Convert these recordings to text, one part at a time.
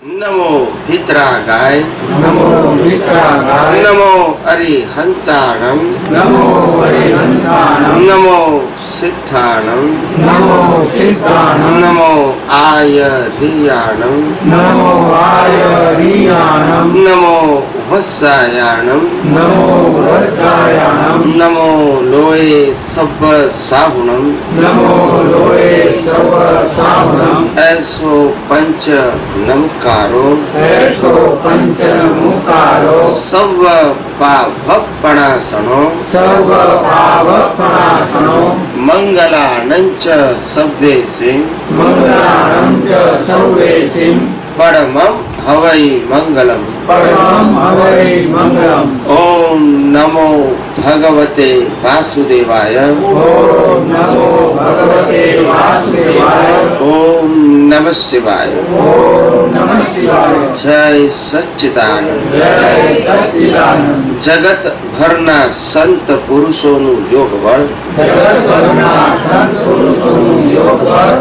नमो भित्रागाय नमो भित्रागाय नमो अरिहंताणं नमो अरिहंताणं नमो सिद्धाणं नमो सिद्धाणं नमो आयर्याणं नमो आयर्याणं नमो वत्सायाणं नमो वत्सायाणं नमो लोये सब साहुणं नमो लोये सब साहुणं ऐसो पंच नमकारो ऐसो पंच मुकारो सर्व पावपणासनो सर्व पावपणासनो मंगलानंच सव्येसिं मंगलानं च सव्येसिं परमं हवै मंगलम् परमं हवै मंगलम्। ओम नमो भगवते वासुदेवाय ओम नमो भगवते वासुदेवाय ओम नमः शिवाय ओम नमः शिवाय। जय सच्चिदानंद जय सच्चिदानंद। जगत भરના સંત પુરુષોનું યોગ બળ जगत भરના संत पुरुषोનું યોગ બળ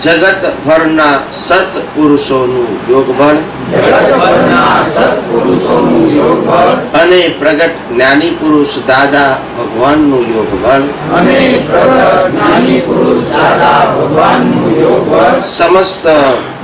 જગત ભરના સત પુરુષોનું યોગ બળ જગત ભરના સત્પુરુષોનું યોગ બળ અને પ્રગટ જ્ઞાની પુરુષ દાદા ભગવાનનું યોગ બળ અને પ્રગટ જ્ઞાની પુરુષ દાદા ભગવાનનું યોગ બળ સમસ્ત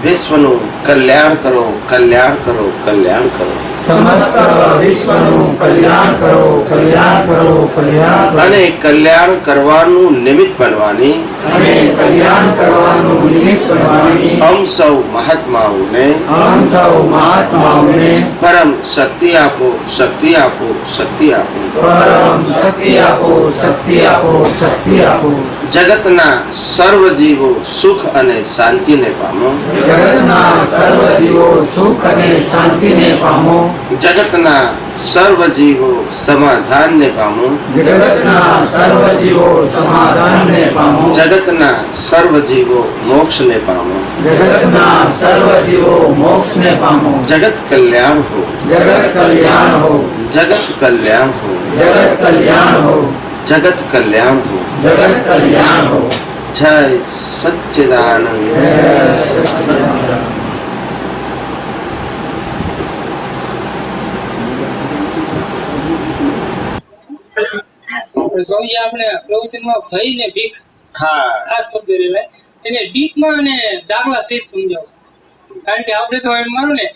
વિશ્વનું કલ્યાણ કરો કલ્યાણ કરો કલ્યાણ કરો સમસ્ત વિશ્વનું કલ્યાણ કરો કલ્યાણ કરો કલ્યાણ કરો અને કલ્યાણ કરવાનું નિમિત્ત બનવાની અને કલ્યાણ કરવાનું નિમિત્ત બનવાની અમ સૌ મહાત્માઓને આમ સૌ મહાત્માઓને પરમ શક્તિ આપો શક્તિ આપો શક્તિ આપો પરમ શક્તિ આપો શક્તિ આપો શક્તિ આપો જગતના સર્વ જીવો સુખ અને શાંતિને પામો જગતના સર્વ જીવો સુખ અને શાંતિને પામો જગતના સર્વ જીવો સમાધાનને પામો જગતના સર્વ જીવો સમાધાનને પામો જગતના સર્વ જીવો મોક્ષને પામો જગતના સર્વ જીવો મોક્ષને પામો જગત કલ્યાણ હો જગત કલ્યાણ હો જગત કલ્યાણ હો જગત કલ્યાણ હો જગત કલ્યાણ હો જગત કલ્યાણ હો। જય સચ્ચિદાનંદ જય સચ્ચિદાનંદ। સ્વામી આપણે પ્રવચનમાં ભય ને ભીખ હા ખાસ શબ્દ રહેલા એને ભીખમાં અને દાખલા સહિત સમજાવો કારણ કે આપણે તો એમ માનું ને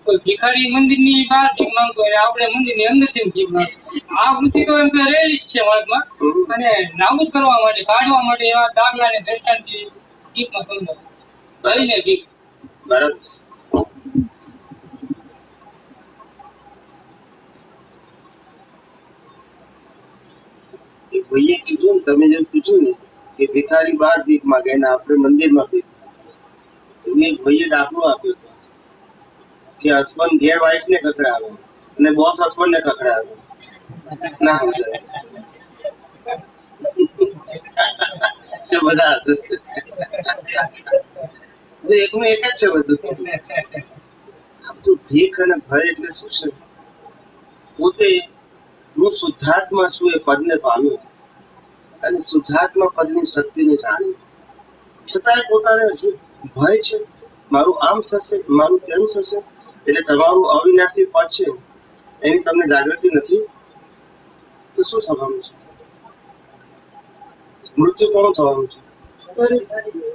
કોઈ ભિખારી મંદિરની બહાર ભીખ માંગતો હોય આપણે મંદિરની અંદરથી ભીખ માંગતો આ વૃત્તિ તો એમ તો રહેલી જ છે માણસમાં અને નાબૂદ કરવા માટે કાઢવા માટે એવા દાખલા ને દ્રષ્ટાંતથી ભીખમાં સમજાવો ભય ને ભીખ બરાબર ભાઈએ કીધું ને તમે જેમ કીધું ને કે ભિખારી બહાર ભીખ માંગે ને આપણે મંદિરમાં ભીખ એવું એક ભાઈએ દાખલો આપ્યો હતો કે હસબન્ડ ઘેર વાઈફ ને ખખડાવે અને બોસ હસબન્ડ ને ખખડાવે ના સમજાય તે બધા એકનું એક જ છે બધું આપણું ભીખ અને ભય એટલે શું છે પોતે હું શુદ્ધાત્મા છું એ પદને પામ્યો અને શુદ્ધાત્મા પદની શક્તિને જાણ્યું છતાંય પોતાને હજુ ભય છે મારું આમ થશે મારું તેમ થશે એટલે તમારું અવિનાશી પદ છે એની તમને જાગૃતિ નથી તો શું થવાનું છે મૃત્યુ કોણ થવાનું છે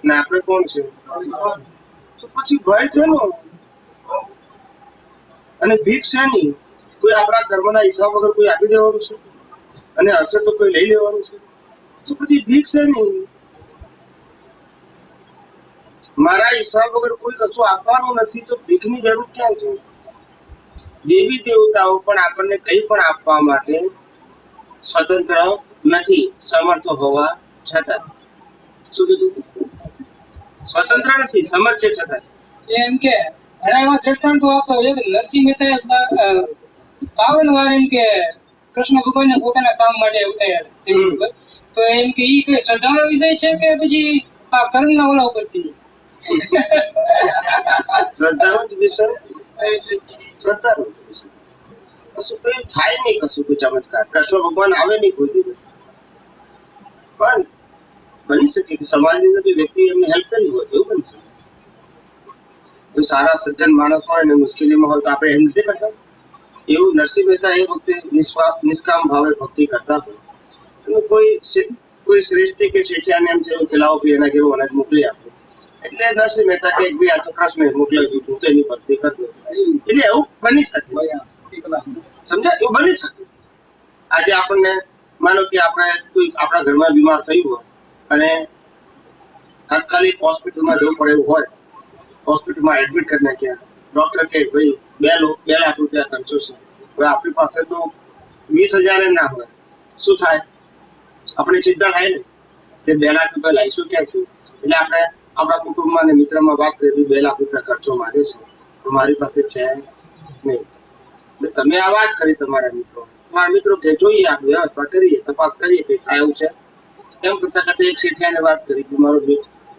ને આપણે કોણ છે તો પછી ભય છે નો અને ભીખ છે નહીં કોઈ આપણા કર્મના હિસાબ વગર કોઈ આપી દેવાનું છે અને હશે તો કોઈ લઈ લેવાનું છે તો પછી ભીખ છે નહીં મારા હિસાબ વગર કોઈ કશું આપવાનું નથી તો ભીખની જરૂર ક્યાં છે દેવી દેવતાઓ પણ આપણને કંઈ પણ આપવા માટે સ્વતંત્ર નથી સમર્થ હોવા છતાં શું કીધું સ્વતંત્ર નથી સમર્થ છે છતાં એમ કે ઘણા એવા દ્રષ્ટાંતો આપતો હોય કે નરસિંહ મહેતાએ 52 વાર એમ કે કૃષ્ણ ભગવાનને પોતાના કામ માટે ઉતાર્યા તો એમ કે ઈ કઈ શ્રદ્ધાનો વિષય છે કે પછી આ કર્મના ઓલા ઉપરથી શ્રદ્ધાનો જ વિષય શ્રદ્ધાનો જ વિષય કશું કઈ થાય નહીં કશું કોઈ ચમત્કાર કૃષ્ણ ભગવાન આવે નહીં કોઈ દિવસ પણ બની શકે કે સમાજની અંદર કોઈ વ્યક્તિ એમને હેલ્પ કરી હોય એવું બની શકે કોઈ સારા સજ્જન માણસ હોય ને મુશ્કેલીમાં હોય તો આપણે એમ નથી કરતા. એવું નરસિંહ મહેતા એ વખતે નિષ્કામ ભાવે ભક્તિ કરતા હોય અને કોઈ શ્રેષ્ઠી કે શેઠિયાને એમ થયું કે લાવો ભાઈ એના ઘેરું અનાજ મોકલી આપો, એટલે નરસિંહ મહેતા કે ભાઈ આ તો કૃષ્ણ મોકલાવી દીધું તો એની ભક્તિ કરતો. એટલે એવું બની શકે, સમજ્યા? એવું બની શકે. આજે આપણને માનો કે આપણે કોઈ આપણા ઘરમાં બીમાર થયું હોય અને તાત્કાલિક હોસ્પિટલમાં જવું પડે એવું હોય, હોસ્પિટલમાં એડમિટ કરી નાખ્યા, ડોક્ટર કે ભાઈ 2 લાખ રૂપિયા ખર્ચો છે. હવે આપણી પાસે તો 20,000 ના હોય, શું થાય? આપણે ચિંતા થાય ને કે 2 લાખ રૂપિયા લાવીશું ક્યાંથી? એટલે આપણે આપણા કુટુંબમાં અને મિત્રમાં વાત કરી, 2 લાખ રૂપિયા ખર્ચો માંગે છે તો મારી પાસે છે નહીં. એટલે તમે આ વાત કરી તમારા મિત્રો કે જોઈએ આપણે વ્યવસ્થા કરીએ, તપાસ કરીએ કે થાય એવું છે. એમ કરતા કરતા એક શેઠિયાને વાત કરી કે મારો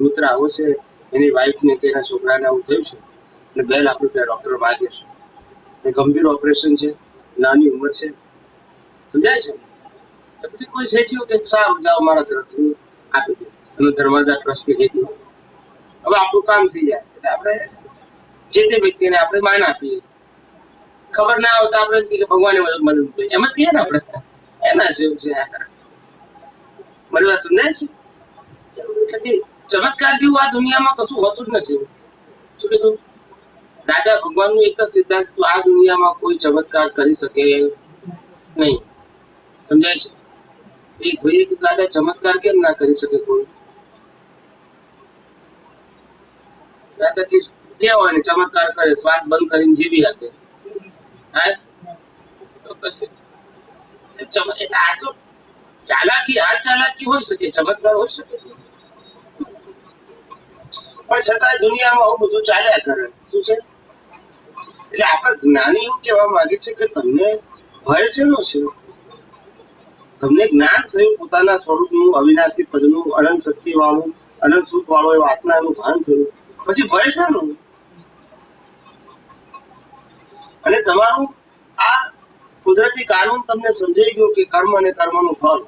મિત્ર આવો છે, એની વાઈફને કે એના છોકરાને આવું થયું છે એટલે 2 લાખ રૂપિયા ડોક્ટર માગે છે. એ ગંભીર ઓપરેશન છે, નાની ઉંમર છે, સમજાય છે? પછી કોઈ શેઠિયો કે સારું જાઓ મારા તરફથી આપી દઈશ, અને ધર્માદા ટ્રસ્ટ કે હવે આપણું કામ થઈ જાય. એટલે આપણે જે તે વ્યક્તિને આપણે માન આપીએ, ખબર ના આવતા આપણે ભગવાને મદદ કરી એમ જ કહીએ ને આપણે, એના જેવું છે. મને વાત સમજાય છે? એટલે કે ચમત્કાર જેવું આ દુનિયામાં કશું હોતું જ નથી. શું કીધું? દાદા ભગવાનનું એક જ સિદ્ધાંત, આ દુનિયામાં કોઈ ચમત્કાર કરી શકે નહીં. સમજાય છે? એક ભાઈ દાદા ચમત્કાર કેમ ના કરી શકે કોઈ? દાદા કેવા હોય ને ચમત્કાર કરે, શ્વાસ બંધ કરીને જીવી આપે. હા તો પછી એટલે આ તો ચાલાકી હોઈ શકે, ચમત્કાર હોઈ શકે, પણ છતાં દુનિયામાં આવું બધું ચાલ્યા કરે. શું છે? એટલે આપણે જ્ઞાની એવું કહેવા માંગે છે કે તમને ભય શેનો છે? તમને જ્ઞાન થયું પોતાના સ્વરૂપનું, અવિનાશી પદનું, અનંત શક્તિ વાળું, અનંત સુખ વાળું એવું આત્માનું ભાન થયું, પછી ભય શેનું? અને તમારું આ કુદરતી કાનૂન તમને સમજાઈ ગયું કે કર્મ અને કર્મનું ફળ,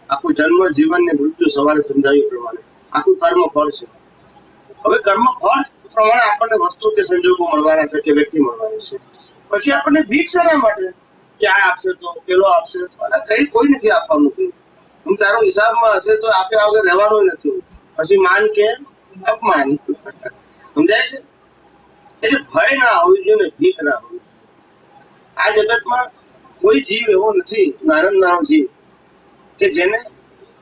આખું જન્મ જીવન ને મૃત્યુ સવારે સમજાવ્યું પ્રમાણે આખું કર્મ ફળ છે. હવે કર્મ ફળ પ્રમાણે આપણને વસ્તુ કે સંજોગો મળવાના છે કે વ્યક્તિ મળવાની છે. પછી આપણને ભીખ શેના માટે? કે આ આપશે તો પેલો આપશે તો, અને કઈ કોઈ નથી આપવાનું. હું તારો હિસાબમાં હશે તો આપ્યા વગર રહેવાનું નથી. પછી માન કે અપમાન. સમજાય છે? એટલે ભય ના હોવી જોઈએ ને ભીખ ના હોવી. આ જગતમાં કોઈ જીવ એવો નથી, નાનો જીવ, કે જેને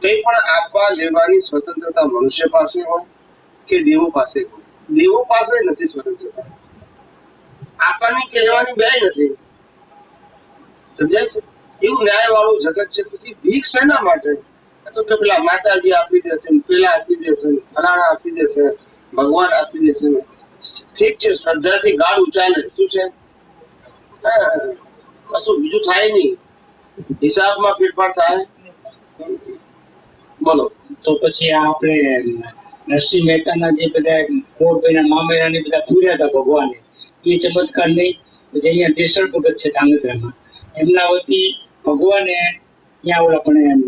કંઈ પણ આપવા લેવાની સ્વતંત્રતા મનુષ્ય પાસે હોય કે દેવો પાસે હોય. દેવો પાસે નથી સ્વતંત્રતા, આપવાની કે લેવાની બે નથી. સમજાય છે? એવું ન્યાય વાળું જગત છે. પછી ભીખ શેના માટે? તો કે પેલા માતાજી આપી દેશે, પેલા આપી દેશે, ફલાણા આપી દેશે, ભગવાન આપી દેશે. ઠીક છે, શ્રદ્ધાથી ગાળ ઉચાલે. શું છે? કશું બીજું થાય નહીં, હિસાબમાં ફેરફાર થાય. બોલો. તો પછી આપણે નરસિંહ મહેતાના જે બધા કોરભાઈના મામેરાને બધા પૂર્યા હતા ભગવાને, એ ચમત્કાર નહીં. પછી અહીંયા દેશળ ભગત છે ધાંગધ્રામાં, એમના વતી ભગવાને ત્યાં ઓલા પણ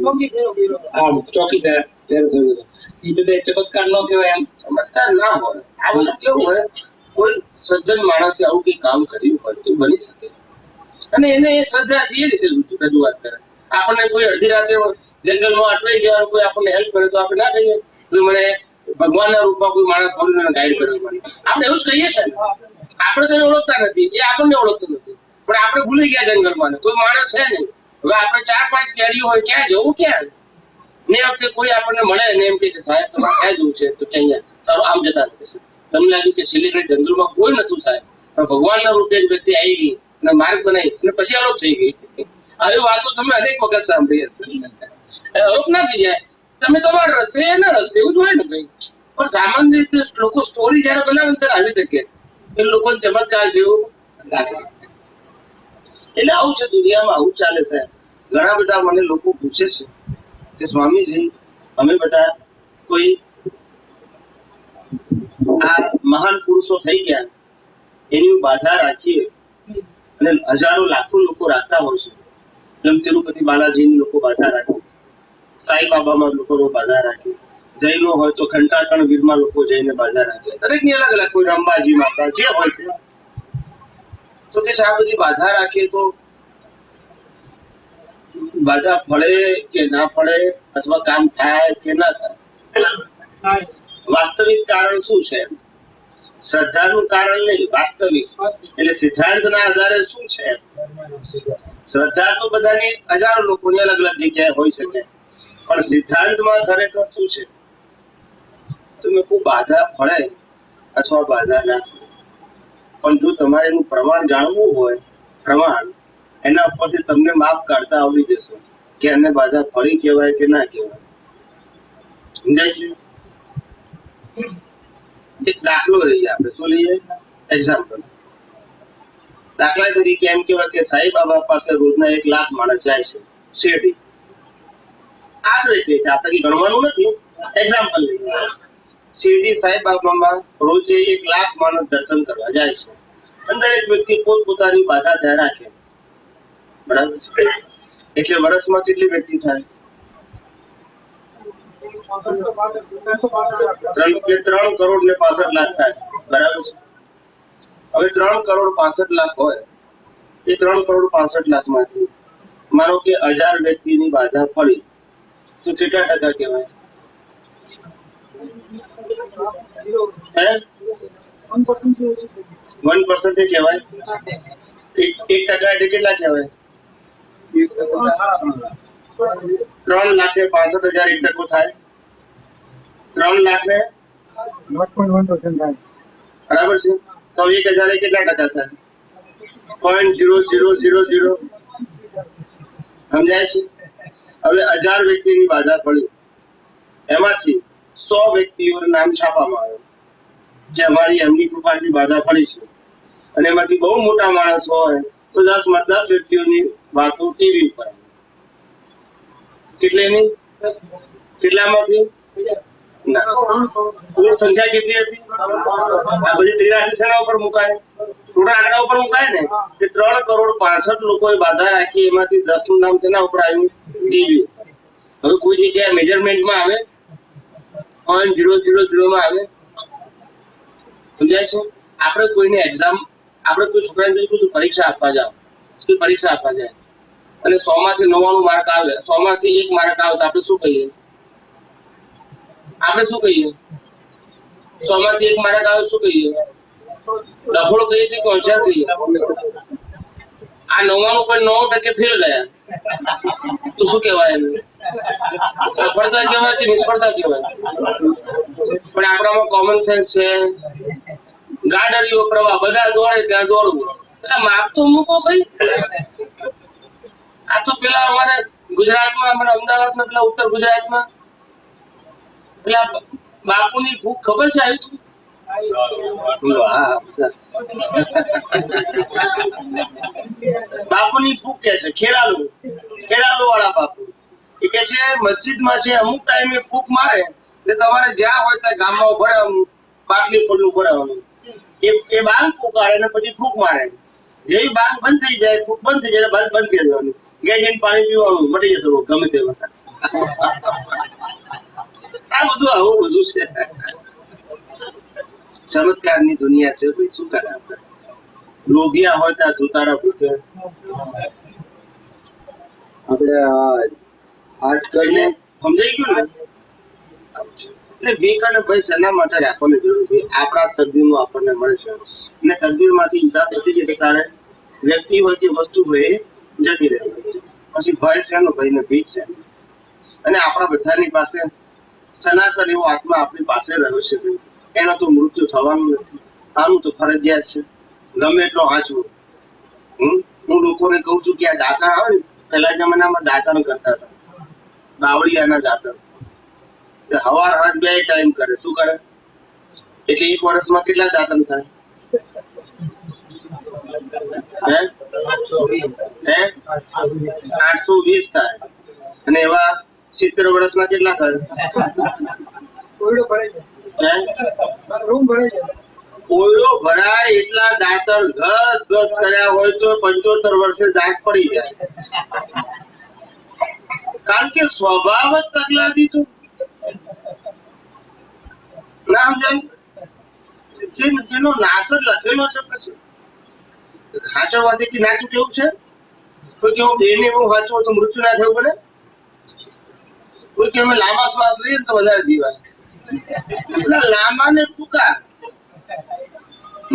ચોકીદાર ભેરો થયો હતો. એ બધા ચમત્કાર ન કહેવાય? એમ ચમત્કાર ના હોય. આવું કેવું હોય, કોઈ સજ્જન માણસે આવું કઈ કામ કર્યું હોય તો બની શકે, અને એને એ શ્રદ્ધાથી એ રીતે રજૂઆત કરે. આપણને કોઈ અડધી રાતે જંગલમાં અટવાઈ ગયા કોઈ આપણને હેલ્પ કરે તો આપણે ના કહીએ મને ભગવાનના રૂપમાં કોઈ માણસ મને ગાઈડ કર્યો. આપણે એવું જ કહીએ છીએ ને. આપણે તો ઓળખતા નથી, એ આપણને ઓળખતું નથી, પણ આપણે ભૂલી ગયા જંગલમાં કોઈ માણસ છે નહીં. હવે આપણે 4-5 કેરીઓ હોય, ક્યાં જવું? ક્યાં ને વખતે કોઈ આપણને મળે ને એમ કે સાહેબ તમારે ક્યાં જવું છે? તો કે અહીંયા. સારું, આમ જતા રહેશે. તમને લાગ્યું કે સિલિગ્રેટ જંગલમાં કોઈ નતું સાહેબ, પણ ભગવાનના રૂપે એક વ્યક્તિ આવી ગઈ અને માર્ગ બનાવી અને પછી આલોપ થઈ ગઈ. આવી વાતો તમે અનેક વખત સાંભળી હશે. આરોપ ના થઈ જાય, તમે તમારા રસ્તે એના રસ્તે, એવું જ હોય ને ભાઈ. પણ સામાન્ય રીતે લોકો સ્ટોરી જયારે બનાવે ત્યારે આવી શકે એ લોકો ચમત્કાર જેવું લાગે. એટલે આવું છે દુનિયામાં, આવું ચાલે છે. ઘણા બધા મને લોકો પૂછે છે કે સ્વામીજી અમે બધા કોઈ આ મહાન પુરુષો થઈ ગયા એની બાધા રાખીએ, અને હજારો લાખો લોકો રાખતા હોય છે. જેમ તિરુપતિ બાલાજીની લોકો બાધા રાખે, સાઈ બાબામાં લોકો બાધા રાખે, જૈનો હોય તો ઘંટાકણ વીરમાં લોકો જઈને બાધા રાખે, દરેકની અલગ અલગ, કોઈ અંબાજી માતા જે હોય તે. તો કે આ બધી બાધા રાખીએ તો બાધા ફળે કે ના ફળે, અથવા કામ થાય કે ના થાય, વાસ્તવિક કારણ શું છે? શ્રદ્ધાનું કારણ નહીં, વાસ્તવિક એટલે સિદ્ધાંતના આધારે શું છે? શ્રદ્ધા તો બધાની હજારો લોકોની અલગ અલગ જગ્યાએ હોઈ શકે, પણ સિદ્ધાંતમાં ખરેખર શું છે? તમે કોઈ બાધા ફળે અથવા બાધા ના ફળે, પણ જો તમારે એનું પ્રમાણ જાણવું હોય, પ્રમાણ એના ઉપરથી તમને માપ કાઢતા આવડી જશે કે એને બાધા ફળી કહેવાય કે ના કહેવાય. સમજાય છે? એક દાખલો લઈએ આપણે, શું લઈએ? એક્ઝામ્પલ. દાખલા તરીકે એમ કહેવાય કે સાઈ બાબા પાસે રોજના 1 લાખ માણસ જાય છે શેરડી. આશરે કહે છે, આપણે કઈ ગણવાનું નથી, એક્ઝામ્પલ લઈએ. શિરડી સાઈ બાબામાં રોજે 1 લાખ માણસ દર્શન કરવા જાય છે, અને દરેક વ્યક્તિ પોતપોતાની બાધા ત્યાં રાખે, બરાબર છે? એટલે વર્ષમાં કેટલી વ્યક્તિ થાય? 3 કરોડ ને 65 લાખ થાય, બરાબર છે? હવે 3 કરોડ 65 લાખ હોય, એ 3 કરોડ 65 લાખ માંથી માનો કે 1000 વ્યક્તિની બાધા ફળી, તો કેટલા ટકા કહેવાય? 1% કહેવાય. 1% એટલે કેટલા કહેવાય? 3,65,000 1% થાય. 3,00,000 બરાબર છે? તો 1,000 કેટલા ટકા થાય? 0.0000. સમજાય છે? હવે 1000 વ્યક્તિની બાધા પડી, એમાંથી 100 વ્યક્તિઓનું નામ છાપવામાં આવ્યું કે અમારી એમની કૃપાથી બાધા પડી છે, અને એમાંથી બહુ મોટા માણસ હોય તો 10 વ્યક્તિઓની વાતો ટીવી ઉપર આવે. કેટલીની? કેટલામાંથી? કુલ સંખ્યા કેટલી હતી? આ બધી 83 સેના ઉપર મુકાય, ટોટલ આંકડા ઉપર મુકાય ને, કે 3 કરોડ 65 લોકોએ બાધા રાખી, એમાંથી 10 નું નામ સેના ઉપર આવ્યું? ટીવી. હવે કોઈ જગ્યાએ મેજરમેન્ટમાં આવે, 0.000 માં આવે. સમજાય છે? આપણે કોઈને એક્ઝામ, આપણે કોઈ છોકરાને કીધું પરીક્ષા આપવા જાઓ, પરીક્ષા આપવા જાય અને 100 માંથી 99 માર્ક આવે, 100 માંથી 1 માર્ક આવે, તો આપણે શું કહીએ? આપણે શું કહીએ? 100 માંથી 1 માર્ક આવે, શું કહીએ? ડફોડો કહીએ કે હોશિયાર કહીએ? આ 99.9% ફેલ ગયા, તો શું કહેવાય? એને સફળતા કહેવાય કે નિષ્ફળતા કહેવાય? પણ આપણામાં કોમન સેન્સ છે, ગાડરીઓ પ્રવાહ, બધા દોડે ત્યાં દોડવું. એટલે માપ તો મૂકો કઈ. આ તો પેલા અમારે ગુજરાતમાં, અમારા અમદાવાદમાં, પેલા ઉત્તર ગુજરાતમાં પેલા બાપુની ભૂખ ખબર છે? આવ્યું બાપુની ભૂખ કે છે, ખેરાલુ વાળા બાપુ એ કે છે મસ્જિદમાં છે, અમુક ટાઈમે ફૂંક મારે એટલે તમારે જ્યાં હોય ત્યાં ગામમાં ભરાવાનું, બાટલી ખોલનું ભરાવાનું. એ બાંગ પુકારે ને પછી ફૂંક મારે, જેવી બાંગ બંધ થઈ જાય, ફૂંક બંધ થઈ જાય, બંધ કરી દેવાનું, ગયા જઈને પાણી પીવાનું, મટી જશે રોગ ગમે તે વખત. આ બધું આવું બધું છે, ચમત્કારની દુનિયા છે. ભાઈ શું કરે આપણે? લોભિયા હોય ત્યાં ધુતારા ભૂકે. આપણે આર્ટ કરીને સમજાઈ ગયું ને? એટલે ભીખ અને ભય શેના માટે રાખવાની જરૂર છે? આપણા તકદીરનું આપણને મળે છે, અને તકદીરમાંથી હિસાબ થતી જશે, તારે વ્યક્તિ હોય કે વસ્તુ હોય એ જતી રહે. પછી ભય છે ને, ભય ને ભીખ છે. અને આપણા બધાની પાસે સનાતન એવો આત્મા આપણી પાસે રહ્યો છે, એનો તો મૃત્યુ થવાનું નથી. આનું તો ફરજિયાત છે, ગમે એટલો વાંચવું. હું લોકોને કહું છું કે આ દાંતણ આવે ને, પહેલા જમાનામાં દાંતણ કરતા હતા, બાવળિયાના દાંતણ. હવાર હાથ 2 ટાઈમ કરે. શું કરે? એટલે 1 વર્ષમાં કેટલા દાંતણ થાય? 820 થાય. અને એવા 70 વર્ષમાં કેટલા થાય? કોયડો ભરાય એટલા દાંતણ ઘસ કર્યા હોય તો 75 વર્ષે દાંત પડી જાય. કારણ કે સ્વભાવ જ તકલાદી. તો ના સમજાયું? જેનો નાશ જ લખેલો છે પછી સાચવવાથી કે ના કેવું છે? કોઈ કે હું દેહને એવું વાંચું તો મૃત્યુ ના થયું બને? કોઈ કે અમે લાંબા શ્વાસ લઈએ ને તો વધારે જીવાય. લાંબા ને ટૂંકા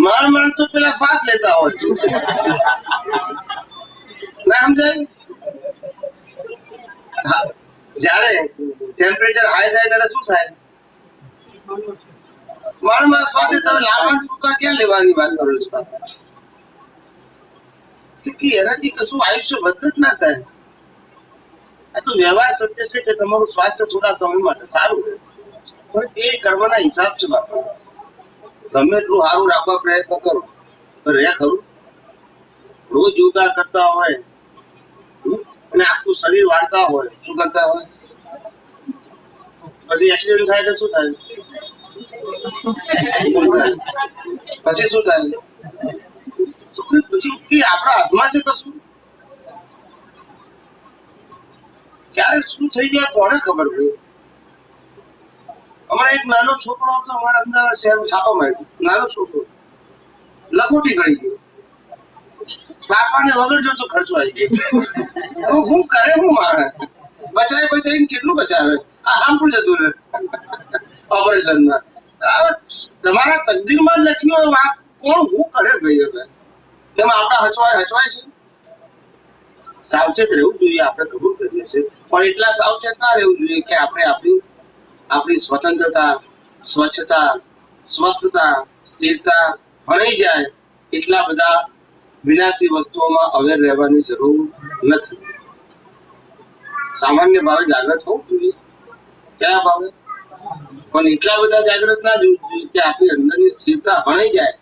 મણ તો પેલા શ્વાસ લેતા હોય. ના સમજાય? જયારે ટેમ્પરેચર હાઈ થાય ત્યારે શું થાય? મણમાં શ્વાસ લેતા હોય. લાંબા ટૂંકા ક્યાં લેવાની વાત કરો છો? કે એનાથી કશું આયુષ્ય વધઘટ ના થાય. આ તો વ્યવહાર સત્ય છે કે તમારું સ્વાસ્થ્ય થોડા સમય માટે સારું રહે, પણ એ કર્મના હિસાબ છે બાપા. ગમે એટલું સારું રાખવા પ્રયત્ન કરો પણ રે ખરું? રોજ યોગા કરતા હોય અને આખું શરીર વાળતા હોય, શું કરતા હોય? પછી એક્સિડન્ટ થાય તો શું થાય? પછી શું થાય? પછી આપણા હાથમાં છે કશું? ક્યારે શું થઈ જાય કોને ખબર ભાઈ? હમણાં એક નાનો છોકરો હતો અમારા અમદાવાદ શહેર છાપામાં આવ્યો. નાનો છોકરો લખોટી ગળી ગયો. બાપાને વગર જોતો ખર્ચો આવી ગયો. હું કરે હું માણસ બચાવીને કેટલું બચાવે? આ હામટું જતું રહે ઓપરેશનમાં. તમારા તકદીરમાં જ લખ્યું હોય વાત, કોણ હું કરે ભાઈ? હવે એમાં આપણા હચવાય છે. સાવચેત રહેવું જોઈએ, આપણે કબૂલ કરીએ છીએ, પણ એટલા સાવચેત ના રહેવું જોઈએ કે આપણે આપણી સ્વતંત્રતા, સ્વચ્છતા, સ્વસ્થતા, સ્થિરતા ભણાઈ જાય. એટલા બધા વિનાશી વસ્તુઓમાં અવેર રહેવાની જરૂર નથી. સામાન્ય ભાવે જાગૃત હોવું જોઈએ. કયા ભાવે? પણ એટલા બધા જાગૃત ના જોવું જોઈએ કે આપણી અંદરની સ્થિરતા ભણાઈ જાય,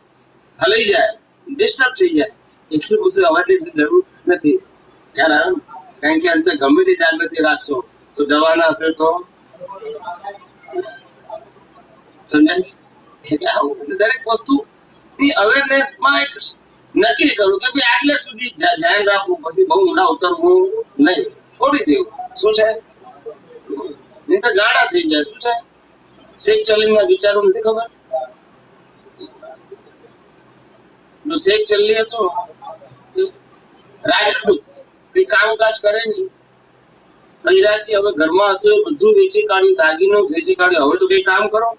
હલાઈ જાય, ડિસ્ટર્બ થઈ જાય. એટલું બધું અવેરની જરૂર નથી. કારણ કે અંતે ગમે તે જાગૃતિ રાખશો તો જવાના હશે તો સમજાય છે. દરેક વસ્તુ ની અવેરનેસ માં એક નક્કી કરું કે ભાઈ આટલે સુધી ધ્યાન રાખવું, પછી બહુ ઊંડા ઉતરવું નહીં, છોડી દેવું. શું છે? નહીં તો ગાડા થઈ જાય. શું છે? શેખ ચલીના વિચારો નથી ખબર? શેખ ચલ્લી હતો રાજપૂત, કઈ કામકાજ કરે નહીં, કઈ હવે ઘરમાં હતું એ બધું વેચી કાઢ્યું, દાગીનો વેચી કાઢ્યું. હવે તો કઈ કામ કરો,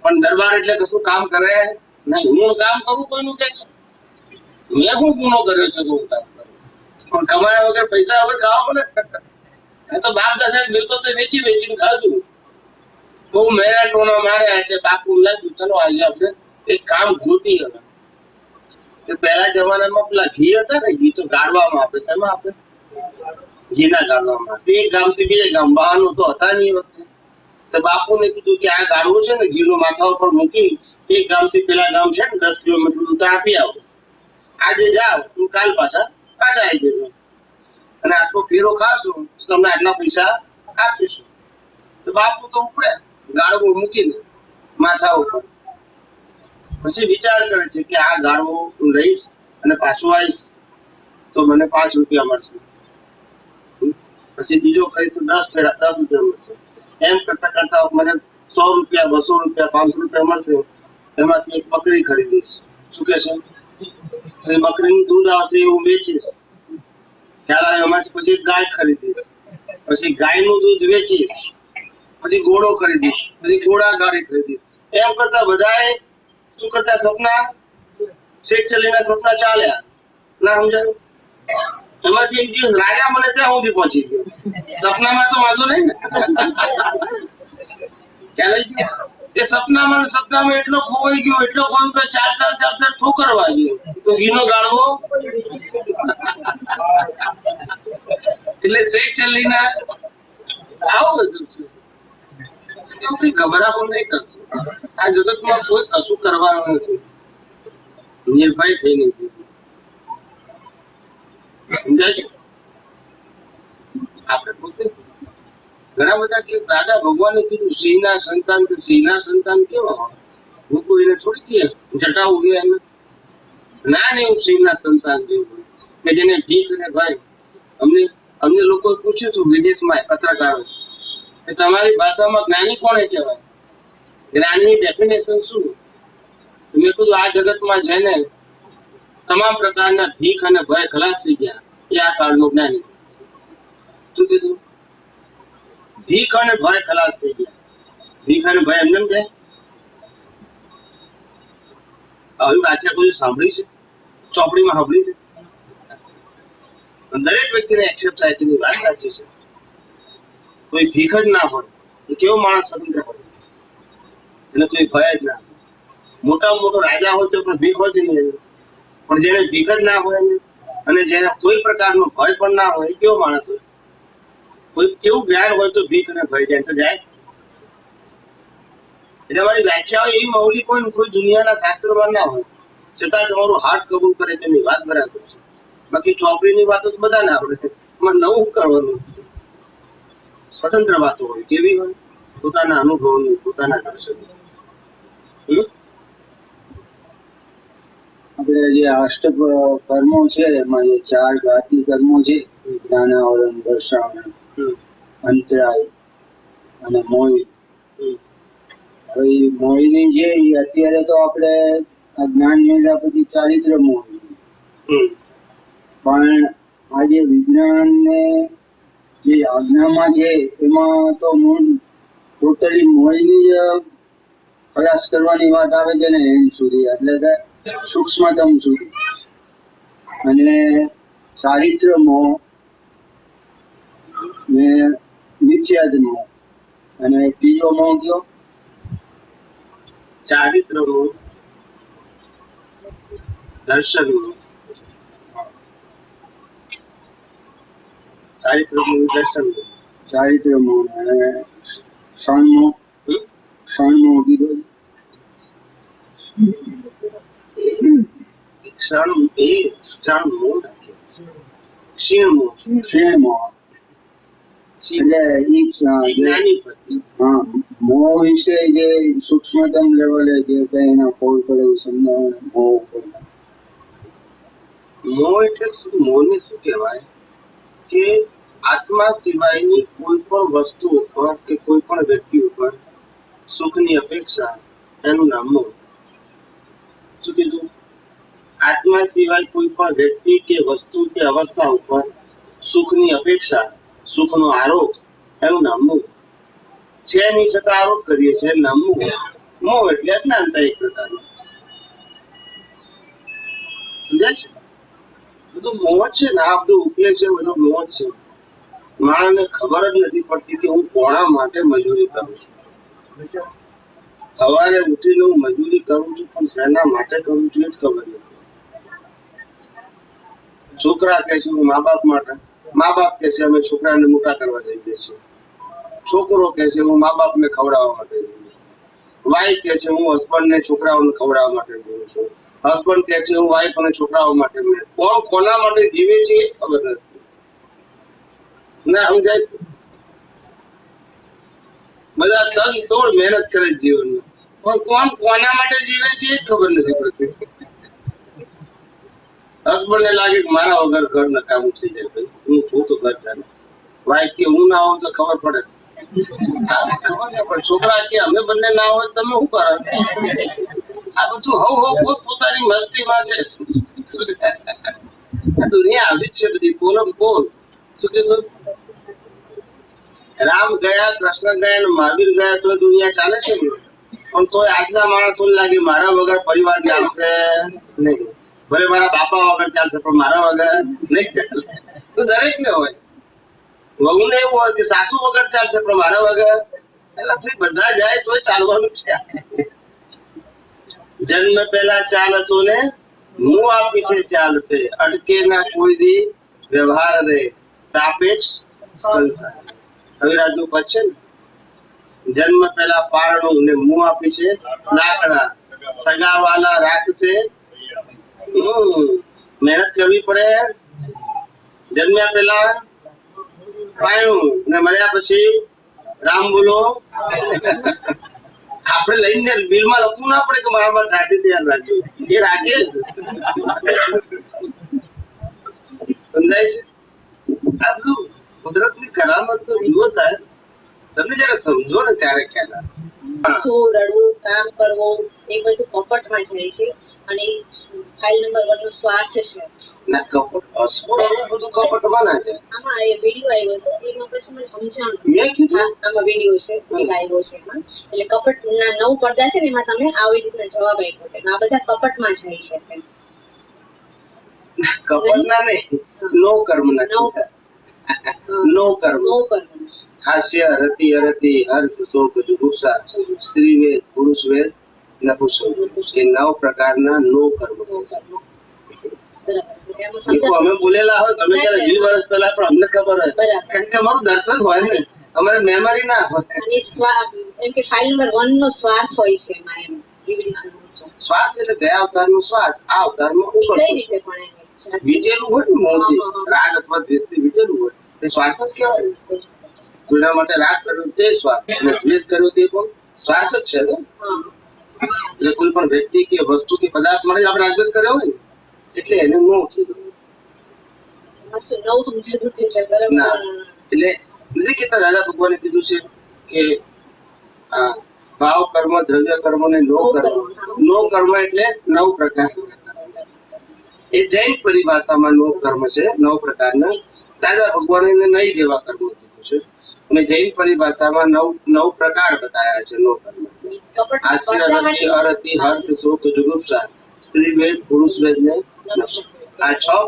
પણ દરબાર એટલે કશું કામ કરે નહીં. હું કામ કરું કોઈનું કે છે? મેં શું ગુનો કર્યો છે? હું કામ કરું પણ કમાયા વગર પૈસા હવે ખાવા પડે? એ તો બાપ દાદા મિલકતો વેચીને ખાધું. બહુ મહેનત ટોના માર્યા એટલે બાપુ લાગ્યું ચલો આજે આપણે એક કામ ગોતી. હવે પહેલા જમાનામાં પેલા ઘી હતા ને, ઘી તો ગાળવામાં આપે. શેમાં આપે? ઘીના ગાળવામાં. એક ગામ થી બીજે ગામ વાહનો તો હતા નહીં એ વખતે. તો બાપુને કીધું કે આ ગાળવું છે ને, ઘીનું માથા ઉપર મૂકી એક ગામ થી પેલા ગામ છે ને 10 કિલોમીટર દૂર આપી આવો. આજે જાઓ, તું કાલ પાછા આવી જજો, અને આટલો ફેરો ખાશો તો તમને આટલા પૈસા આપીશું. તો બાપુ તો ઉપડે ગાળવો મૂકીને માથા ઉપર. પછી વિચાર કરે છે કે આ ગાળવો હું લઈશ અને પાછું આવીશ તો મને 5 રૂપિયા મળશે. પછી બીજો ખરીશ તો 10 રૂપિયા મળશે. એમ કરતા કરતા મને 100 રૂપિયા, 200 રૂપિયા, 500 રૂપિયા મળશે. એમાંથી એક બકરી ખરીદીશ. શું કે છે? એ બકરીનું દૂધ આવશે એવું વેચીશ. ખ્યાલ આવે? એમાંથી પછી ગાય ખરીદીશ. પછી ગાયનું દૂધ વેચીશ. પછી ઘોડો ખરીદીશ. પછી ઘોડા ગાડી ખરીદીશ. એમ કરતા બધાએ શું કરતા? સપના શેખ ચલીના સપના ચાલ્યા. ના સમજાયું? એમાંથી એક દિવસ રાજા મને ત્યાં સુધી પહોંચી ગયો. સપનામાં તો વાંધો નહીં ને. ખ્યાલ આવી ગયો? એ સપનામાં એટલો ખોવાઈ ગયો કે ચાલતા ઠોકર વાગ્યો તો ઘીનો ગાળવો. એટલે શેખ ચલ્લીના આવું બધું છે. એવું કઈ ગભરાવું નહીં કરતું. આ જગતમાં કોઈ કશું કરવાનું નથી. નિર્ભય થઈને સમજાય છે? આપણે પોતે ઘણા બધા કે દાદા ભગવાને કીધું સિંહના સંતાન, કે સિંહના સંતાન કેવા હોય? હું કોઈને થોડી કે જટા ઉગ્યા એને ના ને હું સિંહના સંતાન જેવું કે જેને ભીખ અને ભાઈ. અમને લોકોએ પૂછ્યું હતું વિદેશમાં પત્રકારો કે તમારી ભાષામાં જ્ઞાની કોને કહેવાય? જ્ઞાનની ડેફિનેશન શું? મેં કીધું આ જગતમાં જેને તમામ પ્રકારના ભીખ અને ભય ખલાસ થઈ ગયા એ આ કાળનું જ્ઞાની. શું કીધું? ભીખ અને ભય ખલાસ થઈ ગયા. ભીખ અને ભય એમને જાય? આવી વ્યાખ્યા કોઈ સાંભળી છે? ચોપડીમાં સાંભળી છે? દરેક વ્યક્તિને એક્સેપ્ટ થાય તેની વાત સાચી છે. કોઈ ભીખ જ ના હોય તો કેવો માણસ સ્વતંત્ર હોય? અને કોઈ ભય જ ના હોય. મોટામાં મોટો રાજા હોય તો પણ ભીખ હોય જ નહીં. પણ જેને ભીખ જ ના હોય અને જેને કોઈ પ્રકારનો ભય પણ ના હોય એ કેવો માણસ હોય? કોઈ કેવું જ્ઞાન હોય તો ભીખ અને ભય જાય તો જાય? એટલે મારી વ્યાખ્યાઓ એવી મૌલિક હોય ને કોઈ દુનિયાના શાસ્ત્રોમાં ના હોય છતાં તમારું હાર્ટ કબૂલ કરે તેની વાત બરાબર છે. બાકી ચોપડીની વાતો તો બધા ના આવડે. એમાં નવું કરવાનું. સ્વતંત્ર વાતો હોય કેવી હોય? પોતાના અનુભવની, પોતાના દર્શન. આપણે જે અષ્ટ કર્મો છે એમાં જે 4 જાતિ કર્મો છે, જ્ઞાનાવરણ, દર્શન, અંતરાય અને મોહી. હવે ઈ મોહીની છે એ અત્યારે તો આપણે આ જ્ઞાન મેળવ્યા પછી ચારિત્ર મોહી, પણ આ જે વિજ્ઞાન ને જે આજ્ઞામાં છે એમાં તો ટોટલી મોહીની જ ખલાસ કરવાની વાત આવે છે ને એન્ડ સુધી, એટલે કે સૂક્ષ્મતમ સુધી. અને ચારિત્ર મોહ ને મિથ્યાદ મોહ અને ત્રીજો મોહ કયો? ચારિત્ર મોહ, દર્શન મોહ. ચારિત્ર મોહ, દર્શન મોહ. ચારિત્ર મોહ અને ક્ષણ મોહ. ક્ષણ મોહ કીધો. ક્ષણ મોહ નાખે. ક્ષીણ મોહ. ક્ષીણ મોહ એટલે જ્ઞાની પતિ. હા, મોહ વિશે જે સૂક્ષ્મતમ લેવલે જે કઈ એના ફોડ પડે એ સમજાવે. મોહ મોહ એટલે શું? મોહને શું કહેવાય કે આત્મા સિવાયની કોઈ પણ વસ્તુ ઉપર કે કોઈ પણ વ્યક્તિ ઉપર સુખની અપેક્ષા, એનું નામ મોહ. શું કીધું? આત્મા સિવાય કોઈ પણ વ્યક્તિ કે વસ્તુ કે અવસ્થા ઉપર સુખની અપેક્ષા, સુખનો આરોપ, એનું નામ મોહ છે. નહીં છતાં આરોપ કરીએ છીએ એનું નામ મોહ. મોહ એટલે અજ્ઞાનતા એક પ્રકારનું. સમજાય છે? બધું મોહ છે ને. આ બધું ઉકેલે છે બધો મોહ છે. માણસને ખબર જ નથી પડતી કે હું કોના માટે મજૂરી કરું છું. સવારે ઉઠીને હું મજૂરી કરું છું પણ શેના માટે કરું છું એ જ ખબર નથી. છોકરા કહે છે હું મા બાપ માટે, મા બાપ કહે છે અમે છોકરાને મોટા કરવા જઈએ છીએ. છોકરો કહે છે હું મા બાપને ખવડાવવા માટે જઉં છું. વાઈફ કહે છે હું હસબન્ડને છોકરાઓને ખવડાવવા માટે જઉં છું. હસબન્ડ કહે છે હું વાઈફ અને છોકરાઓ માટે. કોણ કોના માટે જીવે છે એ જ ખબર નથી. ના સમજાય? બધા તન તોડ મહેનત કરે જીવનમાં, પણ કોણ કોના માટે જીવે છે એ જ ખબર નથી પડતી. હસબન્ડને લાગે કે મારા વગર ઘર નકામું થઈ જાય. ભાઈ હું છું તો ઘર ચાલે. વાઈફ કે હું ના હોઉં તો ખબર પડે. ખબર ના પડે. છોકરા કે અમે બંને ના હોય તમે શું કરો? આ બધું હવ પોતાની મસ્તીમાં છે. આ દુનિયા આવી જ છે બધી. પોલમ પોલ. શું કીધું? રામ ગયા, કૃષ્ણ ગયા ને મહાવીર ગયા તો દુનિયા ચાલે છે ને. પણ તોય આજના માણસો લાગે મારા વગર પરિવાર ચાલશે નહીં. ભલે મારા બાપા વગર ચાલશે પણ મારા વગર નહીં ચાલે. તો દરેક ને હોય. વહુ ને એવું હોય કે સાસુ વગર ચાલશે પણ મારા વગર. એટલે ભાઈ બધા જાય તો ચાલવાનું છે. જન્મ પહેલા ચાલ હતો ને હું આ પીછે ચાલશે. અટકે ના કોઈ દી વ્યવહાર રે સાપેક્ષ સંસાર. કવિરાજનું પદ છે ને. જન્મ પહેલા પારણું ને મું આપી છે લાકડા. સગાવાલા રાખશે. મહેનત કરવી પડે. જન્મ્યા પહેલા પાયણું ને મળ્યા પછી રામ બોલો. આપણે લઈને બિલમાં લખવું ના પડે કે મારા માટે રાઠી તૈયાર રાખજો. એ રાખે. સમજાય છે? આ બધું કુદરતની કરામત તો જુઓ સાહેબ. તમે જયારે સમજો ને ત્યારે ખ્યાલ આવે. શું રડવું કામ કરવું એ બધું કપટમાં જાય છે અને ફાઇલ નંબર 1 નો સ્વાર્થ છે. ના કપટ અસ્પૃશ્ય બધું કપટમાં ના જાય. આમાં એ વિડીયો આવ્યો હતો એમાં પછી મને સમજાણું. મેં કીધું હા, આમાં વિડીયો છે એક આવ્યો છે એમાં. એટલે કપટના 9 પડદા છે ને એમાં તમે આવી રીતના જવાબ આપ્યો છે. આ બધા કપટમાં જાય છે. કપટના નહીં, નો કર્મ ના નો કર્મ. હાસ્ય, રતિ, અરતિ, હર્ષ, શોક, જુગુપ્સા, સ્ત્રી વેદ, પુરુષ વેદ, નપુંસક, એ 9 પ્રકારના નો કર્મ. અમે બોલેલા હોય તમે ત્યારે 20 વર્ષ પહેલા પણ અમને ખબર હોય, કારણ કે અમારું દર્શન હોય ને, અમારે મેમરી ના હોય. અને એમ કે ફાઇલ નંબર 1 નો સ્વાર્થ હોય છે એમાં એમ. સ્વાર્થ એટલે ગયા અવતારનો સ્વાર્થ આ અવતારમાં કઈ ઉકળતો રીતે પણ એમ વીટેલું હોય ને મોંથી, રાગ અથવા દ્વેષથી વીટેલું હોય તે સ્વાર્થ જ કહેવાય. કોઈના માટે રાગ કર્યો તે સ્વાર્થ, અને દ્વેષ કર્યો તે પણ સ્વાર્થ જ છે ને. એટલે કોઈ પણ વ્યક્તિ કે વસ્તુ કે પદાર્થ મળે આપણે રાગ દ્વેષ કર્યો હોય ને એટલે એને મોહ કીધું. ના એટલે નથી કહેતા દાદા ભગવાને કીધું છે કે ભાવ કર્મ, દ્રવ્ય કર્મ ને નો કર્મ. નો કર્મ એટલે 9 પ્રકાર. એ જૈન પરિભાષામાં નો કર્મ છે, 9 પ્રકારના. દાદા ભગવાને નહીં જેવા કર્મ કીધું છે અને જૈન પરિભાષામાં 9 પ્રકાર બતાવ્યા છે નો કર્મ. હાસ્ય, રતિ, અરતિ, હર્ષ, શોક, જુગુપ્સા, સ્ત્રી વેદ, પુરુષ વેદ ને આ 6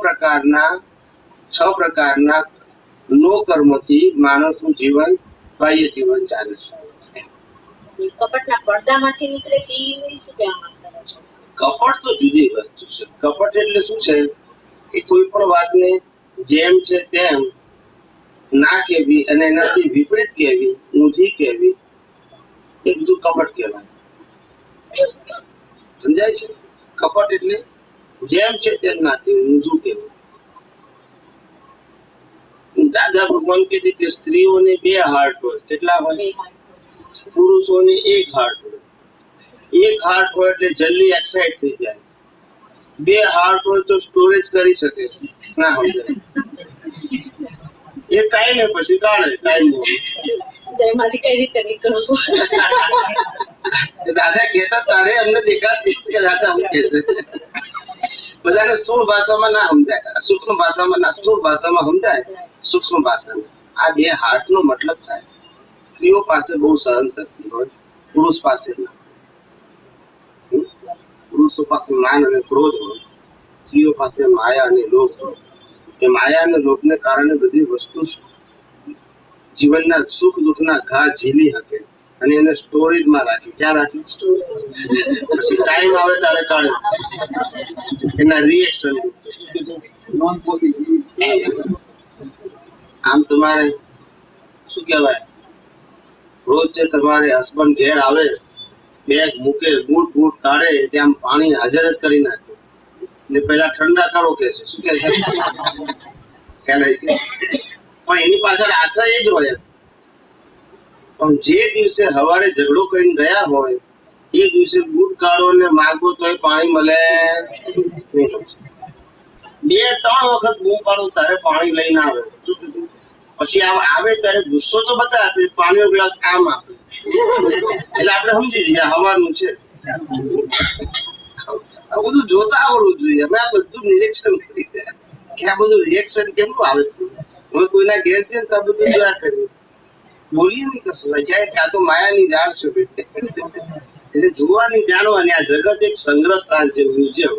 પ્રકારના નો કર્મથી માણસનું જીવન, બાહ્ય જીવન ચાલે છે. કપટના પડદામાંથી નીકળે છે એ શું કહેવા માંગતા છો? કપટ તો જુદી વસ્તુ છે. કપટ એટલે શું છે કે કોઈ પણ વાતને જેમ છે તેમ ના કહેવી અને એનાથી વિપરીત કહેવી, ઊંધી કહેવી, એ બધું કપટ કહેવાય. સમજાય છે? કપટ એટલે જેમ છે તેમ ના કહેવું, ઊંધું કહેવું. દાદા ભગવાન કીધું કે સ્ત્રીઓને 2 હાર્ટ હોય. કેટલા હોય? પુરુષોને 1 હાર્ટ હોય. 1 હાર્ટ હોય એટલે જલ્દી એક્સાઇટ થઈ જાય. 2 હાર્ટ હોય તો સ્ટોરેજ કરી શકે. ના સમજાય એ ટાઈમે પછી કાઢે ટાઈમ. એમાંથી કઈ રીતે નીકળવું? દાદા કહેતા તારે અમને દેખાતું કે દાદા હું કહે છે. બધાને સ્થૂળ ભાષામાં ના સમજાય, સૂક્ષ્મ ભાષામાં ના. સ્થૂળ ભાષામાં સમજાય, સૂક્ષ્મ ભાષામાં. આ 2 હાર્ટ નો મતલબ થાય સ્ત્રીઓ પાસે બહુ સહન શક્તિ હોય, પુરુષ પાસે ના. પુરુષો પાસે માન અને ક્રોધ હોય, સ્ત્રીઓ પાસે માયા અને લોભ હોય. એ માયા અને લોભને કારણે બધી વસ્તુ જીવનના સુખ દુઃખના ઘા ઝીલી શકે અને એને સ્ટોરેજમાં રાખી. ક્યાં રાખી? પછી ટાઈમ આવે ત્યારે કાઢે એના રિએક્શન. આમ તમારે શું કહેવાય, રોજ જે તમારે હસબન્ડ ઘેર આવે, બેગ મૂકે, બૂટ કાઢે ત્યાં પાણી હાજર જ કરી નાખે ને પેલા ઠંડા કરો કે છે. શું કે છે? ખ્યાલ આવી ગયો? પણ એની પાછળ આશા એ જ હોય. પણ જે દિવસે સવારે ઝઘડો કરીને ગયા હોય એ દિવસે બૂટ કાઢો ને માગો તો એ પાણી મળે નહીં. 2-3 વખત બૂમ પાડો તારે પાણી લઈને આવે. શું કીધું? પછી આવે ત્યારે ગુસ્સો તો બતાવે, પાણીનો ગ્લાસ આમ આપે એટલે આપણે સમજી જઈએ હવાનું છે. આ બધું જોતા આવડવું જોઈએ. અમે આ બધું નિરીક્ષણ કરી કે આ બધું રિએક્શન કેમનું આવે. હવે કોઈના ઘેર છે ને તો આ બધું જોયા કરીએ, બોલીએ નહીં કશું. જાય કે આ તો માયાની જાણ છે. એટલે જોવાની, જાણવાની. આ જગત એક સંગ્રહ સ્થાન છે, મ્યુઝિયમ.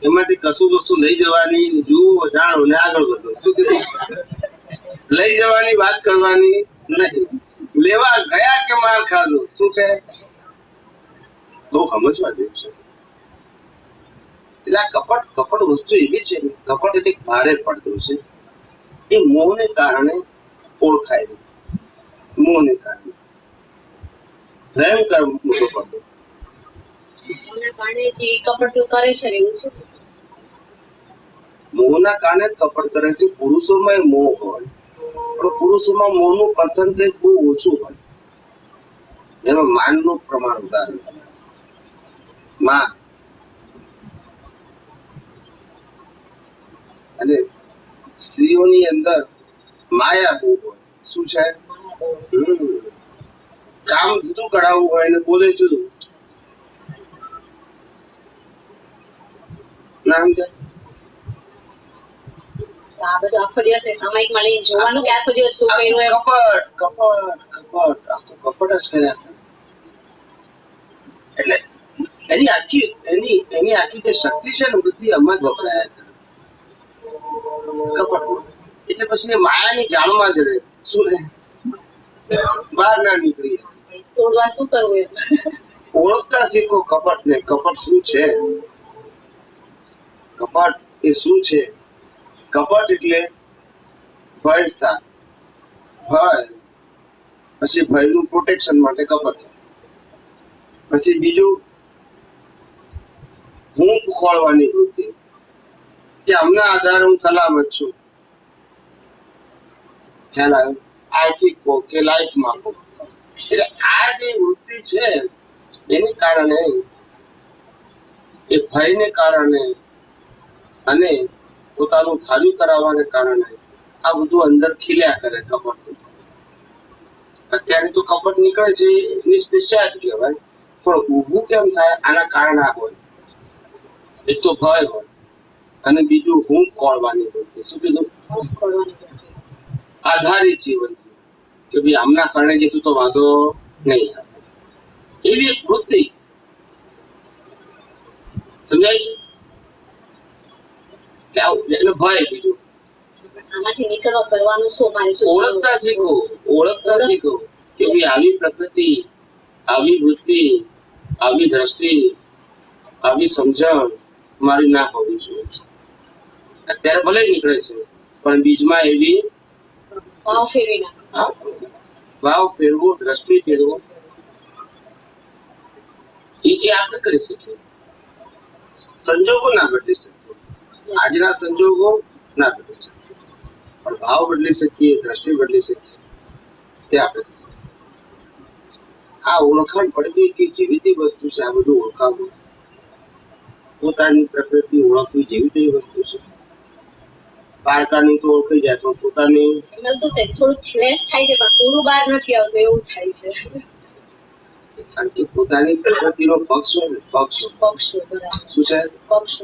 એમાંથી કશું વસ્તુ લઈ જવાની, જુઓ, જાણો ને આગળ વધો. શું કીધું? લઈ જવાની વાત કરવાની નહીં. લેવા ગયા કે માર ખાધો. શું છે? બહુ સમજવા જેવું છે. એટલે આ કપટ વસ્તુ એવી છે ને, કપટ એટલે ભારે પડતું છે. એ મોહને કારણે ઓળખાય. મોહને કારણે ભયંકર મોટો પડતો. મોહના કારણે જ કપટ કરે છે. પુરુષોમાં મોહ હોય પણ પુરુષોમાં મોહનું પર્સન્ટેજ બહુ ઓછું હોય. એમાં માનનું પ્રમાણ વધારે. માન અને સ્ત્રીઓની અંદર માયા બહુ હોય. શું છે? કામ જુદું કરાવવું હોય ને બોલે જુદું. ના સમજાય? તો આ બધું આખો દિવસ સામાયિકમાં લઈને જોવાનું કે આખો દિવસ શું કર્યું એમ. કપટ આખું કપટ જ કર્યા કરે. એટલે એની આખી જે શક્તિ છે ને બધી આમાં જ વપરાયા કરે કપટમાં. એટલે પછી એ માયાની જાળમાં જ રહે. શું રહે? બહાર ના નીકળી. તોડવા શું કરવું એમ. ઓળખતા શીખો કપટ ને. કપટ શું છે? કપટ એ શું છે? કપટ એટલે ભય સ્થાન. ભય, પછી ભયનું પ્રોટેક્શન માટે કપટ. પછી બીજું હું ખોળવાની વૃત્તિ, કે આમના આધારે હું સલામત છું. ખ્યાલ આવ્યો? આર્થિક કો કે લાઈફમાં કો. એટલે આ જે વૃત્તિ છે એને કારણે, એ ભયને કારણે અને પોતાનું ધાર્યું કરાવવાને કારણે આ બધું અંદર ખીલ્યા કરે કપટ. અત્યારે તો કપટ નીકળે છે નિશ્ચયાત કહેવાય, પણ ઊભું કેમ થાય? આના કારણ આ હોય. એક તો ભય હોય અને બીજું હું ખોળવાની વૃત્તિ. શું કીધું? આધારિત જીવન કે ભાઈ આમના કારણે જઈશું તો વાંધો નહીં આવે, એવી એક વૃત્તિ. સમજાય છે? એટલે ભય. બીજું આમાંથી નીકળવા કરવાનું શું? મારે શું ઓળખતા શીખો કે ભાઈ આવી પ્રકૃતિ, આવી વૃત્તિ, આવી દ્રષ્ટિ, આવી સમજણ મારી ના હોવી જોઈએ. અત્યારે ભલે નીકળે છે પણ બીજમાં એવી ભાવ ફેરવી નાખો. ભાવ ફેરવો, દ્રષ્ટિ ફેરવો, એ આપણે કરી શકીએ. સંજોગો ના બદલી શકીએ, આજના સંજોગો ના બદલી શકીએ, પણ ભાવ બદલી શકીએ, દ્રષ્ટિ બદલી શકીએ. એ આપણે કરી શકીએ. આ ઓળખાણ પડવી કે જીવિત વસ્તુ છે. આ બધું ઓળખાવું, પોતાની પ્રકૃતિ ઓળખવી જીવિત વસ્તુ છે. પારકાની તો ઓળખાઈ જાય પણ પોતાની એમાં શું થાય? થોડું ફ્લેશ થાય છે પણ પૂરું બહાર નથી આવતું એવું થાય છે. કારણ કે પોતાની પ્રકૃતિનો પક્ષ હોય ને, પક્ષ બરાબર. શું છે? પક્ષ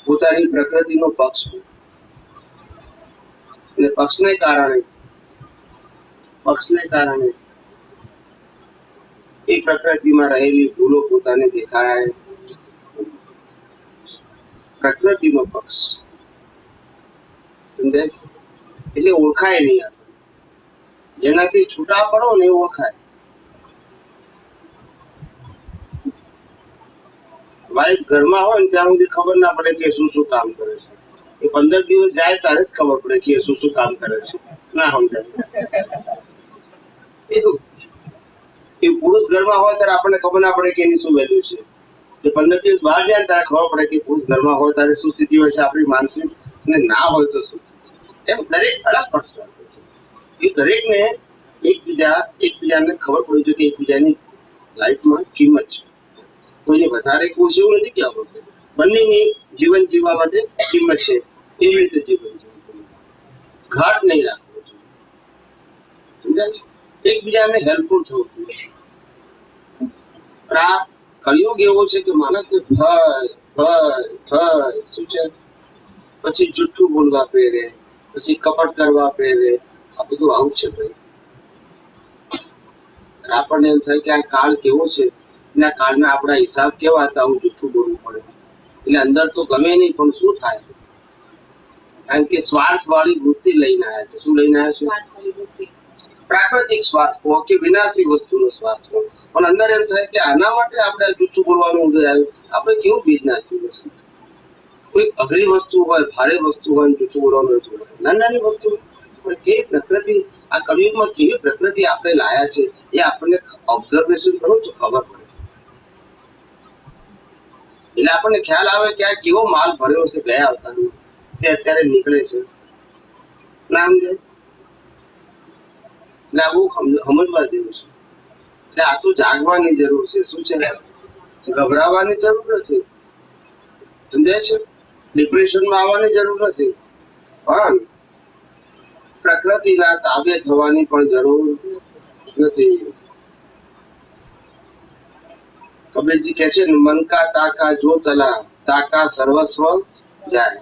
પોતાની પ્રકૃતિનો પક્ષ હોય. અને પક્ષને કારણે એ પ્રકૃતિમાં રહેલી ભૂલો પોતાને દેખાય. પ્રકૃતિનો પક્ષ સમજાય છે? એટલે ઓળખાય નહીં. આપણે જેનાથી છૂટા પડો ને એ ઓળખાય. વાઈફ ઘરમાં હોય ને ત્યાં સુધી ખબર ના પડે કે શું કામ કરે છે. એ 15 દિવસ જાય ત્યારે જ ખબર પડે કે શું કામ કરે છે. ના સમજાય. એ પુરુષ ઘરમાં હોય ત્યારે આપણને ખબર ના પડે કે એની શું વેલ્યુ છે. એ 15 દિવસ બહાર જાય ને ત્યારે ખબર પડે કે પુરુષ ઘરમાં હોય ત્યારે શું સ્થિતિ હોય છે આપણી માનસિક, અને ના હોય તો શું સ્થિતિ. એમ દરેક અડસપડ છે. એ દરેકને એકબીજાને ખબર પડવી જોઈએ કે એકબીજાની લાઈફમાં કિંમત છે. કોઈને વધારે કોશ એવું નથી કે આપણે બંનેની જીવન જીવવા માટે કિંમત છે. એવી રીતે જીવન જીવવું, ઘાટ નહીં રાખવો જોઈએ. સમજાય છે? એકબીજાને હેલ્પફુલ થવું જોઈએ. આ કળિયુગ એવો છે કે માણસને ભય શું છે? પછી જુઠ્ઠું બોલવા પ્રેરે, પછી કપટ કરવા પ્રેરે. આ બધું આવું છે ભાઈ. આપણને એમ થાય કે આ કાળ કેવો છે, એના કાળના આપણા હિસાબ કેવા હતા, આવું જુઠ્ઠું બોલવું પડે. એટલે અંદર તો ગમે નહીં પણ શું થાય છે? કારણ કે સ્વાર્થ વાળી વૃત્તિ લઈને આવ્યા છે. શું લઈને આવ્યા છે? પ્રાકૃતિક સ્વાર્થ કહો કે વિનાશી વસ્તુનો સ્વાર્થ કહો, પણ અંદર એમ થાય કે આના માટે આપણે જુઠ્ઠું બોલવાનું ઉદય આવ્યું. આપણે કેવું બીજ નાખ્યું છે? કોઈ અઘરી વસ્તુ હોય, ભારે વસ્તુ હોય, જુઠ્ઠું બોલવાનું હતું. નાની વસ્તુ પણ કેવી પ્રકૃતિ, આ કળિયુગમાં કેવી પ્રકૃતિ આપણે લાયા છે એ આપણને ઓબ્ઝર્વેશન કરો તો ખબર પડે. એટલે આપણને ખ્યાલ આવે કે આ કેવો માલ ભર્યો છે ગયા અવતારનો, તે અત્યારે નીકળે છે. ના સમજે? એટલે આ બહુ સમજવા જેવું છે. એટલે આ તો જાગવાની જરૂર છે. શું છે? ગભરાવાની જરૂર નથી. સમજાય છે? ડિપ્રેશનમાં આવવાની જરૂર નથી, પણ પ્રકૃતિના તાબે થવાની પણ જરૂર નથી. કબીરજી કહે છે ને, મન કા તાકા જો તલા તાકા સર્વસ્વ જાય.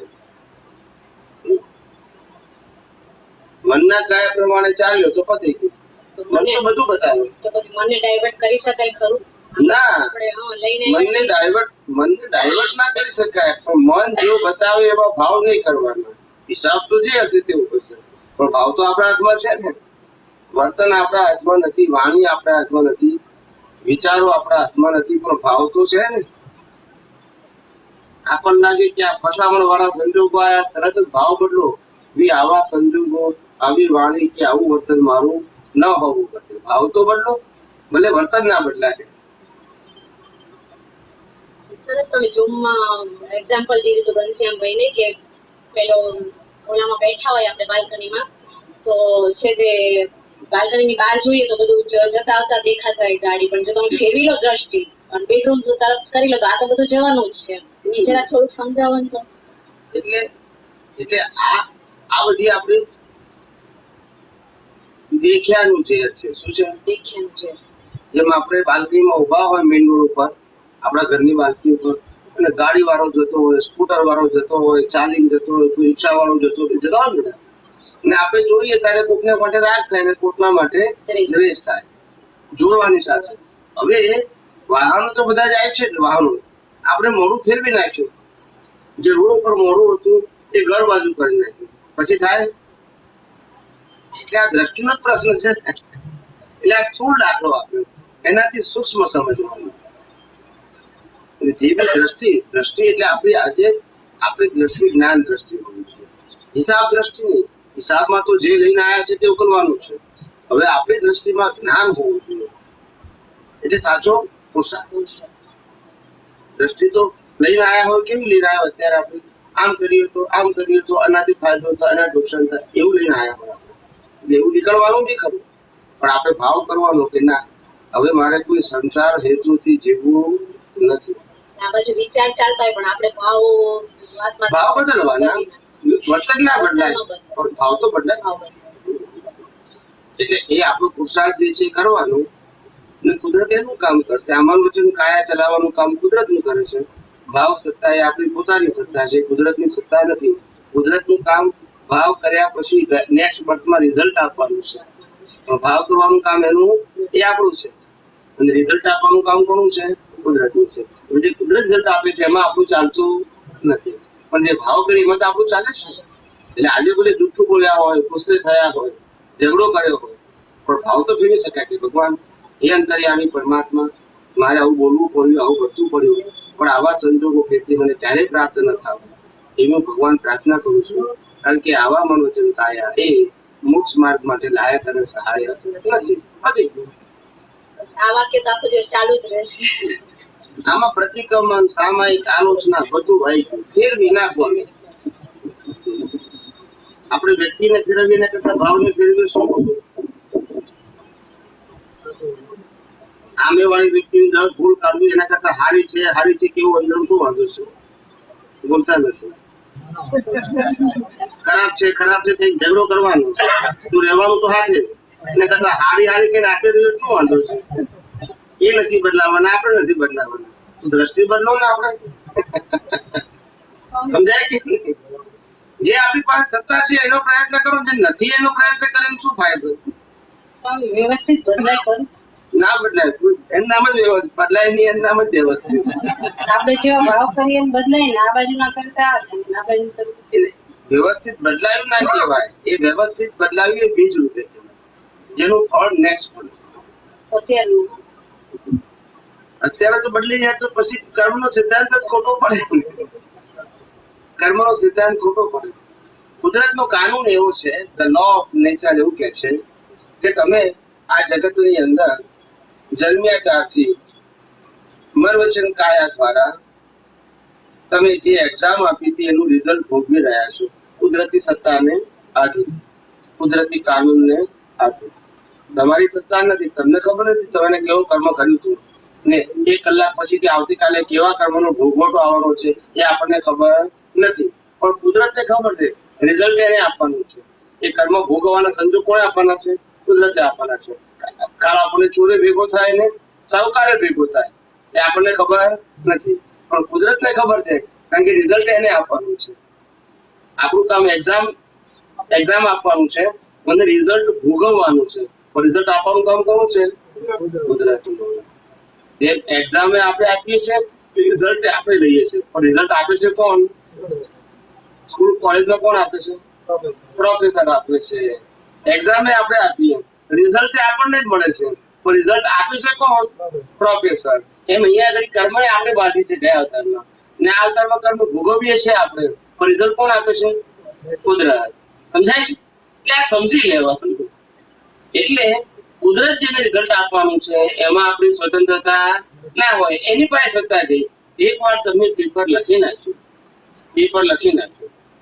મનના કયા પ્રમાણે ચાલ્યો તો પતી ગયું. તો મન મને તો બધું બતાવે. તો પછી મને ડાયવર્ટ કરી શકાય ખરું? ના, આપણે લઈને આવ્યા મનને છીએ. ડાયવર્ટ ના કરી શકાય, પણ મન જેવું બતાવે એવા ભાવ નહીં કરવાના. હિસાબ તો જે હશે તેવું કરશે, પણ ભાવ તો આપણા હાથમાં છે ને. વર્તન આપણા હાથમાં નથી, વાણી આપણા હાથમાં નથી, વિચારો આપણા હાથમાં નથી, પણ ભાવ તો છે ને. આપણને લાગે કે આ ફસામણ વાળા સંજોગો આયા, તરત જ ભાવ બદલો. આવા સંજોગો, આવી વાણી કે આવું વર્તન મારું ન હોવું પડે. ભાવ તો બદલો, ભલે વર્તન ના બદલાય. સરસ તમે ઝૂમમાં એક્ઝામ્પલ દીધું હતું ઘનશ્યામભાઈ ને, કે પેલો ઓલામાં બેઠા હોય આપણે બાલ્કનીમાં, તો છે તે બાલ્કનીની બહાર જોઈએ તો બધું જતા આવતા દેખાતા હોય ગાડી, પણ જો તમે ફેરવી લો દ્રષ્ટિ અને બેડરૂમ તરફ કરી લો તો આ તો બધું જવાનું જ છે. એ જરા થોડુંક સમજાવો ને તો. એટલે આ બધી આપણી દેખ્યાનું ઝેર છે. શું છે? દેખ્યાનું છે. જેમ આપણે બાલ્કનીમાં ઉભા હોય મેઇન રોડ ઉપર, આપણા ઘરની બાલ્કની ઉપર, અને ગાડી વાળો જતો હોય, સ્કૂટર વાળો જતો હોય, ચાલીને જતો હોય, કોઈ રિક્ષા વાળો જતો હોય, જતા હોય બધા, અને આપણે જોઈએ ત્યારે કોકને માટે રાગ થાય ને કોકના માટે દ્વેષ થાય, જોવાની સાથે. હવે વાહનો તો બધા જાય છે જ, વાહનો આપણે મોડું ફેરવી નાખ્યું. જે રોડ ઉપર મોડું હતું એ ઘર બાજુ કરી નાખ્યું, પછી થાય. એટલે આ દ્રષ્ટિનો જ પ્રશ્ન છે. એટલે આ સ્થૂળ દાખલો આપ્યો, એનાથી સૂક્ષ્મ સમજવાનું. જે બી દ્રષ્ટિ એટલે આપણી આજે આપણી દ્રષ્ટિ જ્ઞાન દ્રષ્ટિ હોવી જોઈએ, હિસાબ દ્રષ્ટિ નહીં. હિસાબમાં તો જે લઈને આવ્યા છે તે ઉકેલવાનું છે. હવે આપણી દ્રષ્ટિમાં જ્ઞાન હોવું જોઈએ, એટલે સાચો પુરુષાર્થ. દ્રષ્ટિ તો લઈને આવ્યા હોય, કેવી લઈને આવ્યા? અત્યારે આપણે આમ કરીએ તો આનાથી ફાયદો થાય, આનાથી નુકસાન થાય, એવું લઈને આવ્યા હોય. એવું નીકળવાનું બી ખરું, પણ આપણે ભાવ કરવાનો કે ના, હવે મારે કોઈ સંસાર હેતુથી જીવવું નથી. આ બાજુ વિચાર ચાલતા હોય પણ આપણે ભાવ બદલવાના. વર્તન ના બદલાય પણ ભાવ તો બદલાય. એટલે એ આપણો પુરુષાર્થ જે છે કરવાનું, ને કુદરત એનું કામ કરશે. આમાં વચન કાયા ચલાવવાનું કામ કુદરત નું કરે છે. ભાવ સત્તા એ આપણી પોતાની સત્તા છે, કુદરતની સત્તા નથી. કુદરતનું કામ ભાવ કર્યા પછી નેક્સ્ટ બર્થમાં રિઝલ્ટ આપવાનું છે. ભાવ કરવાનું કામ એનું એ આપણું છે, અને રિઝલ્ટ આપવાનું કામ કોનું છે? કુદરતનું છે. જે કુદરત રિઝલ્ટ આપે છે એમાં આપણું ચાલતું નથી, પણ જે ભાવ કરી એમાં તો આપણું ચાલે છે. એટલે આજે બોલે જૂઠું બોલ્યા હોય, ગુસ્સે થયા હોય, ઝઘડો કર્યો હોય, પણ ભાવ તો ફેરવી શકાય કે ભગવાન એ અંતર્યામી પરમાત્મા, મારે આવું બોલવું પડ્યું, આવું વર્તવું પડ્યું, પણ આવા સંજોગો ફેરથી મને ક્યારેય પ્રાપ્ત ન થાવ એવી ભગવાન પ્રાર્થના કરું છું. કારણ કે આવા મનોવચન કાયા એ મોક્ષ માર્ગ માટે લાયક અને સહાયક નથી. આ વાક્ય તો આખો દિવસ ચાલુ જ રહેશે. આમાં પ્રતિક્રમણ, સામાયિક આલોચના બધું આવી ગયું, ફેરવી નાખવાનું. આપણે વ્યક્તિને ફેરવીએ એના કરતા ભાવને ફેરવીએ શું ખોટું? આમે વાળી વ્યક્તિની 10 ભૂલ કાઢવી એના કરતા હારી છે કેવું અંદર શું વાંધો છે? બોલતા નથી. ખરાબ છે કઈ ઝઘડો કરવાનો, તું રહેવાનું તો હાથે, એના કરતા હારી કઈ હાથે રહ્યો શું વાંધો છે? એ નથી બદલાવાના, આપણે નથી બદલાવાના. દ્રષ્ટિ બદલો ને આપણે. સમજાય કે જે આપણી પાસે સત્તા છે એનો પ્રયત્ન કરો, જે નથી એનો પ્રયત્ન કરીને શું ફાયદો? વ્યવસ્થિત બદલાય કરું ના બદલાય, એનું નામ જ વ્યવસ્થિત. બદલાય નહીં એનું નામ જ વ્યવસ્થિત. આપણે જેવા ભાવ કરીએ બદલાય ને, આ બાજુ ના કરતા આ બાજુ વ્યવસ્થિત બદલાયું ના કહેવાય, એ વ્યવસ્થિત બદલાવ્યું એ બીજ રૂપે કહેવાય, જેનું ફળ નેક્સ્ટ મળે. અત્યારે તો બદલી જાય તો પછી કર્મનો સિદ્ધાંત જ ખોટો પડે. કર્મનો સિદ્ધાંત ખોટો પડે. કુદરતનો કાનૂન એવો છે, ધ લો ઓફ નેચર એવું કહે છે કે તમે આ જગતની અંદર જન્મ્યા ત્યારથી મન વચન કાયા દ્વારા તમે જે એક્ઝામ આપી હતી એનું રિઝલ્ટ ભોગવી રહ્યા છો, કુદરતી સત્તાને આધીન, કુદરતી કાનૂનને આધીન. તમારી સત્તા નથી, તમને ખબર નથી તમે કેવું કર્મ કર્યું હતું ને 1 કલાક પછી કે આવતીકાલે કેવા કર્મનો ભોગવટો આવવાનો છે એ આપણને ખબર નથી, પણ કુદરતને ખબર છે. રિઝલ્ટ એને આપવાનું છે. એ કર્મ ભોગવવાના સંજોગ કોને આપવાના છે? કુદરતે આપવાના છે. કાળ આપણને ચોરે ભેગો થાય ને સાવકારે ભેગો થાય એ આપણને ખબર નથી, પણ કુદરતને ખબર છે કારણ કે રિઝલ્ટ એને આપવાનું છે. આપણું કામ એક્ઝામ આપવાનું છે અને રિઝલ્ટ ભોગવવાનું છે. પણ રિઝલ્ટ આપવાનું કામ કોનું છે? કુદરતનું. જે એક્ઝામે આપણે આપીએ છીએ, રિઝલ્ટ આપણે લઈએ છીએ, પણ રિઝલ્ટ આપે છે કોણ? સ્કૂલ કોલેજમાં કોણ આપે છે? પ્રોફેસર આપે છે. એક્ઝામે આપણે આપીએ, રિઝલ્ટ આપણને જ મળે છે, પણ રિઝલ્ટ આપે છે કોણ? પ્રોફેસર. એમ અહીંયા આગળ કર્મ આપણે બાંધી છે ગયા અવતારમાં, ને આ અવતારમાં કર્મ ભોગવીએ છીએ આપણે, પણ રિઝલ્ટ કોણ આપે છે? કુદરત. સમજાય છે? એટલે આ સમજી લેવાનું. એટલે કુદરત જેને રિઝલ્ટ આપવાનું છે એમાં આપણી સ્વતંત્રતા ના હોય. એની પાસે સત્તા ગઈ. એક વાર તમે પેપર લખી નાખ્યું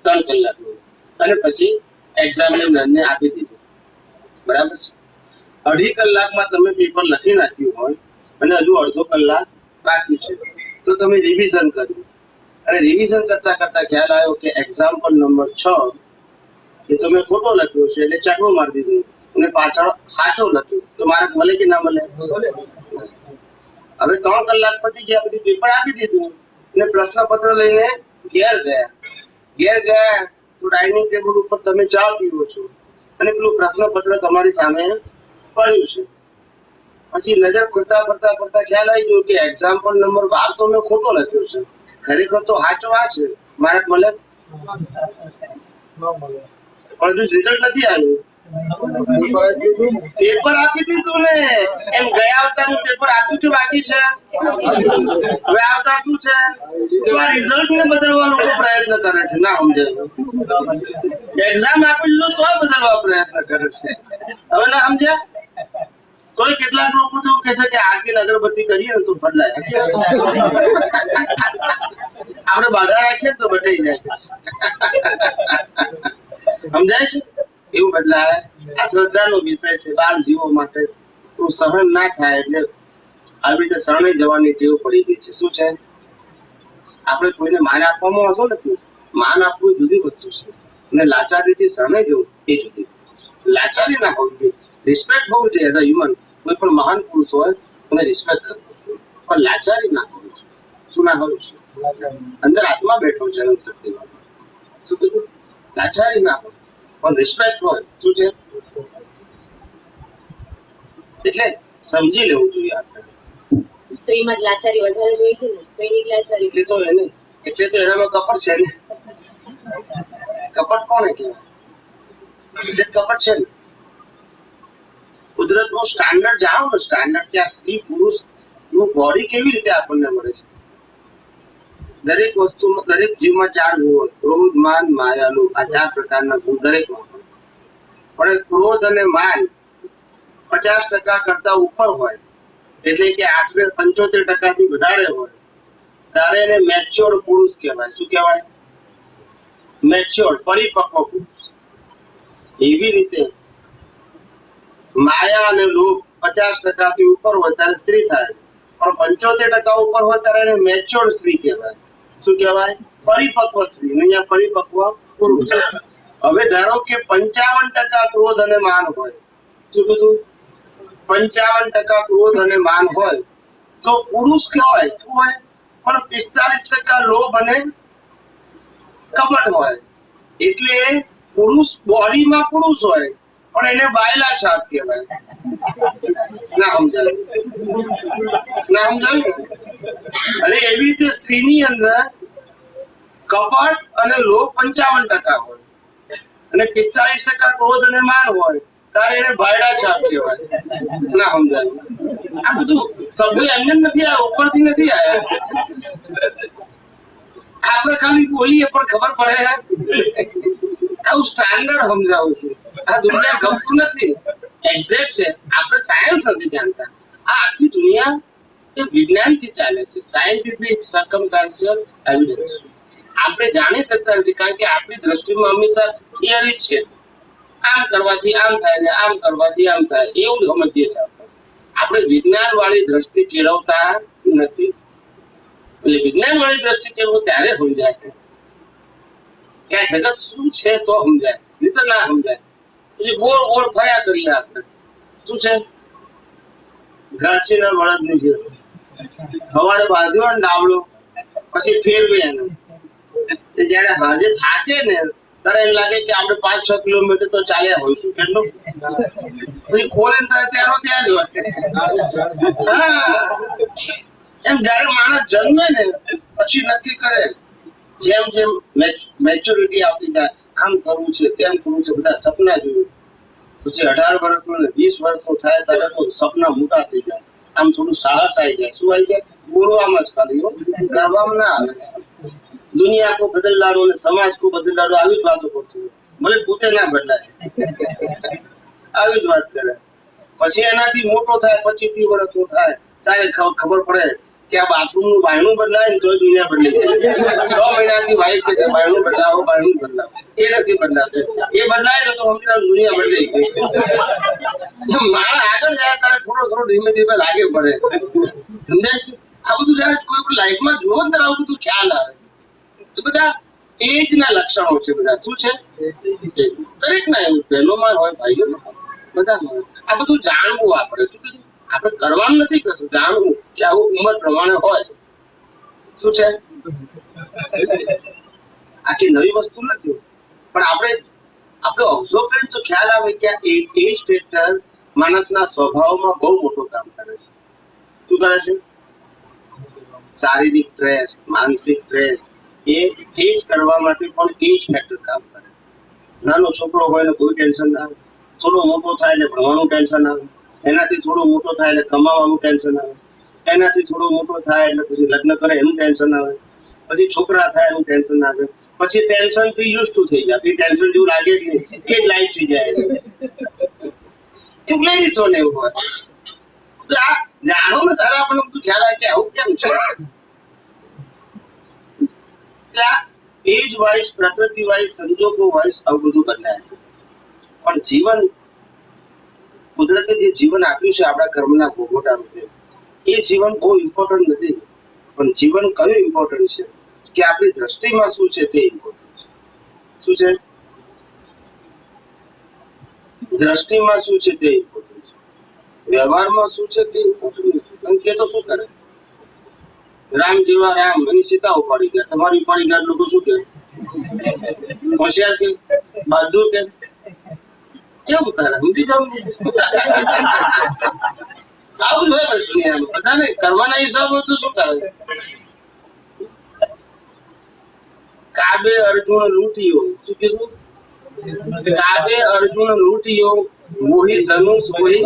3 કલાકનું, અને પછી એક્ઝામિનરને આપી દીધું, બરાબર છે? 2.5 કલાકમાં તમે પેપર લખી નાખ્યું હોય અને હજુ અડધો કલાક બાકી છે, તો તમે રિવિઝન કર્યું, અને રિવિઝન કરતા કરતા ખ્યાલ આવ્યો કે એક્ઝામ્પલ નંબર 6 એ તો મેં ખોટો લખ્યો છે, એટલે ચાકડો મારી દીધું અને પાછળ સાચો લખ્યું, તો મારે મળે કે ના મળે? હવે 3 કલાક પછી ગયા, બધી પેપર આપી દીધું અને પ્રશ્નપત્ર લઈને ઘેર ગયા તો ડાઇનિંગ ટેબલ ઉપર તમે ચા પીવો છો અને પેલું પ્રશ્નપત્ર તમારી સામે પડ્યું છે. પછી નજર ફરતા ખ્યાલ આવી ગયો કે એક્ઝામ્પલ નંબર 12 તો મેં ખોટો લખ્યો છે, ખરેખર તો સાચો આ છે, મારે મળે? પણ હજુ રિઝલ્ટ નથી આવ્યું. પેપર આપી દીધું ને, એમ ગયા અવતારનું પેપર આપ્યું છે, બાકી છે. હવે આવતા શું છે? તો આ રિઝલ્ટ ને બદલવા લોકો પ્રયત્ન કરે છે. ના સમજાય? એક્ઝામ આપી દીધું તોય બદલવા પ્રયત્ન કરે છે. હવે ના સમજ્યા? તોય કેટલાક લોકો તો કે છે કે આરતી અગરબત્તી કરીએ ને તો બદલાય. આપણે બાધા રાખીએ તો બદલાઈ જાય. સમજાય છે? એવું બદલાય. આ શ્રદ્ધાનો વિષય છે. બાળ જીવો માટે તો સહન ના થાય એટલે આવી રીતે શરણે જવાની ટેવ પડી ગઈ છે. શું છે? આપણે કોઈને માન આપવામાં વાંધો નથી. માન આપવું જુદી વસ્તુ છે, અને લાચારીથી શરણે જવું એ જુદી વસ્તુ છે. લાચારી ના હોવી જોઈએ, રિસ્પેક્ટ હોવું જોઈએ. એઝ અ હ્યુમન કોઈ પણ મહાન પુરુષ હોય એને રિસ્પેક્ટ કરવું જોઈએ, પણ લાચારી ના હોવી જોઈએ. શું ના હોવું જોઈએ? અંદર આત્મા બેઠો છે અનંત શક્તિમાં. શું કીધું? લાચારી ના હોય પણ રિસ્પેક્ટ હોય. શું છે? એટલે સમજી લેવું જોઈએ આપણે. સ્ત્રીમાં જ લાચારી વધારે જોઈ છે ને, સ્ત્રીની જ લાચારી. એટલે તો એનામાં કપટ છે ને. કપટ કોને કહેવાય? એટલે કપટ છે ને. કુદરત નું સ્ટાન્ડર્ડ જાણો ને, સ્ટાન્ડર્ડ કે આ સ્ત્રી પુરુષ નું બોડી કેવી રીતે આપણને મળે છે. દરેક વસ્તુમાં, દરેક જીવમાં 4 ગુણ હોય: ક્રોધ, માન, માયા, લોભ. આ 4 પ્રકારના ગુણ દરેકમાં હોય. પણ ક્રોધ અને માન 50% કરતા ઉપર હોય, એટલે કે આશરે 75% થી વધારે હોય, ત્યારે એને મેચ્યોર્ડ પુરુષ કહેવાય. શું કહેવાય? મેચ્યોર્ડ, પરિપક્વ પુરુષ. એવી રીતે માયા અને લોભ 50% થી ઉપર હોય ત્યારે સ્ત્રી થાય, પણ 75% ઉપર હોય ત્યારે એને મેચ્યોર્ડ સ્ત્રી કહેવાય. શું કહેવાય? પરિપક્વ સ્ત્રી. અહીંયા પરિપક્વ પુરુષ. હવે ધારો કે 55% ક્રોધ અને માન હોય. શું કીધું? 55% ક્રોધ અને માન હોય તો પુરુષ કહેવાય. શું હોય? પણ 45% લોભ અને કપટ હોય. એટલે પુરુષ બોડીમાં પુરુષ હોય પણ એને બાયલા છાપ કહેવાય. ના સમજાયું? ના સમજાયું? અને એવી રીતે સ્ત્રીની અંદર કપટ અને લોભ 55% હોય અને 45% ક્રોધ અને માન હોય ત્યારે એને બાયડા છાપ કહેવાય. ના સમજાયું? આ બધું શબ્દો એમને નથી આવ્યા, ઉપરથી નથી આવ્યા. આપણે ખાલી બોલીએ પણ ખબર પડે. આવું સ્ટાન્ડર્ડ સમજાવું છું. આ દુનિયા ગમતું નથી, એક્ઝેક્ટ છે. આપણે સાયન્સ નથી જાણતા. આ આખી દુનિયા એ વિજ્ઞાનથી ચાલે છે, સાયન્ટિફિક સર્કમસ્ટાન્શિયલ એવિડન્સ. આપણે જાણી શકતા નથી કારણ કે આપણી દ્રષ્ટિમાં હંમેશા થિયરી જ છે. આમ કરવાથી આમ થાય ને આમ કરવાથી આમ થાય, એવું જ સમજીએ છીએ આપણે વિજ્ઞાન વાળી દ્રષ્ટિ કેળવતા નથી. એટલે વિજ્ઞાન વાળી દ્રષ્ટિ કેળવો ત્યારે સમજાય કે આ જગત શું છે, તો સમજાય, નહીં તો ના સમજાય. એટલે ગોળ ગોળ ફર્યા કરીએ આપણે. શું છે? ઘાંચીના બળદની જેમ. સવારે બાંધ્યો ને ડાવડો, પછી ફેરવે એને, જયારે હાજે થાકે ને ત્યારે એમ લાગે કે આપણે 5-6 કિલોમીટર તો ચાલ્યા હોઈશું. કેટલું પછી ખોલીને ત્યાંનો ત્યાં જ હોય. હા, એમ જયારે માણસ જન્મે ને પછી નક્કી કરે, જેમ જેમ મેચ્યોરિટી આવતી જાય, આમ કરવું છે તેમ કરવું છે, બધા સપના જોયું. પછી 18 વર્ષનો ને 20 વર્ષનો થાય ત્યારે તો સપના મોટા થઈ જાય, આમ થોડું સાહસ આવી જાય. શું આવી જાય? બોલવામાં જ ખાલી, કરવામાં ના આવે. દુનિયા કો બદલાડો અને સમાજ કો બદલાડો, આવી જ વાતો કરતી હોય. ભલે પોતે ના બદલાય, આવી જ વાત કરે. પછી એનાથી મોટો થાય, 25-30 વર્ષનો થાય ત્યારે ખબર પડે કે આ બાથરૂમ નું બાયણું બદલાય ને તો દુનિયા બદલાઈ જાય. 6 મહિનાથી વાઈફ કે છે બાયણું બદલાવો, બાયણું બદલાવો, એ નથી બદલાતું. એ બદલાય ને તો સમજી દુનિયા બદલાઈ ગઈ. માણસ આગળ જાય ત્યારે થોડો ધીમે ધીમે લાગે પડે. સમજાય છે? આ બધું જયારે કોઈ લાઈફમાં જુઓ ને ત્યારે આવું બધું ખ્યાલ આવે. તો બધા એજ ના લક્ષણો છે. બધા શું છે? દરેક ના એવું બહેનોમાં હોય, ભાઈઓમાં બધામાં હોય. આ બધું જાણવું આપણે. શું કીધું? આપણે કરવાનું નથી, કશું જાણવું કે આવું ઉંમર પ્રમાણે હોય. શું છે? આખી નવી વસ્તુ નથી, પણ આપણે ઓબ્ઝર્વ કરીએ તો ખ્યાલ આવે કે આ એજ ફેક્ટર માણસના સ્વભાવમાં બહુ મોટું કામ કરે છે. શું કરે છે? શારીરિક સ્ટ્રેસ, માનસિક સ્ટ્રેસ એ ફેસ કરવા માટે પણ એજ ફેક્ટર કામ કરે. નાનો છોકરો હોય ને કોઈ ટેન્શન ના આવે, થોડો મોટો થાય એટલે ભણવાનું ટેન્શન આવે, એનાથી થોડો મોટો થાય એટલે કમાવાનું ટેન્શન આવે, એનાથી થોડો મોટો થાય એટલે પછી લગ્ન કરે એનું ટેન્શન આવે, પછી છોકરા થાય એનું ટેન્શન આવે, પછી ટેન્શન થી યુઝ ટુ થઈ જાય. ટેન્શન જેવું લાગે જ નહીં, એ જ લાઈફ થઈ જાય. એવું લેડીઝો ને એવું હોય. તો આ જાણો ને તારે આપણને બધું ખ્યાલ આવે કે આવું કેમ છે. એજ વાઇઝ, પ્રકૃતિ વાઇઝ, સંજોગો વાઇઝ આવું બધું બદલાય. પણ જીવન, કુદરતે જે જીવન આપ્યું છે આપણા કર્મના ભોગવટા રૂપે, એ જીવન બહુ ઇમ્પોર્ટન્ટ નથી. પણ જીવન કયું ઇમ્પોર્ટન્ટ છે કે આપણી દ્રષ્ટિમાં શું છે તે ઇમ્પોર્ટન્ટ છે. શું છે? દ્રષ્ટિમાં શું છે તે ઇમ્પોર્ટન્ટ છે. વ્યવહારમાં શું છે તે ઇમ્પોર્ટન્ટ નથી. કારણ કે તો શું કરે? રામ જેવા રામ એની સીતા ઉપાડી ગયા, તમારી ઉપાડી ગયા લોકો શું કે? હોશિયાર કે? બહાદુર કે? કેવું તારે સમજી જાવ. આવું જ હોય દુનિયામાં. બધાને કરવાના હિસાબ હોય તો શું કરે? કાબે અર્જુન લૂંટ્યો. શું કીધું? કાબે અર્જુન લૂંટ્યો, મોહી ધનુષ હોય,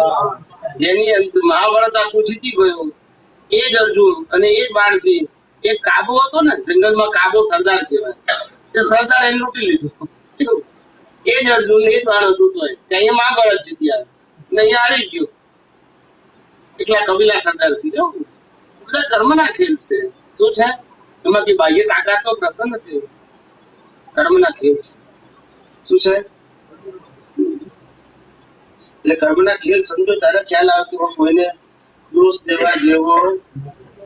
જેની મહાભારત આખું જીતી ગયો એ જ અર્જુન. અને એ જ બાણથી એ કાબો હતો ને જંગલમાં, કાબો સરદાર કહેવાય, એ સરદાર એને લૂંટી લીધું. એ જ અર્જુન, એ જ બાણ હતું તો અહીંયા મહાભારત જીત્યા ને અહીંયા હારી ગયો. એટલા કબીલા સરદાર થી. બધા કર્મના ખેલ છે. શું છે? એમાં કે બાહ્ય તાકાત તો પ્રસન્ન છે, કર્મના ખેલ છે. શું છે? એટલે કર્મના ખેલ સમજો ત્યારે ખ્યાલ આવે કે કોઈને દોષ દેવા જેવો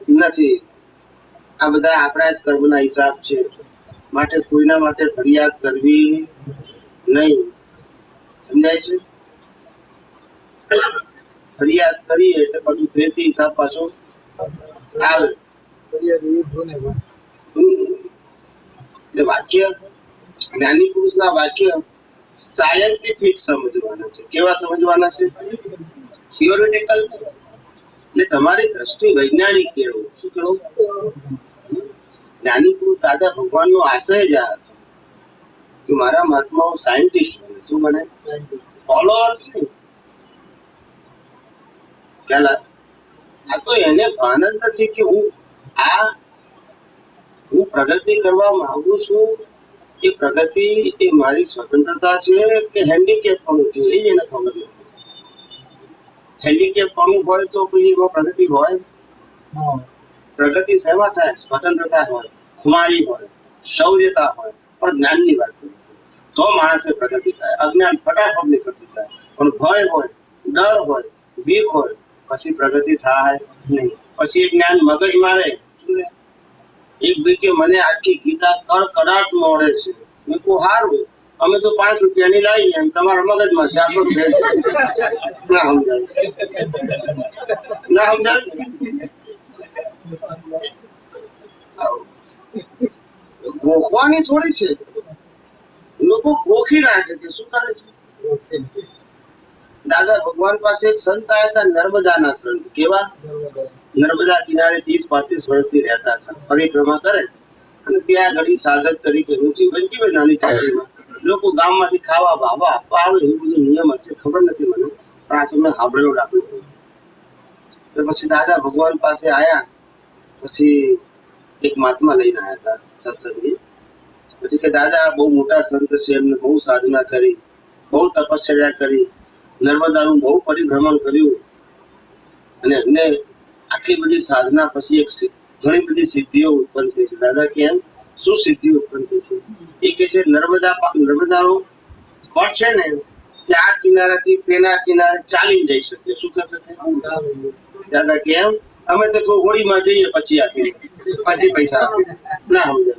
નથી. આ બધા આપણા જ કર્મના હિસાબ છે. માટે કોઈના માટે ફરિયાદ કરવી નહીં. સમજાય છે? ફરિયાદ કરીએ એટલે પાછું ફેરથી હિસાબ પાછો આવે. વાક્ય, જ્ઞાની પુરુષના વાક્ય સાયન્ટિફિક સમજવાના છે. કેવા સમજવાના છે? થિયોરિટિકલ. એટલે તમારી દ્રષ્ટિ વૈજ્ઞાનિક કેળવો. શું કેળવો? જ્ઞાની પુરુષ દાદા ભગવાનનો આશય જ આ હતો કે મારા મહાત્માઓ સાયન્ટિસ્ટ બને. શું બને? ફોલોઅર્સ નહીં. આ તો એને ભાન જ નથી કે હું પ્રગતિ કરવા માંગુ છું. એ પ્રગતિ એ મારી સ્વતંત્રતા છે કે હેન્ડીકેપ પણ છે, એ જ એને ખબર નથી. હેન્ડીકેપ પણ હોય તો પછી એમાં પ્રગતિ હોય? પ્રગતિ શેમાં થાય? સ્વતંત્રતા હોય, ખુમારી હોય, શૌર્યતા હોય. પણ જ્ઞાનની વાત કરું છું તો માણસે પ્રગતિ થાય. અજ્ઞાન ફટાફટ ની પ્રગતિ થાય. પણ ભય હોય, ડર હોય, બીક હોય, પછી પ્રગતિ થાય નહીં. પછી એ જ્ઞાન મગજ મારે. એક બીકે મને આખી ગીતા કડકડાટ મળે છે. મેં કહું સારું, અમે તો 5 રૂપિયાની લાવીએ તમારા મગજમાં છે, આટલો ફેર છે. ના સમજાય, ના સમજાય. ગોખવાની થોડી છે, લોકો ગોખી નાખે છે. શું કરે છે? દાદા ભગવાન પાસે એક સંત આવ્યા હતા, નર્મદાના સંત. કેવા? નર્મદા કિનારે 30-35 વર્ષથી રહેતા હતા, પરિક્રમા કરે અને ત્યાં ઘડી સાધક તરીકેનું જીવન જીવે. નાની ટાંકીમાં લોકો ગામમાંથી ખાવા ભાવા આપવા આવે, એવું બધું નિયમ હશે, ખબર નથી મને, પણ આ તો મેં સાંભળેલું રાખેલું છું. તો પછી દાદા ભગવાન પાસે આયા, પછી એક મહાત્મા લઈને આવ્યા હતા સત્સંગી. પછી કે દાદા બહુ મોટા સંત છે, એમને બહુ સાધના કરી, બહુ તપશ્ચર્યા કરી, નર્મદાનું બહુ પરિભ્રમણ કર્યું અને એમને આટલી બધી સાધના પછી એક ઘણી બધી સિદ્ધિઓ ઉત્પન્ન થઈ છે. દાદા કેમ? શું સિદ્ધિ ઉત્પન્ન થઈ છે? એ કે છે નર્મદાનો પટ છે ને, ત્યાં કિનારાથી પેલા કિનારે ચાલીને જઈ શકે. શું કરી શકે? દાદા કેમ? અમે તો કોઈ હોળીમાં જઈએ પછી આપીએ, પછી પૈસા આપીએ. ના સમજાય,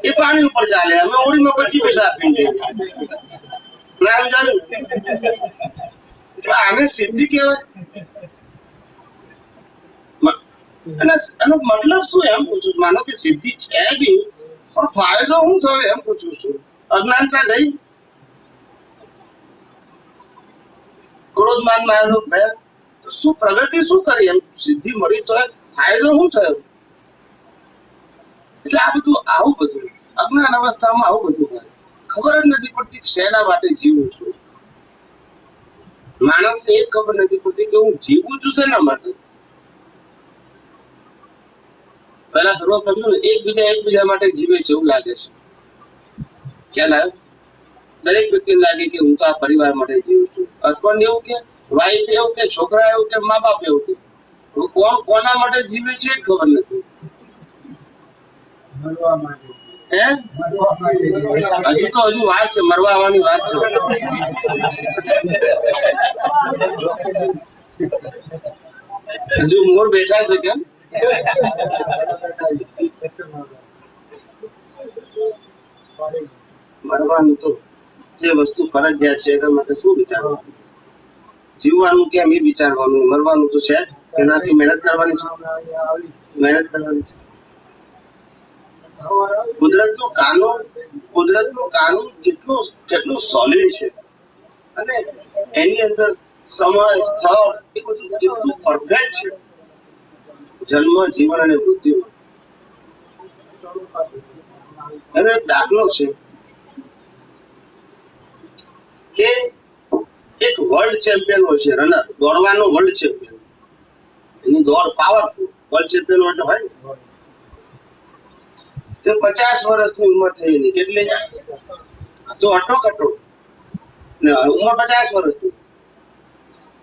એ પાણી ઉપર ચાલે, અમે હોળીમાં 25 પૈસા આપીને જઈએ. ના સમજાયું? આને સિદ્ધિ કહેવાય. એનો મતલબ શું એમ પૂછું? માનો કે સિદ્ધિ છે બી, પણ ફાયદો શું થયો એમ પૂછું છું. અજ્ઞાનતા ગઈ, ક્રોધમાન મારનો ભય, શું પ્રગતિ શું કરી? એમ સિદ્ધિ મળી તો ફાયદો શું થયો? એટલે આ બધું આવું બધું અજ્ઞાન અવસ્થામાં આવું બધું હોય, ખબર જ નથી પડતી શેના માટે જીવું છું. માણસને એ જ ખબર નથી પડતી કે હું જીવું છું શેના માટે. પેલા સર્વપ્રથમ એકબીજા માટે જીવે છે એવું લાગે છે. ખ્યાલ આવ્યો? દરેક વ્યક્તિને લાગે કે હું તો આ પરિવાર માટે જીવું છું. હસબન્ડ એવું કે, વાઈફ એવું કે, છોકરા એવું કે, મા બાપ એવું કે. કોણ કોના માટે જીવે છે ખબર નથી. હે? હજુ તો હજુ વાર છે, મરવા આવવાની વાર છે. હજુ મોર બેઠા છે કેમ? મરવાનું તો જે વસ્તુ ફરજિયાત છે એના માટે શું વિચારવાનું? જીવવાનું કેમ એ વિચારવાનું, મરવાનું તો છે. એનાથી મહેનત કરવાની છે, મહેનત કરવાની છે. કુદરતનું કાનૂન કેટલું સોલિડ છે અને એની અંદર સમય, સ્થળ એ બધું કેટલું પરફેક્ટ છે. જન્મ, જીવન અને મૃત્યુ એનો એક દાખલો છે કે એક વર્લ્ડ ચેમ્પિયન હોય છે, રનર, દોડવાનો વર્લ્ડ ચેમ્પિયન. એની દોડ પાવરફુલ, વર્લ્ડ ચેમ્પિયન એટલે હોય ને. તે 50 વર્ષની ઉંમર થઈ એની. કેટલી? તો અટો ને ઉંમર 50 વર્ષની.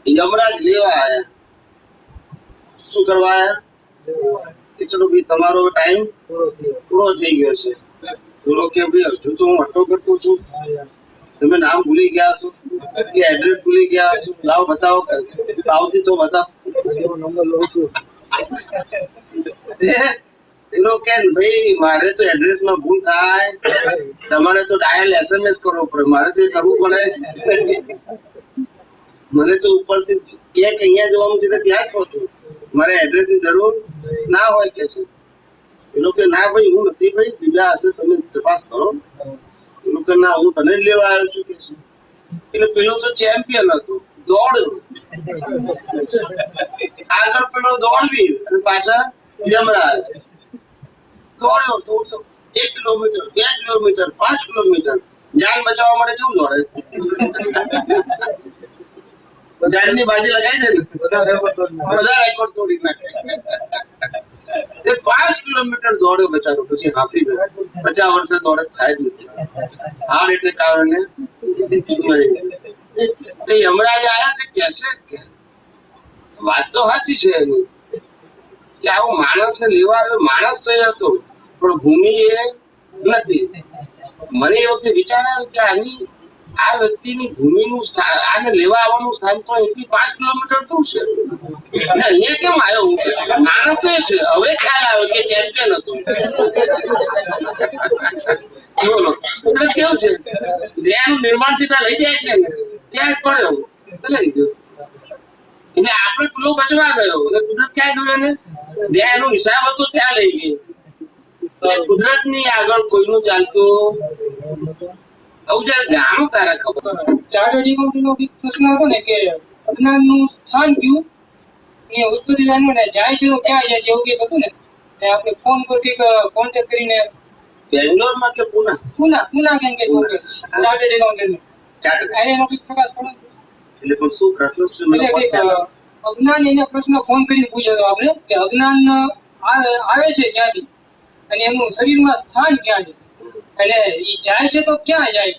યમરાજ લેવા આયા. શું કરવા આયા? કે ચલો ભાઈ તમારો ટાઈમ પૂરો થઈ ગયો છે. બોલો કે ભાઈ હજુ તો હું અટો છું, તમે નામ ભૂલી ગયા છો કે એડ્રેસ ભૂલી ગયા છો? લાવ બતાવો, પાવતી તો બતાવો. એનો કે ભાઈ મારે તો એડ્રેસમાં ભૂલ થાય, તમારે તો ડાયલ SMS કરવો પડે, મારે તો એ કરવું પડે. મને તો ઉપરથી કે અહીંયા જવાનું છે ત્યાં જ પહોંચું, મારે એડ્રેસની જરૂર ના હોય કે છે. એ લોકો ના ભાઈ હું નથી, ભાઈ બીજા હશે, તમે તપાસ કરો. એ લોકો ના હું તને જ લેવા આવ્યો છું કે છે. એટલે પેલો તો ચેમ્પિયન હતો, દોડ્યો આગળ, પેલો દોડવી અને પાછા યમરાજ. દોડ્યો 1 કિલોમીટર, 2 કિલોમીટર, 5 કિલોમીટર. જાન બચાવવા માટે કેવું દોડે? જાનની બાજી લગાવી દે ને, બધા રેકોર્ડ તોડી નાખે. એ 5 કિલોમીટર દોડ્યો બચારો, પછી હાફી ગયો. 50 વર્ષે દોડે થાય જ નથી, હાર્ટ એટેક આવે ને મરી ગયો. યમરાજ આયા તે કે છે કે વાત તો સાચી છે એની કે આવો માણસને લેવા આવ્યો. માણસ તો એ હતો પણ ભૂમિ એ નથી. મને એ વખતે વિચાર આવ્યો કે આ વ્યક્તિની ભૂમિનું આને લેવા આવવાનું સ્થાન તો અહીંથી 5 કિલોમીટર દૂર છે. અહીંયા કેમ આવ્યો? માણસ તો એ છે. હવે ખ્યાલ આવ્યો કે ચેમ્પિયન હતો. બોલો કુદરત કેવું છે, જ્યાંનું નિર્માણ સીધા લઈ જાય છે ને ત્યાં જ પડ્યો, લઈ ગયો. એટલે આપણે પેલો બચવા ગયો અને કુદરત ક્યાં ગયો? એને જ્યાં એનો હિસાબ હતો ત્યાં લઈ ગઈ. કુદરતની આગળ કોઈનું ચાલતું આવું જાય કે આનું તારે ખબર. ચાર્ટર્ડ એકાઉન્ટન્ટનો એક પ્રશ્ન હતો ને કે અજ્ઞાનનું સ્થાન કયું ને ઉત્પત્તિ લાઈનમાં ને જાય છે તો ક્યાં જાય છે એવું કંઈક હતું ને આપણે ફોન પર કંઈક કોન્ટેક્ટ કરીને બેંગ્લોરમાં કે પુના પુના કેમ કે ચાર્ટર્ડ એકાઉન્ટન્ટ એનો કંઈક પ્રકાશ પડે એટલે પણ શું પ્રશ્ન શું મને એટલે કંઈક અજ્ઞાન એને પ્રશ્ન ફોન કરીને પૂછ્યો હતો આપણે કે અજ્ઞાન આવે છે ક્યાંથી અને એનું શરીરમાં સ્થાન ક્યાં છે અને એ જાય છે તો ક્યાં જાય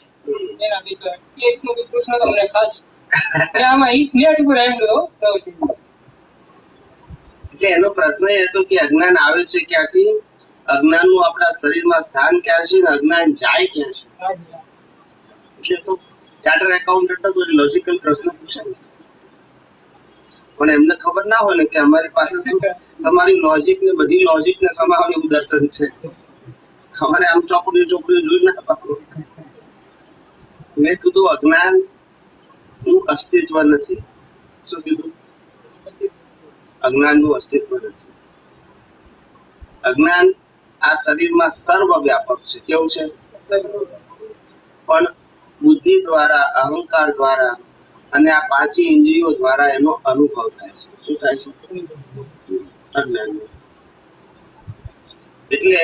એના કંઈક એકનો કંઈક પ્રશ્ન હતો મને ખાસ આમાં નેટ ઉપર આવ્યો એટલે એનો પ્રશ્ન એ હતો કે અજ્ઞાન આવે છે ક્યાંથી, અજ્ઞાનનું આપણા શરીરમાં સ્થાન ક્યાં છે અને અજ્ઞાન જાય ક્યાં છે. એટલે તો ચાર્ટર એકાઉન્ટન્ટ તો લોજિકલ પ્રશ્ન પૂછે ને, પણ એમને ખબર ના હોય ને કે અમારી પાસે તમારી લોજિક ને બધી લોજિક ને સમાવે એવું દર્શન છે. અમારે આમ ચોપડીઓ જોઈ ના પાડો. મેં કીધું અજ્ઞાન નું અસ્તિત્વ નથી. શું કીધું? અજ્ઞાન નું અસ્તિત્વ નથી. અજ્ઞાન આ શરીરમાં સર્વવ્યાપક છે. કેવું છે? પણ બુદ્ધિ દ્વારા, અહંકાર દ્વારા અને આ પાંચી ઇન્દ્રિયો દ્વારા એનો અનુભવ થાય છે. શું થાય છે? અજ્ઞાન. એટલે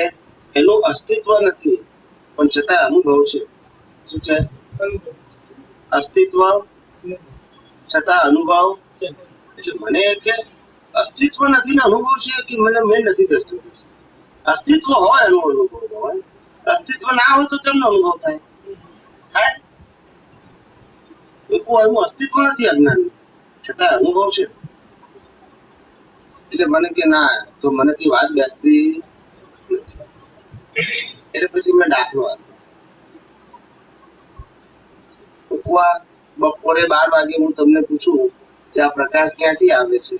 એનું અસ્તિત્વ નથી પણ છતાં અનુભવ છે. શું છે? અસ્તિત્વ છતાં અનુભવ. એટલે મને કે અસ્તિત્વ નથી ને અનુભવ છે કે મને મેં નથી બેસતું. અસ્તિત્વ હોય એનો અનુભવ હોય, અસ્તિત્વ ના હોય તો કેમનો અનુભવ થાય? થાય એનું અસ્તિત્વ નથી અજ્ઞાન, છતાં અનુભવ છે. એટલે મને કે ના, તો મને કઈ વાત બેસતી નથી. એટલે પછી મેં દાખલો આપ્યો. બપોરે 12 વાગે હું તમને પૂછું કે આ પ્રકાશ ક્યાંથી આવે છે,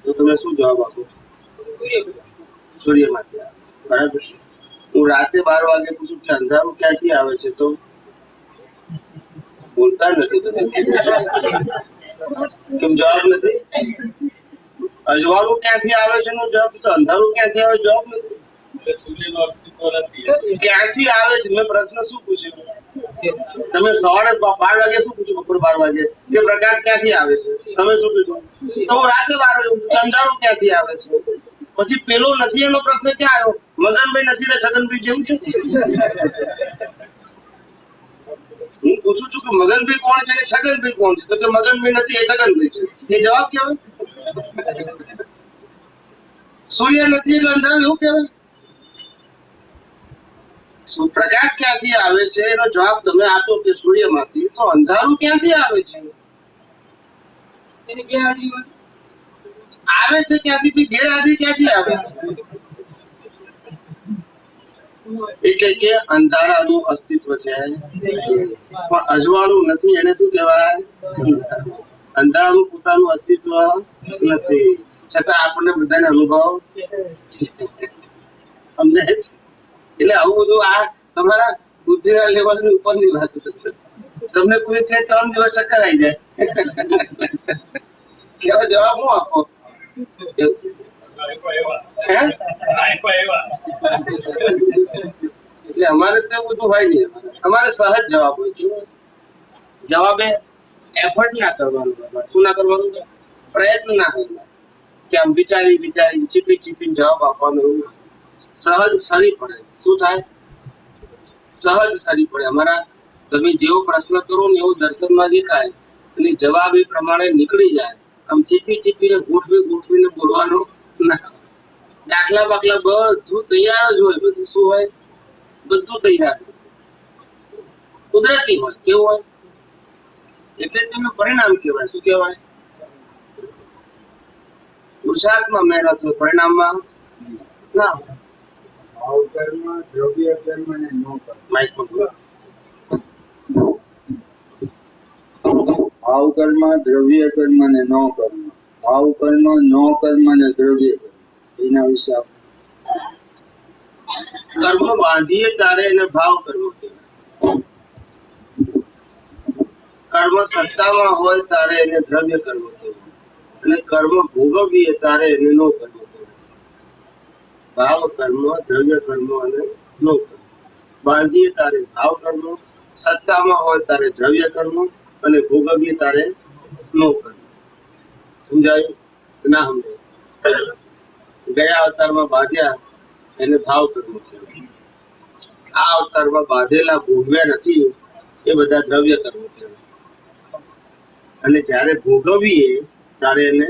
તો તમે શું જવાબ આપો? સૂર્યમાંથી આવે. બરાબર છે. હું રાતે 12 વાગે પૂછું કે અંધારું ક્યાંથી આવે છે, તો બોલતા નથી. કેમ જવાબ નથી? અજવાળું ક્યાંથી આવે છે નો જવાબ, તો અંધારું ક્યાંથી આવે જવાબ નથી. ક્યાંથી આવે છે મેં પ્રશ્ન શું પૂછ્યો? તમે સવારે 12 વાગે શું પૂછ્યું? બપોર 12 વાગે કે પ્રકાશ ક્યાંથી આવે છે, તમે શું કીધું? તો હું રાતે 12 વાગે અંધારું ક્યાંથી આવે છે. પછી પેલો નથી એનો પ્રશ્ન ક્યાં આવ્યો? મગનભાઈ નથી ને છગનભાઈ જેવું છે. હું પૂછું છું કે મગનભાઈ કોણ છે ને છગનભાઈ કોણ છે, તો કે મગનભાઈ નથી એ છગનભાઈ છે. એ જવાબ કહેવાય? સૂર્ય નથી એટલે અંધારું એવું કહેવાય? પ્રકાશ ક્યાંથી આવે છે એનો જવાબ તમે આપો કે સૂર્યમાંથી, તો અંધારું ક્યાંથી આવે છે? આવે છે ક્યાંથી? ગેરહાજરી ક્યાંથી આવે? એટલે કે અંધારાનું અસ્તિત્વ છે પણ અજવાળું નથી. એને શું કહેવાય? અંધારાનું પોતાનું અસ્તિત્વ નથી, છતાં આપણને બધાને અનુભવ અમને. એટલે આવું બધું આ તમારા બુદ્ધિના લેવલની ઉપરની વાત છે. તમને કોઈ કહે 3 દિવસ ચક્કર આવી જાય, કેવો જવાબ હું આપો? એટલે અમારે તો બધું હોય નહીં. અમારે સહજ જવાબ હોય. કેવું જવાબે એફર્ટ ના કરવાનું. શું ના કરવાનું? પ્રયત્ન ના કરવાનો કે આમ વિચારી ચીપી જવાબ આપવાનો. એવું સહજ સરી પડે. શું થાય? સહજ સરી પડે. અમારા તમે જેવો પ્રશ્ન કરો ને એવું દર્શનમાં દેખાય અને જવાબ એ પ્રમાણે નીકળી જાય. આમ ચીપીને ગોઠવીને બોલવાનું ના. દાખલા બાખલા બધું તૈયાર જ હોય. બધું શું હોય? બધું તૈયાર, કુદરતી હોય. કેવું હોય? એટલે તેનું પરિણામ કહેવાય. શું કહેવાય? પુરુષાર્થમાં મહેનત હોય, પરિણામમાં ના હોય. ભાવ કર્મ, દ્રવ્ય કર્મ અને નો કર્મ. ભાવ કર્મ, દ્રવ્ય કર્મ અને નો કર્મ. ભાવ કર્મ, નો કર્મ અને દ્રવ્ય કર્મ. એના વિશે કર્મ બાંધીએ તારે એને ભાવ કર્મ કહેવાય. કર્મ સત્તામાં હોય તારે એને દ્રવ્ય કર્મ કહેવાય. અને કર્મ ભોગવીએ તારે એને નો કર્મ કહેવાય. ભાવ કર્મ, દ્રવ્ય કર્મ અને નો કર્મ. બાંધીએ તારે ભાવ કર્મ, સત્તામાં હોય તારે દ્રવ્ય કર્મ અને ભોગવીએ તારે નો કર્મ. સમજાયું? ના સમજાયું? ગયા અવતારમાં બાંધ્યા એને ભાવ કર્મ કહેવાય. આ અવતારમાં બાંધેલા ભોગવ્યા નથી એ બધા દ્રવ્ય કર્મ કહેવાય. અને જ્યારે ભોગવીએ ત્યારે એને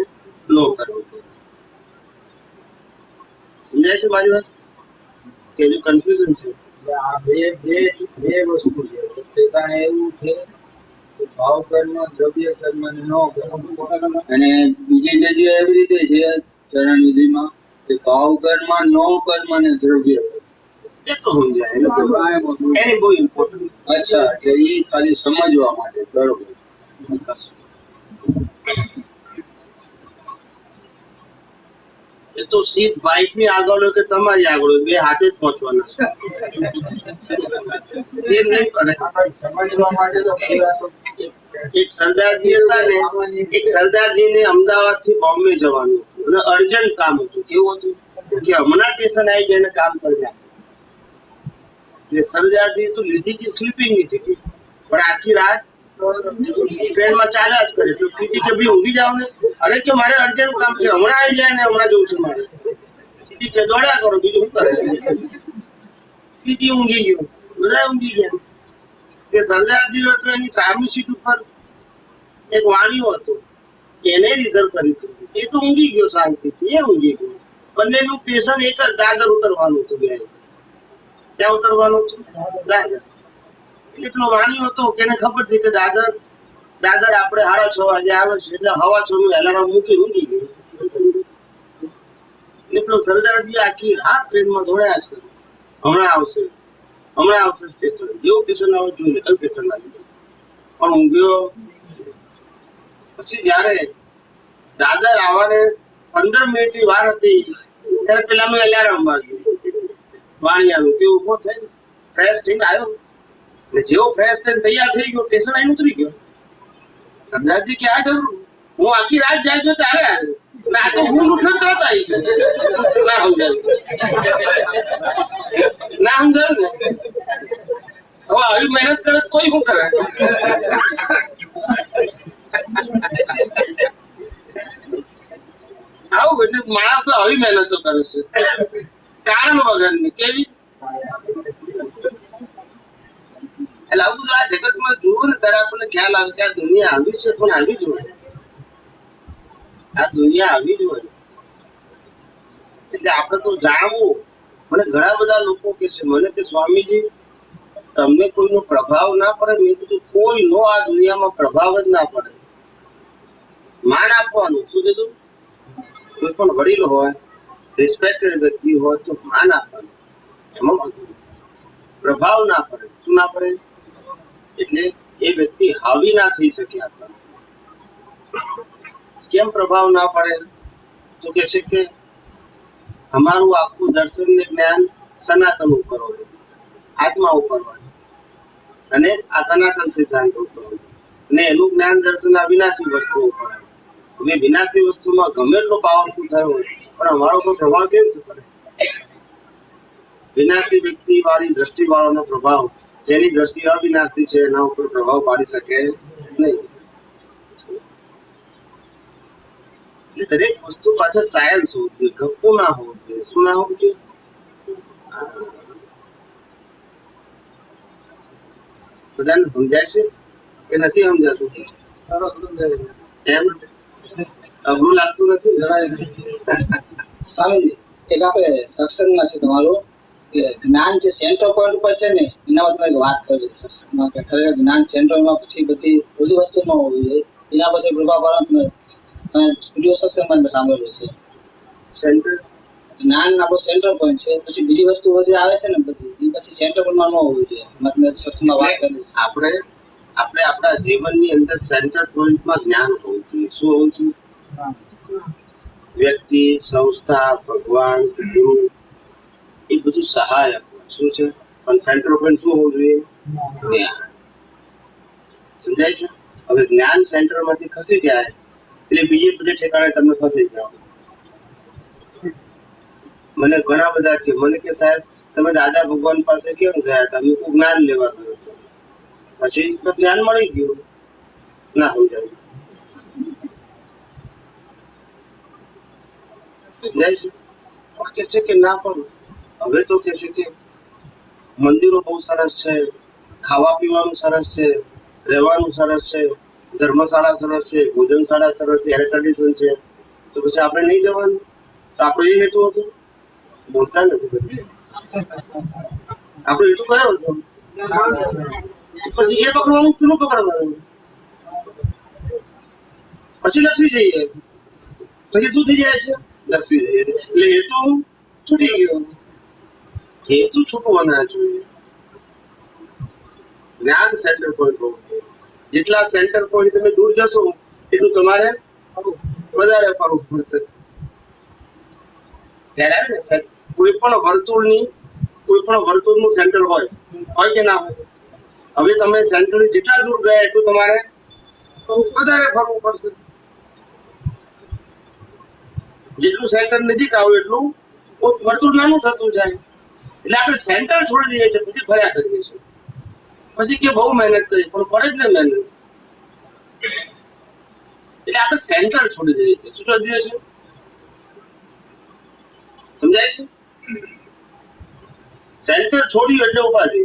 નો કર્મ કહેવાય. સમજાય છે મારી વાત કે હજુ કન્ફ્યુઝન છે? આ બે બે બે વસ્તુ છે. પોતાને એવું છે કે ભાવ કર્મ, દ્રવ્ય કર્મ અને નો કર્મ. અને બીજી જગ્યાએ એવી રીતે છે ચરણ વિધિમાં કે ભાવ કર્મ, નો કર્મ અને દ્રવ્ય કર્મ. એ તો સમજાય, એની બહુ ઇમ્પોર્ટન્ટ. અચ્છા, એટલે એ ખાલી સમજવા માટે. બરોબર. એ તો સીટ બાઇક ની આગળ હોય કે તમારી આગળ હોય, બે હાથે જ પહોંચવાના છે. એ નહીં પડે. સમજવા માટે તો પૂરા એક સરદારજી હતા ને, એક સરદારજીને અમદાવાદ થી બોમ્બે જવાનું હતું અને અર્જન્ટ કામ હતું. કેવું હતું કે હમણાં સ્ટેશન આવી જઈને કામ કરી નાખે. એટલે સરદારજી તો લીધી હતી સ્લીપિંગ ની ટિકિટ, પણ આખી રાત ટ્રેનમાં ચાલ્યા જ કરે. તો ટીટી કે ભાઈ ઊંઘી જાવ ને. અરે કે મારે અર્જન્ટ કામ છે, હમણાં આવી જાય ને હમણાં જવું છે મારે. ટીટી કે દોડ્યા કરો, બીજું શું કરે. ટીટી ઊંઘી ગયું, બધા ઊંઘી ગયા. તે સરદારજી હતો એની સામી સીટ ઉપર એક વાણીઓ હતો, એને રિઝર્વ કર્યું હતું. એ તો ઊંઘી ગયો શાંતિથી, એ ઊંઘી ગયો. બંનેનું સ્ટેશન એક જ, દાદર ઉતરવાનું હતું. બે ક્યાં ઉતરવાનું હતું? દાદર. એટલો વાણીઓ હતો કે એને ખબર છે કે દાદર આપણે 6:30 વાગે આવે છે, એટલે 6:15 નું એલાર્મ મૂકી ઊંઘી ગયો. એટલો સરદારજી આખી રાત ટ્રેનમાં દોડ્યા જ કર્યું, હમણાં આવશે સ્ટેશન. જેવું સ્ટેશન આવે જોઈને કયું સ્ટેશન આવી ગયું, પણ ઊંઘ્યો. પછી જયારે દાદર આવવાને 15 મિનિટની વાર હતી ત્યારે પેલાનું એલાર્મ વાગ્યું, વાણિયાનું. તે ઉભો થઈ ફ્રેશ થઈને આવ્યો. જેવો ફ્રેશ થઈને તૈયાર થઈ ગયો, સ્ટેશન આવીને ઉતરી ગયો. સરદારજી કે આ જરૂર, હું આખી રાત જાય ગયો ત્યારે આવ્યો, આ તો હું ઉઠ્યો તરત આવી ગયો. ના સમજાયું ને? હવે આવી મહેનત કરે કોઈ શું કરે? આવું એટલે માણસો આવી મહેનતો કરે છે કારણ વગરની. કેવી? એટલે આવું બધું આ જગતમાં જુઓ ને ત્યારે આપણને ખ્યાલ આવે કે આ દુનિયા આવી છે, પણ આવી જ હોય. આ દુનિયા આવી જ હોય. એટલે આપણે તો જાણવું. મને ઘણા બધા લોકો કે છે મને કે સ્વામીજી તમને કોઈનો પ્રભાવ ના પડે. મેં કીધું કોઈનો આ દુનિયામાં પ્રભાવ જ ના પડે. માન આપવાનું. શું કીધું? કોઈ પણ વડીલ હોય, રિસ્પેક્ટેડ વ્યક્તિ હોય તો માન આપવાનું, એમાં વાંધો નહીં. પ્રભાવ ના પડે. શું ના પડે? એટલે એ વ્યક્તિ હાવી ના થઈ શકે આપણને. કેમ પ્રભાવ ના પડે? તો કે છે કે અમારું આખું દર્શન ને જ્ઞાન સનાતન ઉપર હોય, આત્મા ઉપર હોય, અને આ સનાતન સિદ્ધાંત ઉપર હોય. અને એનું જ્ઞાન દર્શન આ વિનાશી વસ્તુઓ ઉપર હોય. હવે વિનાશી વસ્તુમાં ગમે એટલો પાવરફુલ થયો હોય, પણ અમારો કોઈ પ્રભાવ કેમ પડે? વિનાશી વ્યક્તિ વાળી દ્રષ્ટિ વાળાનો પ્રભાવ, જેની દ્રષ્ટિ અવિનાશી છે એના ઉપર પ્રભાવ પાડી શકે નહીં. એટલે દરેક વસ્તુ પાછળ સાયન્સ હોવું જોઈએ, ગપ્પો ના હોવું જોઈએ. શું ના હોવું જોઈએ? બધાને સમજાય છે કે નથી સમજાતું? સરસ સમજાય છે. એમ અઘરું લાગતું નથી? સ્વામીજી, એક આપણે સત્સંગમાં છે તમારું કે જ્ઞાન જે સેન્ટર પોઈન્ટ ઉપર છે ને એના પર એક વાત કરી સત્સંગમાં કે ખરેખર જ્ઞાન સેન્ટરમાં પછી બધી વસ્તુ ન હોવી જોઈએ. એના પછી પ્રભાવ પાડવાનો વિડીયો સત્સંગમાં મેં સાંભળ્યું છે. સેન્ટર જ્ઞાન આપણો સેન્ટર પોઈન્ટ છે, પછી બીજી વસ્તુઓ જે આવે છે ને બધી એ પછી સેન્ટર પોઈન્ટમાં ન હોવી જોઈએ. મેં સત્સંગમાં વાત કરી છે. આપણે આપણા જીવનની અંદર સેન્ટર પોઈન્ટમાં જ્ઞાન હોવું જોઈએ. શું હોવું જોઈએ? વ્યક્તિ, સંસ્થા, ભગવાન, ગુરુ એ બધું સહાયક શું છે, પણ સેન્ટર પોઈન્ટ શું હોવું જોઈએ? જ્ઞાન. સમજાય છે? હવે જ્ઞાન સેન્ટરમાંથી ખસી જાય એટલે બીજે બધે ઠેકાણે તમે ફસી જાઓ. મને ઘણા બધા કે મને કે સાહેબ તમે દાદા ભગવાન પાસે કેમ ગયા હતા? મેં જ્ઞાન લેવા ગયો હતો. પછી જ્ઞાન મળી ગયું. ના સમજાયું. સમજાય છે? કે છે કે ના, પણ હવે તો કે છે કે મંદિરો બહુ સરસ છે, ખાવા પીવાનું સરસ છે, રહેવાનું સરસ છે, ધર્મશાળા સરસ છે, ભોજનશાળા સરસ છે, એર કન્ડિશન છે, તો પછી આપણે નહીં જવાનું? તો આપણો એ હેતુ હતો? બોલતા નથી બધું. આપણો હેતુ કયો હતો? પછી એ પકડવાનું, પેલું પકડવાનું, પછી લપસી જઈએ. પછી શું થઈ જાય છે? લપસી જઈએ. એટલે હેતુ છૂટી ગયો. હેતુ છૂટવો ના જોઈએ. જ્ઞાન સેન્ટર પોઈન્ટ હોવું જોઈએ. જેટલા સેન્ટર પોઈન્ટ તમે દૂર જશો એટલું તમારે વધારે ફરવું પડશે. જ્યારે કોઈ પણ વર્તુળનું સેન્ટર હોય કે ના હોય? હવે તમે સેન્ટરથી જેટલા દૂર ગયા એટલું તમારે વધારે ફરવું પડશે. જેટલું સેન્ટર નજીક આવો એટલું વર્તુળ નાનું થતું જાય. એટલે આપણે સેન્ટર છોડી દઈએ છીએ, પછી ફર્યા કરીએ છીએ. પછી કે બહુ મહેનત કરી, પણ પડે જ ને મહેનત. એટલે આપણે સેન્ટર છોડી દઈએ છીએ. શું છોડી દઈએ છીએ? સમજાય છે? સેન્ટર છોડ્યું એટલે ઉપાધિ.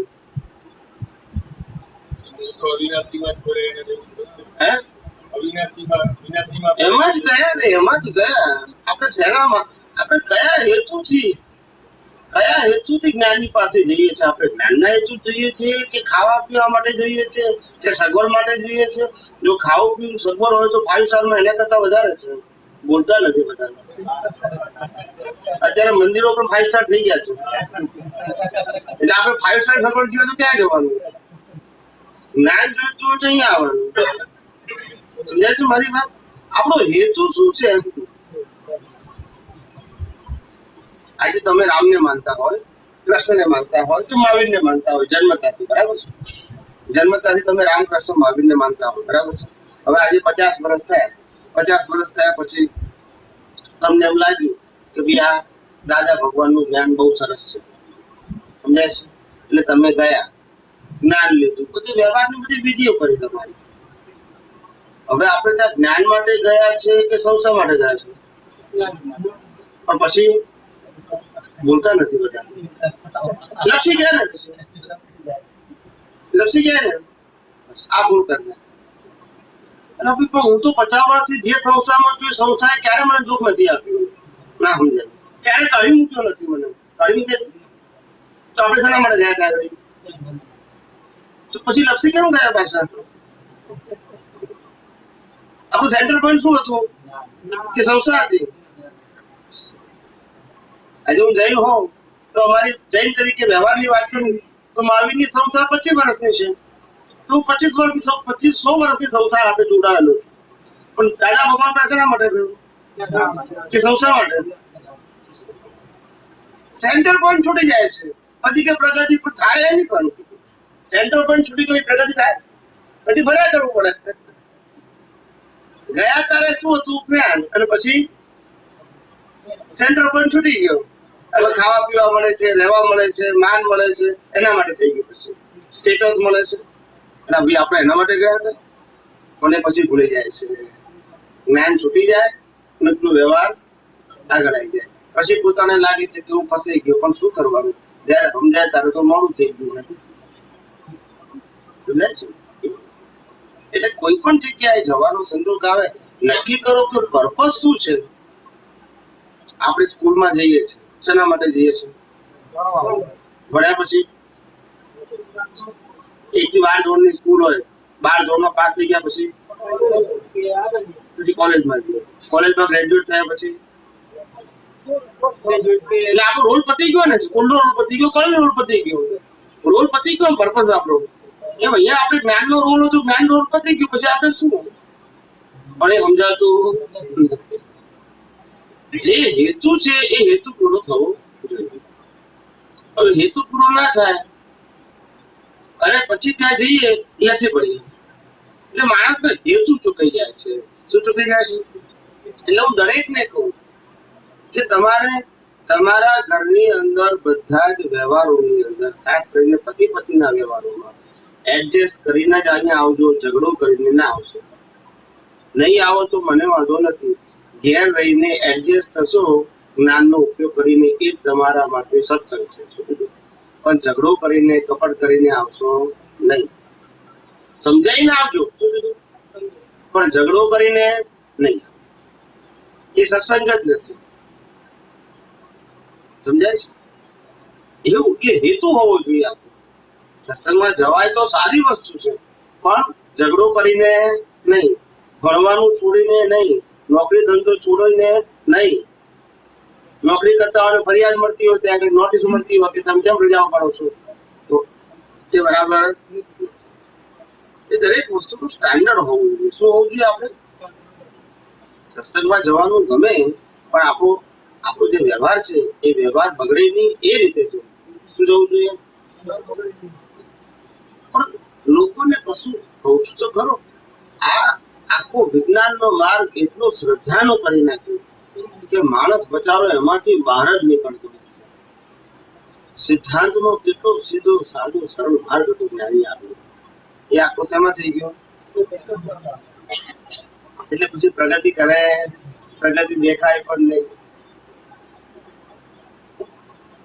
એમાં જ ગયા ને, એમાં જ ગયા. આપણે શેનામાં, આપણે કયા હેતુથી જ્ઞાની પાસે જઈએ છીએ? આપણે જ્ઞાનના હેતુ જોઈએ છીએ કે ખાવા પીવા માટે જોઈએ છે કે સગવડ માટે જોઈએ છે? જો ખાવું પીવું સગવડ હોય તો 5 સ્ટારમાં એના કરતા વધારે છે. બોલતા નથી બધા. અત્યારે મંદિરો પણ 5 સ્ટાર થઈ ગયા છે. એટલે આપણે 5 સ્ટાર સગવડ જોઈએ તો ક્યાં જવાનું? જ્ઞાન જોઈતું હોય તો અહીંયા આવવાનું. સમજાય છે મારી વાત? આપણો હેતુ શું છે? આજે તમે રામને માનતા હોય, કૃષ્ણને માનતા હોય, તો મહાવીરને માનતા હોય જન્મતાથી, બરાબર છે? જન્મતાથી તમે રામ, કૃષ્ણ, મહાવીરને માનતા હોય, બરાબર છે? હવે આજે 50 વર્ષ થયા. 50 વર્ષ થયા પછી તમને એમ લાગ્યું કે ભાઈ આ દાદા ભગવાનનું જ્ઞાન બહુ સરસ છે. સમજાય છે? એટલે તમે ગયા, જ્ઞાન લીધું, બધી વ્યવહારની બધી વિધિઓ કરી તમારી. હવે આપણે ત્યાં જ્ઞાન માટે ગયા છે કે સંસ્થા માટે ગયા છે? પણ પછી બોલતા નથી બધા. લપસી ગયા ને, લપસી ગયા ને, આ ભૂલ કરી. અને પણ હું તો 50 વર્ષથી જે સંસ્થામાં છું, સંસ્થાએ ક્યારે મને દુઃખ નથી આપ્યું. ના સમજાય. ક્યારે કાઢી મૂક્યો નથી મને. કાઢી મૂકે તો આપણે શાના માટે ગયા ત્યાં? તો પછી લપસી કેમ ગયા પાછા? આપણું સેન્ટર પોઈન્ટ શું હતું કે સંસ્થા હતી? આજે હું જૈન હોઉં તો અમારી જૈન તરીકે વ્યવહારની વાત કરું તો મહાવીરની સંસ્થા 25 વર્ષની છે. તો હું 100 વર્ષની સંસ્થા સાથે જોડાયેલો છું. પણ દાદા ભગવાન પાસે શા માટે ગયું? કે સંસ્થા માટે? સેન્ટર પોઈન્ટ છૂટી જાય છે પછી કે પ્રગતિ પણ થાય નહીં. પણ સેન્ટર પોઈન્ટ છૂટી ગઈ, પ્રગતિ થાય પછી ભર્યા કરવું પડે. ગયા તારે શું હતું? જ્ઞાન. અને પછી સેન્ટર પોઈન્ટ છૂટી ગયો. હવે ખાવા પીવા મળે છે, રહેવા મળે છે, માન મળે છે, એના માટે થઈ ગયું. પછી સ્ટેટસ મળે છે. અને ભાઈ આપણે એના માટે ગયા હતા, મને પછી ભૂલી જાય છે. જ્ઞાન છૂટી જાય અને પેલો વ્યવહાર આગળ આવી જાય. પછી પોતાને લાગે છે કે હું ફસાઈ ગયો, પણ શું કરવાનું? જયારે સમજાય ત્યારે તો મોડું થઈ ગયું. સમજાય છે? એટલે કોઈ પણ જગ્યાએ જવાનો સંજોગ આવે, નક્કી કરો કે પર્પઝ શું છે. આપણે સ્કૂલમાં જઈએ છીએ, શેના માટે જઈએ છીએ? ભણ્યા પછી 1 થી 12 ધોરણની સ્કૂલ હોય, 12 ધોરણમાં પાસ થઈ ગયા પછી કોલેજમાં જઈએ. કોલેજમાં ગ્રેજ્યુએટ થયા પછી એટલે આપણો રોલ પતી ગયો ને. સ્કૂલનો રોલ પતી ગયો, કોલેજ રોલ પતી ગયો. રોલ પતી ગયો, પર્પઝ આપણો. એમ અહીંયા આપણે જ્ઞાનનો રોલ હતો, જ્ઞાન રોલ પતી ગયો. પછી આપણે શું? પણ એ સમજાતું નથી. જે હેતુ છે એ હેતુ પૂરો થવો જોઈએ. હવે હેતુ પૂરો ના થાય અને પછી ત્યાં જઈએ લસી પડીએ એટલે માણસનો હેતુ ચૂકાઈ જાય છે. શું ચૂકાઈ જાય છે? એટલે હું દરેકને કહું કે તમારે તમારા ઘરની અંદર બધા જ વ્યવહારોની અંદર ખાસ કરીને પતિ પત્નીના વ્યવહારોમાં એડજસ્ટ કરીને જ અહીંયા આવજો, ઝઘડો કરીને ના આવશો. નહીં આવો તો મને વાંધો નથી, ઘેર રહીને એડજસ્ટ થશો જ્ઞાનનો ઉપયોગ કરીને, એ જ તમારા માટે સત્સંગ છે. પણ ઝઘડો કરીને કપટ કરીને આવશો નહીં. સમજાઈને આવજો, શું કીધું? પણ ઝઘડો કરીને નહીં, એ સત્સંગ જ નથી. સમજાય છે? એવું એટલે હેતુ હોવો જોઈએ. આપણો સત્સંગમાં જવાય તો સારી વસ્તુ છે, પણ ઝઘડો કરીને નહીં, ભણવાનું છોડીને નહીં, નોકરી ધંધો છોડીને નહીં. નોકરી કરતા હોય ફરિયાદ મળતી હોય, ત્યાં આગળ નોટિસ મળતી હોય કે તમે કેમ રજાઓ પાડો છો, તો તે બરાબર. એ દરેક વસ્તુનું સ્ટાન્ડર્ડ હોવું જોઈએ. શું હોવું જોઈએ? આપણે સત્સંગમાં જવાનું ગમે, પણ આપણો જે વ્યવહાર છે એ વ્યવહાર બગડે નહીં એ રીતે જવું. શું જવું જોઈએ? પણ લોકોને કશું કહું છું તો ખરો, આ આખો વિજ્ઞાનનો માર્ગ એટલો શ્રદ્ધાનો કરી નાખ્યો કે માણસ બચારો એમાંથી બહાર જ નીકળતો નથી. સિદ્ધાંતનો કેટલો સીધો સાદો સરળ માર્ગ હતો જ્ઞાની આવ્યો, એ આખો શેમાં થઈ ગયો? એટલે પછી પ્રગતિ કરે, પ્રગતિ દેખાય પણ નહીં.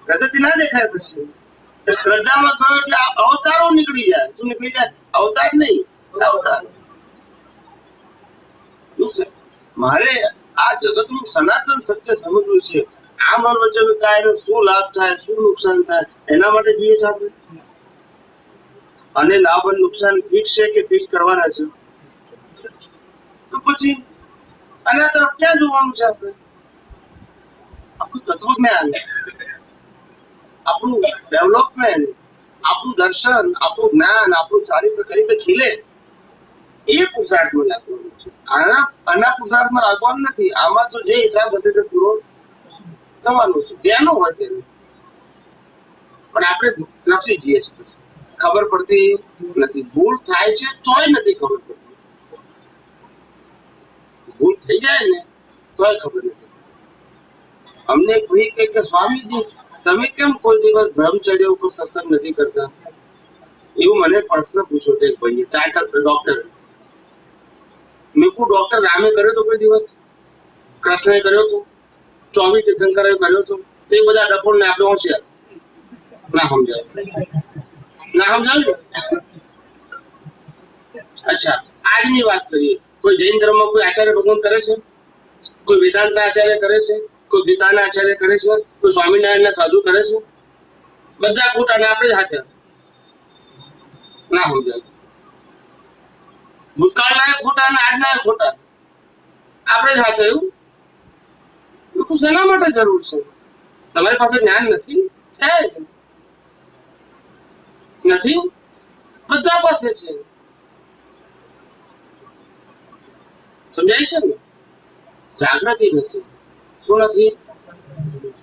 પ્રગતિ ના દેખાય પછી શ્રદ્ધામાં ગયો એટલે અવતારો નીકળી જાય. શું નીકળી જાય? અવતાર નહીં, અવતાર. મારે આ જગતનું સનાતન સત્ય સમજવું છે. આ મનોવચન કાયનો શું લાભ થાય, શું નુકસાન થાય, એના માટે જઈએ છીએ આપણે. અને લાભ અને નુકસાન ફિક્સ છે કે ફિક્સ કરવાના છે? તો પછી આના તરફ ક્યાં જોવાનું છે? આપણે આપણું તત્વજ્ઞાન, આપણું ડેવલપમેન્ટ, આપણું દર્શન, આપણું જ્ઞાન, આપણું ચારિત્ર કઈ રીતે ખીલે, એ પુરુષાર્થમાં લાગવાનું છે. આના પુરુષાર્થમાં લાગવાનું નથી. આમાં તો જે હિસાબ હશે તે પૂરો થવાનો છે, જેનો હોય તેનો. પણ આપણે લપસી જઈએ છીએ, પછી ખબર પડતી નથી. ભૂલ થાય છે તોય નથી ખબર પડતી. ભૂલ થઈ જાય ને તોય ખબર નથી. અમને કોઈ કહે કે સ્વામીજી તમે કેમ કોઈ દિવસ બ્રહ્મચર્ય ઉપર સત્સંગ નથી કરતા? એવું મને પ્રશ્ન પૂછ્યો હતો એક ભાઈએ, ચાર્ટર્ડ ડોક્ટર. મેં કહું ડોક્ટર રામે કર્યો તો કોઈ દિવસ? કૃષ્ણએ કર્યો તો? ચોવી તીર્થંકરે કર્યો તો? તે બધા ડફોળ ને આપણે હોશિયાર ના સમજાય, ના સમજાવ્યું. અચ્છા, આજની વાત કરીએ. કોઈ જૈન ધર્મમાં કોઈ આચાર્ય ભગવાન કરે છે? કોઈ વેદાંત આચાર્ય કરે છે? કોઈ ગીતાના આચાર્ય કરે છે? કોઈ સ્વામિનારાયણના સાધુ કરે છે? બધા ખોટા ને આપણે જ સાચા. ના સમજાય. ભૂતકાળના ખોટા અને આજના ખોટા, આપણે જ સાચા. એવું લોકો શેના માટે જરૂર છે? તમારી પાસે જ્ઞાન નથી? છે નથી? બધા પાસે છે. સમજાય છે ને? જાગૃતિ નથી. શું નથી?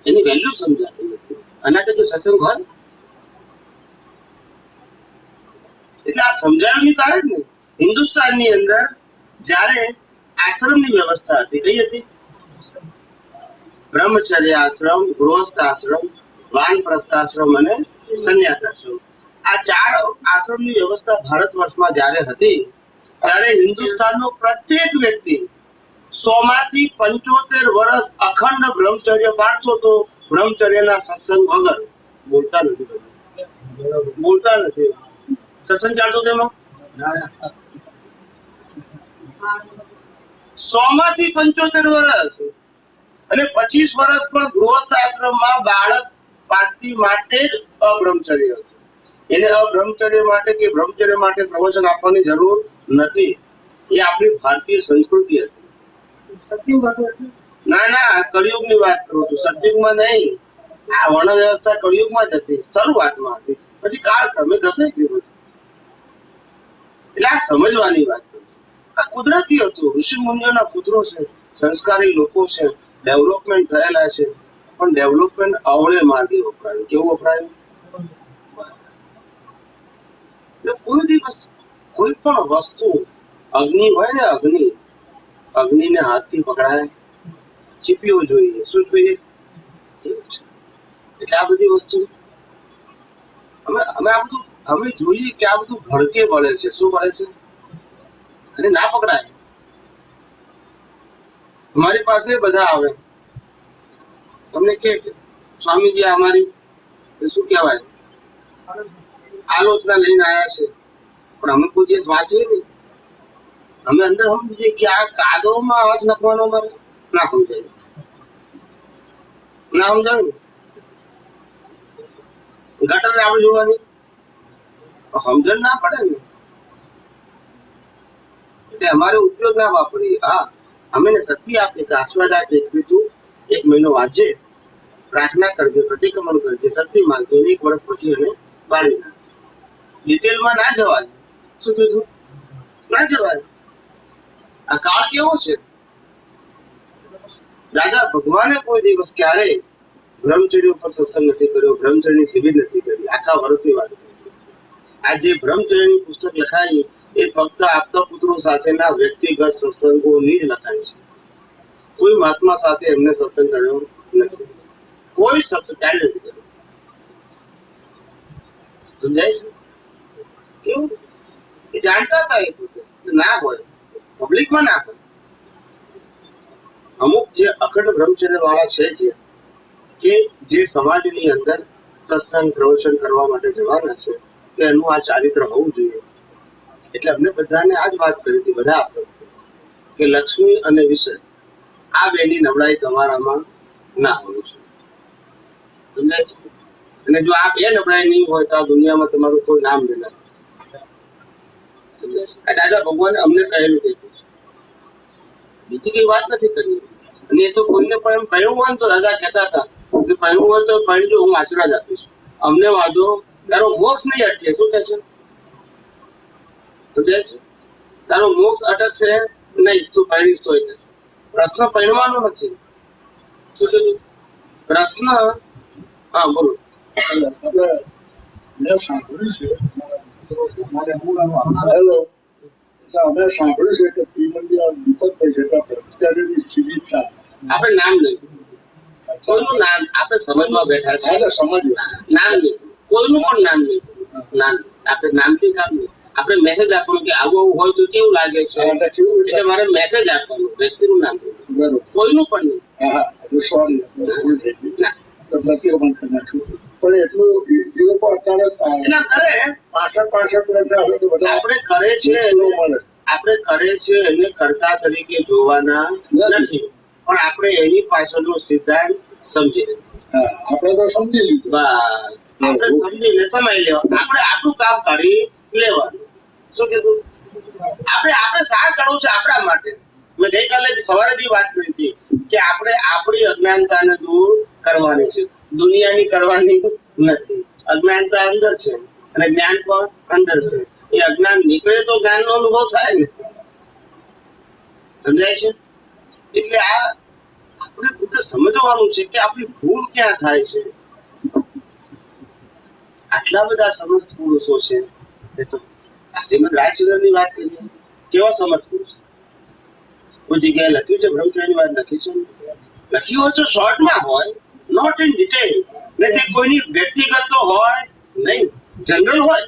એની વેલ્યુ સમજાતી નથી. આનાથી કોઈ સત્સંગ હોય? એટલે આ સમજાયું નહીં તારે જ ને. હિન્દુસ્તાનની અંદર જ્યારે આશ્રમની વ્યવસ્થા હતી, કઈ હતી? બ્રહ્મચર્ય આશ્રમ, ગૃહસ્થ આશ્રમ, વાનપ્રસ્થ આશ્રમ અને સંન્યાસ આશ્રમ. આ ચાર આશ્રમની વ્યવસ્થા ભારત વર્ષમાં જ્યારે હતી, ત્યારે હિન્દુસ્તાનનો પ્રત્યેક વ્યક્તિ 100 માંથી 75 વર્ષ અખંડ બ્રહ્મચર્ય પાળતો હતો. બ્રહ્મચર્યના સત્સંગ વગર. બોલતા નથી, બોલતા નથી. સત્સંગ ચાલતો તેમાં 100 માંથી 75 વર્ષ અને 25 વર્ષ પણ ગૃહસ્થ આશ્રમમાં બાળક પાતી માટે જ અબ્રહ્મચર્ય હતું. એને અબ્રહ્મચર્ય માટે કે બ્રહ્મચર્ય માટે પ્રવચન આપવાની જરૂર નથી. એ આપણી ભારતીય સંસ્કૃતિ હતી. સતયુગ હતું? ના ના, કળિયુગની વાત કરું છું, સતયુગમાં નહીં. આ વર્ણ વ્યવસ્થા કળિયુગમાં જ હતી, શરૂઆતમાં હતી. પછી કાળ ક્રમે ઘસાઈ ગયું. એટલે આ સમજવાની વાત કરું. આ કુદરતી હતું. ઋષિ મુનિઓના પુત્રો છે, સંસ્કારી લોકો છે, ડેવલપમેન્ટ થયેલા છે. પણ ડેવલપમેન્ટ અવળે માર્ગે વપરાયું. કેવું વપરાયું? એટલે કોઈ દિવસ કોઈ પણ વસ્તુ, અગ્નિ હોય ને, અગ્નિને હાથથી પકડાય, ચીપીઓ જોઈએ. શું જોઈએ? એવું છે. એટલે આ બધી વસ્તુ અમે અમે આ બધું અમે જોઈએ કે આ બધું ભડકે વળે છે. શું વળે છે? અને ના પકડાય. અમારી પાસે બધા આવે, તમને કે સ્વામીજી અમારી શું કહેવાય આલોચના લઈને આવ્યા છે, પણ અમે કોઈ દિવસ વાંચીએ નહીં. અમે અંદર સમજીએ કે આ કાદવમાં હાથ નાખવાનો મારે ના સમજાય, ના સમજાયું. ગટર આપણે જોવાની સમજણ ના પડે ને, એટલે અમારે ઉપયોગ ના વાપરીએ. હા, અમે ને શક્તિ આપીએ કે આશીર્વાદ આપીએ કે તું 1 મહિનો વાંચજે, પ્રાર્થના કરજે, પ્રતિક્રમણ કરજે, શક્તિ માંગજે, 1 વર્ષ પછી એને બાળી નાખ. ડિટેલમાં ના જવાય. શું કીધું? ના જવાય. આ કાળ કેવો છે? દાદા ભગવાને કોઈ દિવસ ક્યારેય બ્રહ્મચર્ય ઉપર સત્સંગ નથી કર્યો, બ્રહ્મચર્યની શિબિર નથી કરી. આખા વર્ષની વાત. આ જે બ્રહ્મચર્યની પુસ્તક લખાઈ એ ફક્ત આપતા પુત્રો સાથેના વ્યક્તિગત સત્સંગોની જ લખાઈ છે. કોઈ મહાત્મા સાથે એમને સત્સંગ કર્યો નથી. કોઈ સત્સંગ ક્યારે નથી કર્યો. સમજાય છે? કેવું એ જાણતા હતા એ પોતે ના હોય, પબ્લિકમાં ના હોય. અમુક જે અખંડ બ્રહ્મચર્ય વાળા છે કે જે સમાજની અંદર સત્સંગ પ્રવચન કરવા માટે જવાના છે, કે એનું આ ચારિત્ર હોવું જોઈએ. એટલે અમને બધાને આ જ વાત કરી હતી, બધા આપણે કે લક્ષ્મી અને વિષય આ બેની નબળાઈ તમારામાં ના હોવી જોઈએ. સમજાય છે? અને જો આ બે નબળાઈ નહીં હોય તો આ દુનિયામાં તમારું કોઈ નામ લેનાર નથી. સમજાય છે? આ દાદા ભગવાને અમને કહેલું કઈ બીજી કઈ વાત નથી કરી. અને એ તો કોઈને પણ એમ પહેરવું હોય તો દાદા કહેતા હતા કે પહેરવું હોય તો પહેરજો, હું આશીર્વાદ આપીશ. અમને વાંધો, તારો મોક્ષ નહીં અટકે. શું કહે છે? સમજાય છે? તારો મોક્ષ અટકશે નહીં, તું પહેરીશ તો. પ્રશ્ન પહેરવાનો નથી. શું કીધું? પ્રશ્ન હા બોલો. મેં સાંભળ્યું છે, હેલો, અમે સાંભળ્યું છે કે દીપકભાઈ જતા બ્રહ્મચારીની શિબિર થાય. આપણે નામ નહીં, કોઈનું નામ આપણે સમજમાં બેઠા છે. નામ નહીં, કોઈનું પણ નામ નહીં. નામ આપણે નામથી કામ નહીં. આપણે મેસેજ આપવાનું કે આવું આવું હોય તો કેવું લાગે છે, એટલે મારે મેસેજ આપવાનું, વ્યક્તિનું નામ કોઈનું પણ નહીં. સોરી પ્રતિક્રમણ કરી નાખ્યું. પણ એટલું એ લોકો અત્યારે પાછળ આપણે કરે છે, આપણે કરે છે એને કર્તા તરીકે જોવાના નથી, પણ આપણે એની પાછળનો સિદ્ધાંત સમજી લીધો. આપણે તો સમજી લીધું. બસ આપણે સમજીને સમય લેવા, આપણે આટલું કામ કરી લેવાનું. શું કીધું? આપણે સાર કરવું છે આપણા માટે. મેં ગઈકાલે સવારે બી વાત કરી હતી કે આપણે આપણી અજ્ઞાનતાને દૂર કરવાની છે, દુનિયાની કરવાની નથી. અજ્ઞાનતા અંદર છે અને જ્ઞાન પણ અંદર છે. એ અજ્ઞાન નીકળે તો જ્ઞાનનો અનુભવ થાય ને. સમજાય છે? એટલે આ આપણે પોતે સમજવાનું છે કે આપણી ભૂલ ક્યાં થાય છે. આટલા બધા સમજ પુરુષો છે. શ્રીમદ રાજચંદ્રની વાત કરીએ, કેવા સમજ પુરુષ. કોઈ જગ્યાએ લખ્યું છે બ્રહ્મચર્યની વાત લખી છે? લખ્યું હોય તો શોર્ટમાં હોય, નોટ ઇન ડિટેલ. નથી કોઈની વ્યક્તિગત તો હોય નહીં, જનરલ હોય.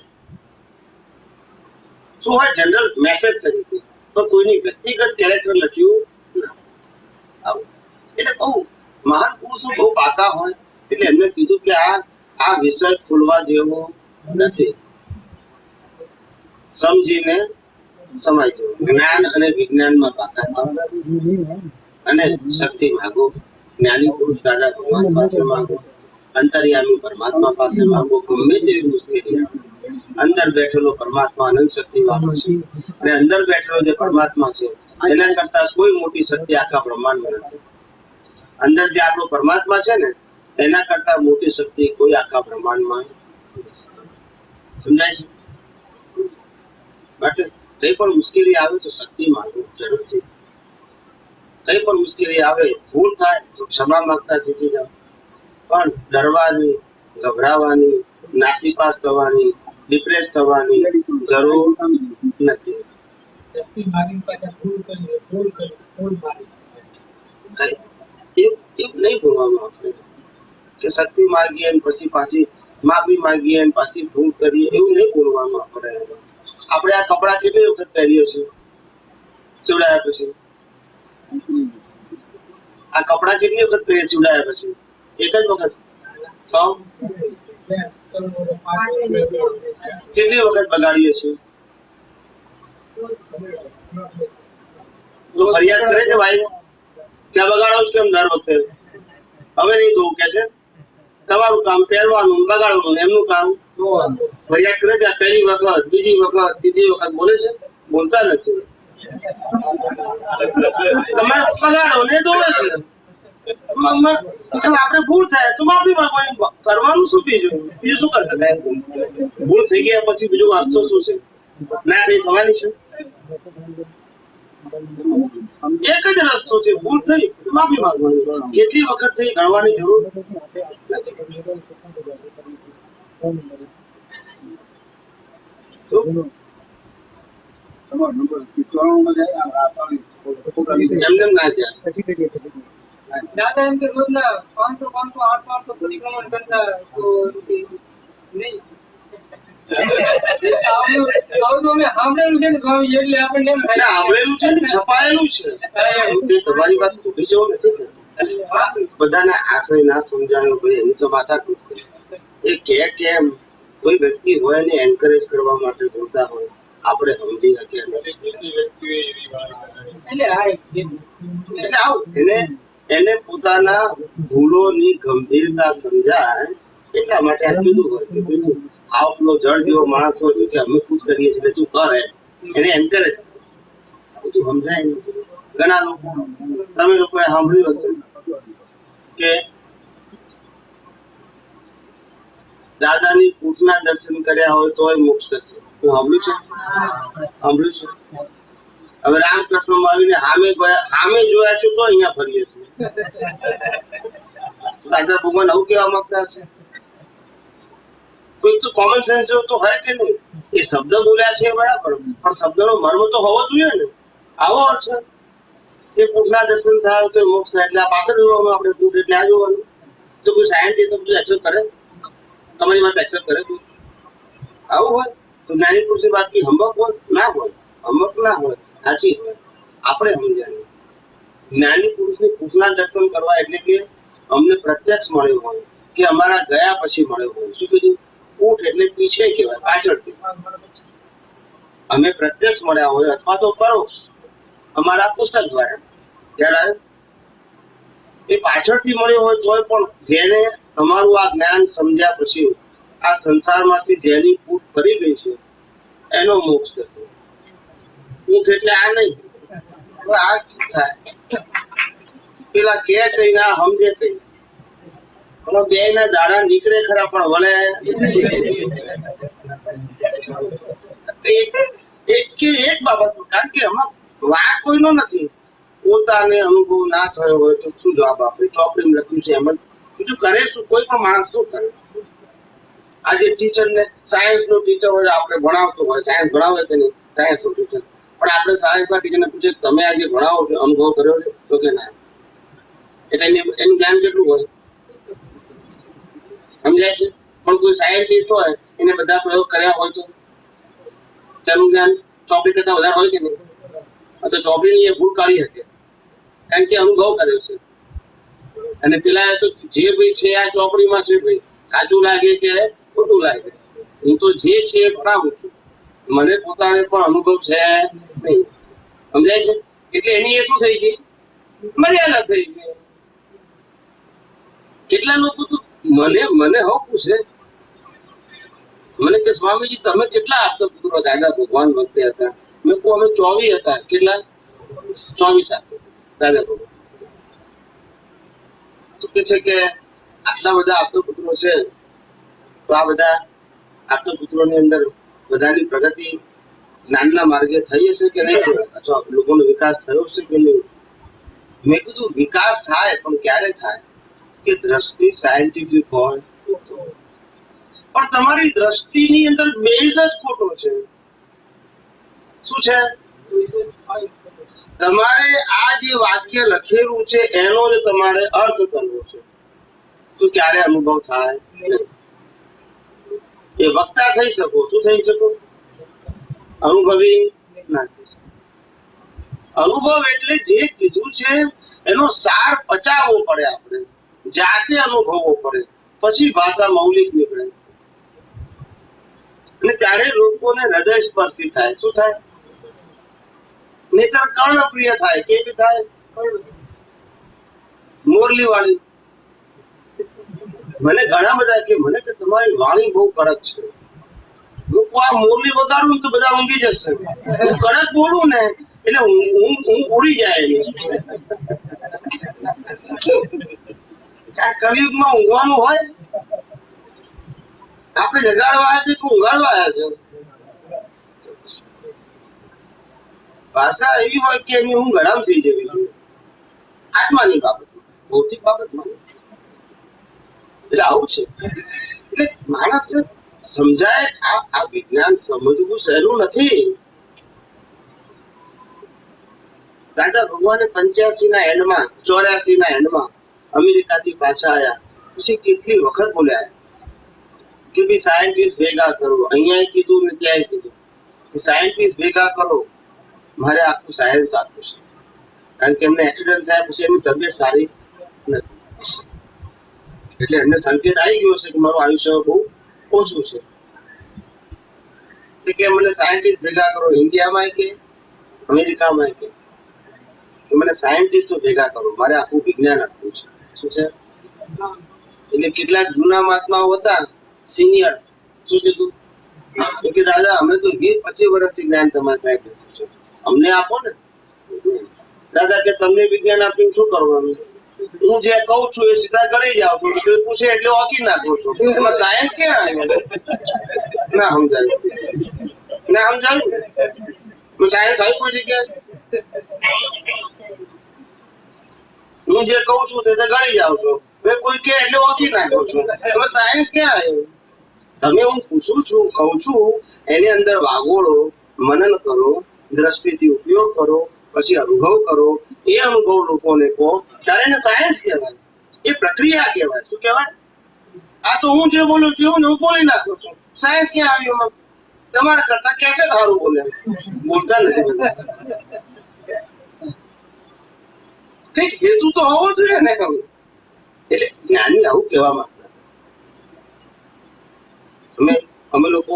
શું હોય? જનરલ મેસેજ તરીકે, પણ કોઈની વ્યક્તિગત કેરેક્ટર લખ્યું આવું. એટલે બહુ મહાન પુરુષો બહુ પાકા હોય, એટલે એમને કીધું કે આ વિષય ખોલવા જેવો નથી. સમજીને સમાય જવું, જ્ઞાન અને વિજ્ઞાનમાં પાકા થાવ અને શક્તિ માંગો. જ્ઞાની પુરુષ દાદા ભગવાન પાસે માંગો, અંતર્યામી પરમાત્મા પાસે માંગો. ગમે તેવી મુશ્કેલી આવે, અંદર બેઠેલો પરમાત્મા અનંત શક્તિ વાળો છે, અને અંદર બેઠેલો જે પરમાત્મા છે એના કરતા કોઈ મોટી શક્તિ આખા બ્રહ્માંડમાં નથી. અંદર જે આપણો પરમાત્મા છે ને એના કરતા મોટી શક્તિ કોઈ આખા બ્રહ્માંડમાં સમજાય છે. માટે કઈ પણ મુશ્કેલી આવે તો શક્તિ માંગો જરૂરથી. કઈ પણ મુશ્કેલી આવે, ભૂલ થાય તો ક્ષમા માંગતા શીખી જાઓ. પણ ડરવાની, ગભરાવાની, નાસીપાસ થવાની, ડિપ્રેસ થવાની જરૂર નથી. શક્તિ માગી પાછા ભૂલ કરી એવું નહીં ભૂલવાનું આપણે કે શક્તિ માગીએ અને પછી પાછી માફી માગીએ અને પાછી ભૂલ કરીએ, એવું નહીં બોલવાનું. આપણે આ કપડા કેટલી વખત પહેરીએ છીએ સીવડાયા પછી? આ કપડા કેટલી વખત પહેરીએ સીવડાયા પછી? એક જ વખત? કેટલી વખત બગાડીએ છીએ? તો ફરિયાદ કરે છે ભાઈ ક્યાં બગાડો છો કેમ દર વખતે? હવે નહીં તો કે છે તમારું કામ પહેરવાનું બગાડવાનું, એમનું કામ ફરિયાદ કરે છે. પહેલી વખત, બીજી વખત, ત્રીજી વખત બોલે છે? બોલતા નથી. તમે બગાડો ને ધોવે છે. આપણે ભૂલ થાય તો માફી માંગવાની, કરવાનું શું? બીજું શું કરી શકાય? ભૂલ થઈ ગયા પછી બીજું વાસ્તુ શું છે? ના થઈ થવાની છે. એક જ રસ્તો છે, ભૂલ થઈ માફી માંગવાની. કેટલી વખત થઈ ગણવાની જરૂર એમને ના જાય. દાદા એમ કે રોજના 500 500 800 800 પરિક્રમણ કરતા તો નહીં આવું અમે સાંભળેલું છે ને સ્વામી, એટલે આપણને એમ થાય સાંભળેલું છે ને છપાયેલું છે. તમારી વાત ખોટી જવું નથી. બધાને આશય ના સમજાયો ભાઈ, એની તો માથાકૂટ થઈ. એ કેમ કોઈ વ્યક્તિ હોય ને એન્કરેજ કરવા માટે બોલતા હોય, આપણે સમજી શકીએ એટલે આવું એને પોતાના ભૂલોની ગંભીરતા સમજાય એટલા માટે આ કીધું હોય કે તું આવલો જળ જેવો માણસ હોય કે અમે ખુદ કરીએ છીએ તું કરે, એને એન્કરેજ બધું સમજાય નહીં. ઘણા લોકો, તમે લોકોએ સાંભળ્યું હશે કે દાદાની પૂતના દર્શન કર્યા હોય તો મોક્ષ થશે. હું સાંભળ્યું છે. હવે રામકૃષ્ણમાં આવીને સામે જોયા છો તો અહીંયા ફરીએ છીએ. દાદા ભગવાન આવું કેવા માંગતા હશે? કોઈક તો કોમન સેન્સ જેવું તો હોય કે નહીં? એ શબ્દ બોલ્યા છે બરાબર, પણ શબ્દનો મર્મ તો હોવો જોઈએ ને. આવો અર્થ એ પૂતના દર્શન થાય તો મોક્ષ થાય. એટલે આ પાછળ જોવાનું આપણે પૂત એટલે આ જોવાનું. તો કોઈ સાયન્ટિસ્ટ બધું એક્સેપ્ટ કરે? તમારી વાત એક્સેપ્ટ કરે? આવું હોય તો જ્ઞાની પુરુષની વાત की હંબક હોય ના હોય? હંબક ના હોય, સાચી હોય. આપણે સમજાય જ્ઞાની પુરુષની પૂતના દર્શન કરવા એટલે કે અમને પ્રત્યક્ષ મળ્યો હોય કે અમારા ગયા પછી મળ્યો હોય. શું કીધું? પૂઠ એટલે પીછે કહેવાય, પાછળથી. અમે પ્રત્યક્ષ મળ્યા હોય અથવા તો પરોક્ષ અમારા પુસ્તક દ્વારા. ત્યારે એ પાછળથી મળ્યો હોય તોય પણ જેને અમારું આ જ્ઞાન સમજ્યા પછી આ સંસારમાંથી જેની પૂઠ ફરી ગઈ છે એનો મોક્ષ થશે. પૂઠ એટલે આ નહીં. આ થાય પેલા કે કઈ ના સમજે કઈ, બે ના દાડા નીકળે ખરા પણ વળે એક બાબત. કારણ કે આમાં વાક કોઈનો નથી. પોતાને અનુભવ ના થયો હોય તો શું જવાબ આપે? ચોપડીમાં લખ્યું છે એમ બીજું કરે શું? કોઈ પણ માણસ શું કરે? આજે ટીચર ને સાયન્સ નો ટીચર હોય, આપણે ભણાવતો હોય, સાયન્સ ભણાવે કે નહીં સાયન્સ નો ટીચર, પણ આપણે સાયન્સ ના ટીચરને પૂછે તમે આજે ભણાવો છો અનુભવ કર્યો છે તો કે ના. એટલે એનું જ્ઞાન કેટલું હોય સમજાય છે? પણ કોઈ સાયન્ટિસ્ટ હોય એને બધા પ્રયોગ કર્યા હોય તો તેનું જ્ઞાન ચોપડી કરતા વધારે હોય કે નહીં? તો ચોપડીની એ ભૂલ કાઢી શકે કારણ કે અનુભવ કર્યો છે. અને પેલા તો જે ભાઈ છે આ ચોપડીમાં છે ભાઈ, સાચું લાગે કે ખોટું લાગે, હું તો જે છે એ ભણાવું છું. મને પોતાને પણ અનુભવ છે નહીં. સમજાય છે? એટલે એની એ શું થઈ ગઈ? મર્યાદા થઈ ગઈ. કેટલા લોકો તો મને હો પૂછે, મને કે સ્વામીજી તમે કેટલા આપતા પુત્રો દાદા ભગવાન વખતે હતા? મેં કહું અમે 24 હતા. કેટલા? 24 આપતા દાદા ભગવાન. તો કે છે કે આટલા બધા આપતો પુત્રો છે તો આ બધા આપતો પુત્રોની અંદર બધાની પ્રગતિ જ્ઞાનના માર્ગે થઈ હશે કે નહીં? અથવા લોકોનો વિકાસ થયો છે કે નહીં? મેં કીધું વિકાસ થાય પણ ક્યારે થાય? કે દ્રષ્ટિ સાયન્ટિફિક હોય. પણ તમારી દ્રષ્ટિની અંદર બેઝ જ ખોટો છે. શું છે? તમારે આ જે વાક્ય લખેલું છે એનો જ તમારે અર્થ કરવો છે. તો ક્યારે અનુભવ થાય નહીં. એ વક્તા થઈ શકો, શું થઈ શકો? અનુભવી ના થઈ શકો. અનુભવ એટલે જે કીધું છે એનો સાર પચાવવો પડે, આપણે જાતે અનુભવવો પડે, પછી ભાષા મૌલિક નીકળે. અને ત્યારે લોકોને હૃદય સ્પર્શી થાય. શું થાય? નહીતર કર્ણપ્રિય થાય. કેવી થાય? મોરલી વાળી. મને ઘણા બધા કે મને કે તમારી વાણી બહુ કડક છે. હું આ મોરલી વગાડું તો બધા ઊંઘી જશે. હું કડક બોલું ને એટલે હું ઉડી જાય એની. આ કળિયુગમાં ઊંઘવાનું હોય? આપણે જગાડવા આવ્યા છે કે ઊંઘાડવા આવ્યા છે? ભાષા એવી હોય કે એની ઊંઘ હરામ થઈ જવી જોઈએ. આત્માની બાબતમાં, ભૌતિક બાબતમાં. એટલે આવું છે. એટલે માણસને સમજાય આ વિજ્ઞાન સમજવું સહેલું નથી. દાદા ભગવાને 85 ના એન્ડમાં 84 ના એન્ડમાં અમેરિકાથી પાછા આવ્યા પછી કેટલી વખત બોલ્યા કે ભાઈ સાયન્ટિસ્ટ ભેગા કરો. અહીંયા કીધું ને ત્યાંય કીધું કે સાયન્ટિસ્ટ ભેગા કરો. મારે આખું સાયન્સ આપવું છે, કારણ કે એમને એક્સિડન્ટ થયા પછી એમની તબિયત સારી નથી. એટલે એમને સંકેત આવી ગયો છે કે મારું આયુષ્ય બહુ ઓછું છે. કે મને સાયન્ટિસ્ટ ભેગા કરો, ઇન્ડિયામાં કે અમેરિકામાં કે મને સાયન્ટિસ્ટો ભેગા કરો, મારે આખું વિજ્ઞાન આપવું છે. શું છે? એટલે કેટલાક જૂના મહાત્માઓ હતા સિનિયર, શું કીધું કે દાદા અમે તો 20-25 વર્ષથી જ્ઞાન તમારે ત્યાં કીધું છે, અમને આપો ને. દાદા કે તમને વિજ્ઞાન આપીને શું કરવાનું? હું જે કહું છું એ સીધા ગળી જાઉં છું, કોઈ પૂછે એટલે ઓકી નાખું છું. એમાં સાયન્સ ક્યાં આવ્યું? ના સમજાયું, ના સમજાયું. સાયન્સ આવ્યું કોઈ જગ્યાએ? હું જે કહું છું તે ગળી જાઉં છું, કોઈ કે એટલે ઓકી નાખું છું. એમાં સાયન્સ ક્યાં આવ્યું? તમે હું પૂછું છું, કહું છું, એની અંદર વાગોળો, મનન કરો, દ્રષ્ટિથી ઉપયોગ કરો, પછી અનુભવ કરો. એ અનુભવ લોકોને કહો, ત્યારે એને સાયન્સ કહેવાય. એ પ્રક્રિયા કહેવાય. શું કહેવાય? આ તો હું જે બોલું છું ને હું બોલી નાખું છું. સાયન્સ ક્યાં આવ્યું? એમાં તમારા કરતા કેસેટ સારું બોલે, બોલતા નથી બધા. કઈક હેતુ તો હોવો જોઈએ ને. એટલે જ્ઞાની આવું કહેવા માંગતા. અમે લોકો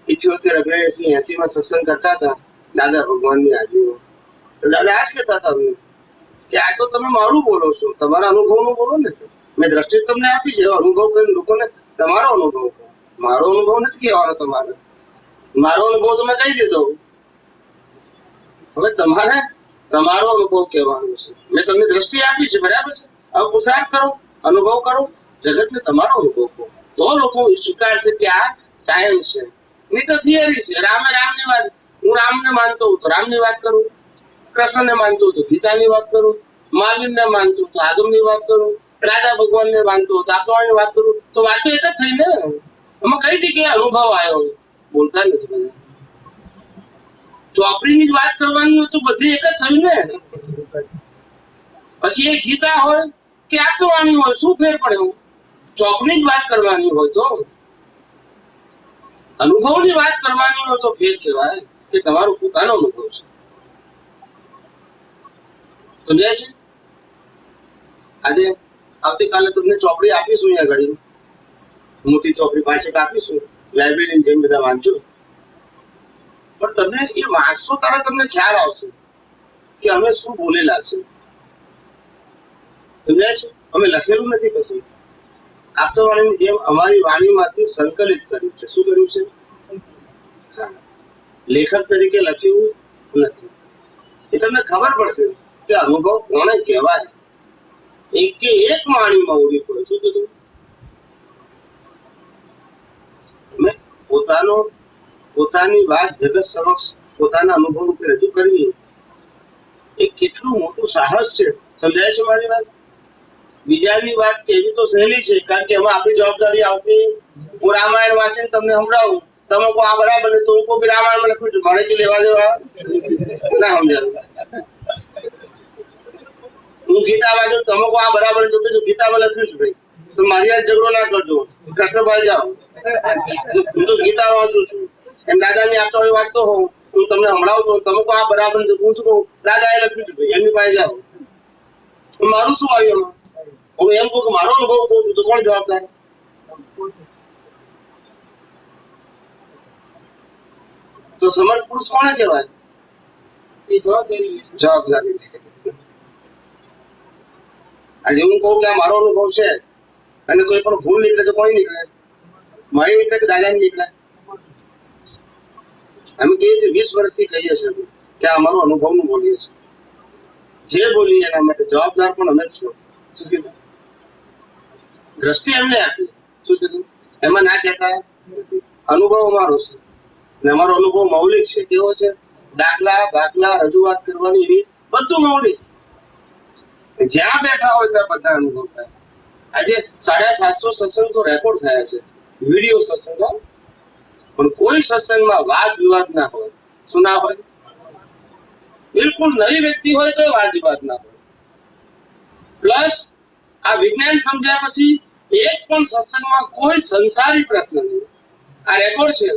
78, 80 માં સત્સંગ કરતા હતા દાદા ભગવાનની હાજરીમાં. દાદા આ જ કહેતા હતા અમને કે આ તો તમે મારું બોલો છો, તમારા અનુભવનું બોલો ને. મેં દ્રષ્ટિ તમને આપી છે, અનુભવ કરીને લોકોને તમારો અનુભવ કહો. મારો અનુભવ નથી કહેવાનો તમારે. મારો અનુભવ તમે કહી દીધો, હવે તમારે તમારો અનુભવ કહેવાનો છે. મેં તમને દ્રષ્ટિ આપી છે, બરાબર છે. હવે પુરુષાર્થ કરો, અનુભવ કરો, જગતને તમારો અનુભવ કહો, તો લોકો સ્વીકારશે કે આ સાયન્સ છે. નહીં તો થિયરી છે. રામની વાત, હું રામને માનતો હું તો રામની વાત કરું, કૃષ્ણને માનતો તો ગીતાની વાત કરું, મહાવીરને માનતો તો આગમની વાત કરું, દાદા ભગવાનને માનતો તો આપવાની વાત કરું. તો વાતો એક જ થઈ ને. એમાં કઈ જગ્યાએ અનુભવ આવ્યો? બોલતા નથી બધા. ચોપડીની જ વાત કરવાની હોય તો બધી એક જ થયું ને. પછી એ ગીતા હોય કે આત્મવાણી હોય, શું ફેર પડે? ચોપડીની જ વાત કરવાની હોય તો, અનુભવની વાત કરવાની હોય તો ફેર કહેવાય કે તમારો પોતાનો અનુભવ છે. સમજાય છે? આજે આવતીકાલે તમને ચોપડી આપીશું, અહીંયા ઘડી મોટી ચોપડી 5 એક આપીશું, લાઇબ્રેરીની જેમ બધા વાંચો. પણ તમને એ વાંચશો ત્યારે તમને ખ્યાલ આવશે કે અમે શું બોલેલા છે. સમજાય છે? અમે લખેલું નથી કશું. આપતાવાણીની જેમ અમારી વાણીમાંથી સંકલિત કર્યું છે. શું કર્યું છે? હા, લેખક તરીકે લખ્યું નથી. એ તમને ખબર પડશે કે અનુભવ કોને કહેવાય. એક વાણીમાં ઉડી પડે. શું કીધું? પોતાની વાત જગત સમક્ષ પોતાના અનુભવ રૂપે રજૂ કરવી એ કેટલું મોટું સાહસ છે. સમજાય છે મારી વાત? બીજાની વાત કેવી તો સહેલી છે, કારણ કે એમાં આપણી જવાબદારી આવતી. હું રામાયણ વાંચીને તમને સંભળાવું, તમે કો આ બરાબર ને, તો હું કોઈ રામાયણમાં લખ્યું છે, મારે કે લેવા દેવા ના સમજાય. હું ગીતા વાંચું, તમે કો આ બરાબર, તો કીધું ગીતામાં લખ્યું છે ભાઈ, તો મારી આ ઝઘડો ના કરજો, કૃષ્ણભાઈ જાઓ. હું તો ગીતા વાંચું છું, એમ દાદાની આપતા હોય વાંચતો હોઉં, હું તમને સંભળાવતો, તમે કહો આ બરાબર છે, હું શું કહું દાદા એ લખ્યું છે ભાઈ એમની પાસે જાઓ. મારું શું આવ્યું એમાં? હું એમ કહું કે મારો અનુભવ કહું છું, તો કોણ જવાબદાર? તો સમર્થ પુરુષ કોને કહેવાય? એ જવાબદારી. આજે હું કહું કે આ મારો અનુભવ છે અને કોઈ પણ ભૂલ નીકળે તો કોઈ નીકળે, મારી નીકળે કે દાદાની નીકળે. અમે કહીએ છીએ 20 વર્ષથી કહીએ છીએ કે આ અમારો અનુભવનું બોલીએ છીએ, જે બોલીએ એના માટે જવાબદાર પણ અમે જ છીએ. શું કીધું? દ્રષ્ટિ એમને આપી, શું કીધું? એમાં ના કહેતા અનુભવ અમારો છે અને અમારો અનુભવ મૌલિક છે. કેવો છે? દાખલા રજૂઆત કરવાની રીત બધું મૌલિક. જ્યાં બેઠા હોય ત્યાં બધા અનુભવ થાય. આજે 750 સત્સંગ તો રેકોર્ડ થયા છે, વિડીયો સત્સંગ, પણ કોઈ સત્સંગમાં વાદ વિવાદ ના હોય. શું ના હોય? બિલકુલ નવી વ્યક્તિ હોય તો વાદ વિવાદ ના હોય. પ્લસ આ વિજ્ઞાન સમજ્યા પછી એક પણ સત્સંગમાં કોઈ સંસારી પ્રશ્ન નહીં. આ રેકોર્ડ છે.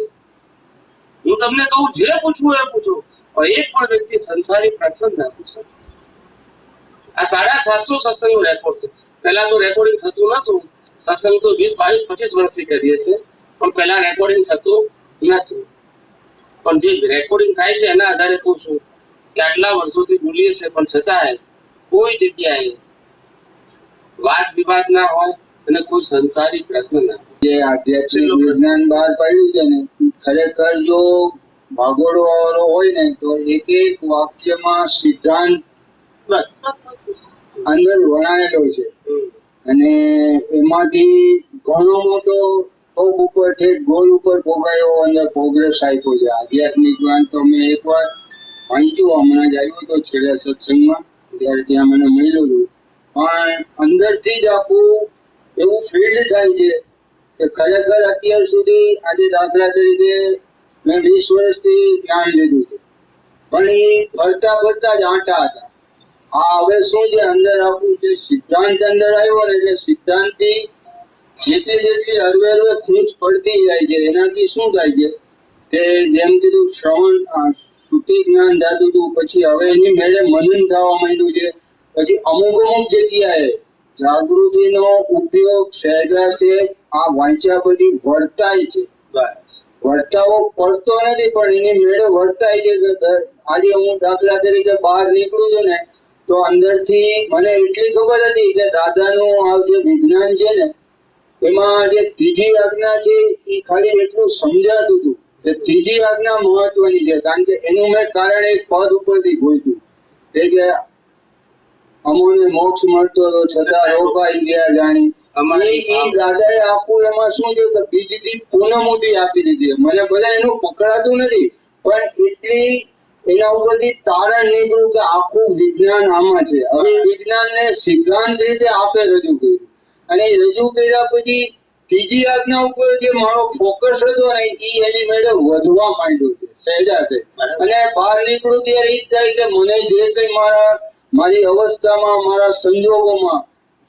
હું તમને કહું જે પૂછવું એ પૂછો, પણ એક પણ વ્યક્તિ સંસારી પ્રશ્ન જ ના પૂછે. આ 750 સત્સંગનો રેકોર્ડ છે. પહેલા તો રેકોર્ડિંગ થતું નતું. સત્સંગ તો 20, 22, 25 વર્ષથી કરીએ છીએ, પણ પહેલા રેકોર્ડિંગ થતું નતું. પણ જે રેકોર્ડિંગ થાય છે એના આધારે કહું છું કે આટલા વર્ષોથી બોલીએ છીએ, પણ છતાંય કોઈ જગ્યાએ વાદ વિવાદ ના હોય અને કોઈ સંસારી પ્રશ્ન ના હોય. જે આધ્યાત્મિક વિજ્ઞાન બહાર પાડ્યું છે ને, ખરેખર જો ભાગોળો વાળો હોય ને તો એક એક વાક્યમાં સિદ્ધાંત અંદર વણાયેલો છે અને એમાંથી ઘણો મોટો ટોપ ઉપર ઠેઠ ગોળ ઉપર ભોગાયો અંદર પ્રોગ્રેસ આપ્યો છે. આધ્યાત્મિક જ્ઞાન તો મેં એકવાર વાંચ્યું, હમણાં જ આવ્યું તો છેલ્લા સત્સંગમાં, ત્યારે ત્યાં મને મળ્યું હતું. પણ અંદરથી જ આખું એવું ફીલ્ડ થાય છે કે ખરેખર અત્યાર સુધી આજે દાખલા તરીકે મેં 20 વર્ષથી જ્ઞાન લીધું છે, પણ એ ફરતા જ આંટા હતા. આ હવે શું છે, અંદર આપણું જે સિદ્ધાંત અંદર આવ્યો ને, એટલે સિદ્ધાંત થી જેટલી હરવે ખૂંચ પડતી જાય છે. એનાથી શું થાય છે કે જેમ કીધું શ્રવણ શ્રુતિ જ્ઞાન થતું હતું, પછી હવે એની મેળે મનન થવા માંડ્યું છે. પછી અમુક જગ્યાએ જાગૃતિનો ઉપયોગ સહેજાશે આ વાંચ્યા પછી વર્તાય છે. વર્તાવો પડતો નથી, પણ એની મેળે વર્તાય છે. કે આજે હું દાખલા તરીકે બહાર નીકળું છું ને, તો અંદરથી મને એટલી ખબર હતી કે દાદાનું આ જે વિજ્ઞાન છે ને, એમાં જે ત્રીજી આજ્ઞા છે એ ખાલી એટલું સમજાતું હતું કે ત્રીજી આજ્ઞા મહત્વની છે. કારણ કે એનું મેં કારણ એક પદ ઉપરથી ગોઈતું કે અમોને મોક્ષ મળતો હતો છતાં રોકાઈ ગયા જાણી. દાદાએ આખું એમાં શું છે કે બીજથી પૂનમુદી આપી દીધી. મને બધા એનું પકડાતું નથી, પણ એટલી એના ઉપરથી તારણ નીકળ્યું કે આખું વિજ્ઞાન આમાં છે. હવે વિજ્ઞાનને સિદ્ધાંત રીતે આપે રજૂ કર્યું, અને રજૂ કર્યા પછી ત્રીજી આજ્ઞા ઉપર જે મારો ફોકસ હતો ને, એ એની મેળે વધવા માંડ્યો છે સહેજાશે. અને બહાર નીકળું ત્યારે એ જ થાય કે મને જે કઈ મારી અવસ્થામાં, મારા સંજોગોમાં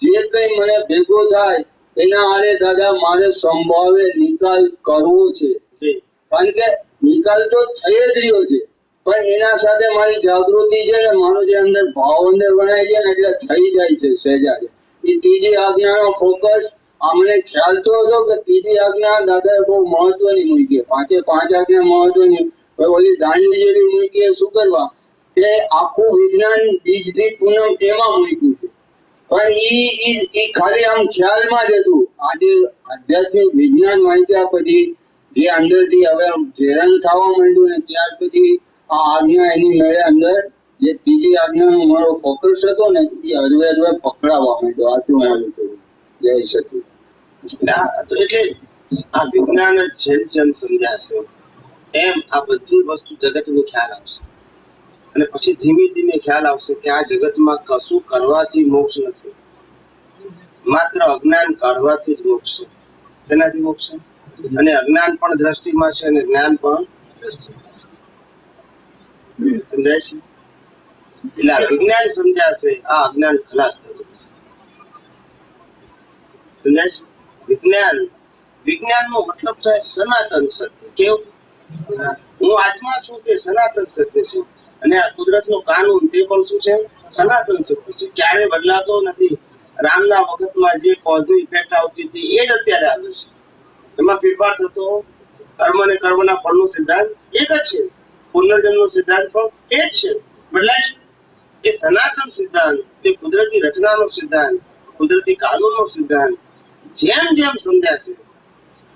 જે કઈ મને ભેગો થાય એના આરે દાદા મારે સંભાવે નિકાલ કરવો છે. કારણ કે નિકાલ તો થઈ જ રહ્યો છે, પણ એના સાથે મારી જાગૃતિ છે ને, મારો જે અંદર ભાવ અંદર વણાય છે ને, એટલે થઈ જાય છે સહેજા. એ ત્રીજી આજ્ઞાનો ફોકસ અમને ખ્યાલ તો હતો કે ત્રીજી આજ્ઞા દાદાએ બહુ મહત્વની મૂકી. 5 આજ્ઞા મહત્વની, ઓલી દાંડી જેવી મૂકી. શું કરવા કે આખું વિજ્ઞાન બીજથી પૂનમ એમાં મૂક્યું છે, પણ ઈ ખાલી આમ ખ્યાલમાં જ હતું. આજે આધ્યાત્મિક વિજ્ઞાન વાંચ્યા પછી જે અંદરથી હવે હેરાન થવા માંડ્યું ને, ત્યાર પછી આ આજ્ઞા એની મેળે અંદર જે ત્રીજી આજ્ઞાનો મારો ફોકસ હતો ને, એ હરવે પકડાવા માંડ્યો. આટલું મારું થયું. જય સચિદ. તો એટલે આ વિજ્ઞાન જેમ સમજાશે એમ આ બધી વસ્તુ જગતનો ખ્યાલ આવશે, અને પછી ધીમે ધીમે ખ્યાલ આવશે કે આ જગતમાં કશું કરવાથી મોક્ષ નથી, માત્ર અજ્ઞાન કાઢવાથી જ મોક્ષ છે. શેનાથી મોક્ષ છે? અને અજ્ઞાન પણ દ્રષ્ટિમાં છે અને જ્ઞાન પણ દ્રષ્ટિમાં છે. સમજાય છે? એટલે આ વિજ્ઞાન સમજાશે, આ અજ્ઞાન ખલાસ થતું જશે. સમજાય છે? વિજ્ઞાન, વિજ્ઞાનનો મતલબ થાય સનાતન સત્ય. કેવું? હું આત્મા છું તે સનાતન સત્ય છે, અને આ કુદરતનો કાનૂન તે પણ શું છે? સનાતન સત્ય છે, ક્યારે બદલાતો નથી. રામના વખતમાં જે કોઝની ઇફેક્ટ આવતી હતી એ જ અત્યારે આવે છે. એમાં ફેરફાર થતો કર્મ અને કર્મના ફળનો સિદ્ધાંત એક જ છે. પુનર્જન્મનો સિદ્ધાંત પણ એ જ છે. બદલાય છે. એ સનાતન સિદ્ધાંત, એ કુદરતી રચનાનો સિદ્ધાંત, કુદરતી કાનૂનનો સિદ્ધાંત જેમ જેમ સમજાશે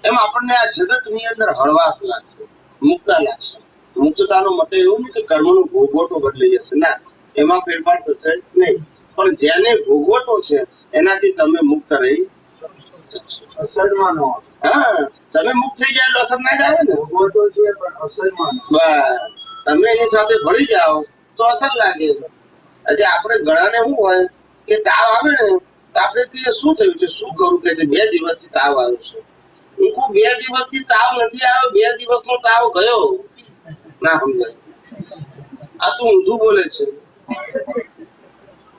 એમ આપણને આ જગતની અંદર હળવાશ લાગશે, મુક્તા લાગશે. મુક્તતાનો મતલબ એવું નહીં કે કર્મનો ભોગવટો બદલાઈ જશે, ના, એમાં ફેરફાર થશે નહીં. પણ જેને ભોગવટો છે એનાથી તમે મુક્ત રહી શકશો. અસરમાં નો આવે. હા, તમે મુક્ત થઈ જાય એટલે અસર ના જ આવે ને. ભોગવટો છે પણ અસરમાં નો. બસ, તમે એની સાથે ભળી જાઓ તો અસર લાગે. આજે આપણે ગળાને શું હોય કે તાવ આવે ને તો આપણે કહીએ શું થયું છે, શું કરું કે છે 2 દિવસથી તાવ આવ્યો છે. હું કહું 2 દિવસથી તાવ નથી આવ્યો, 2 દિવસનો તાવ ગયો. ના સમજાય, આ તું ઊંધું બોલે છે.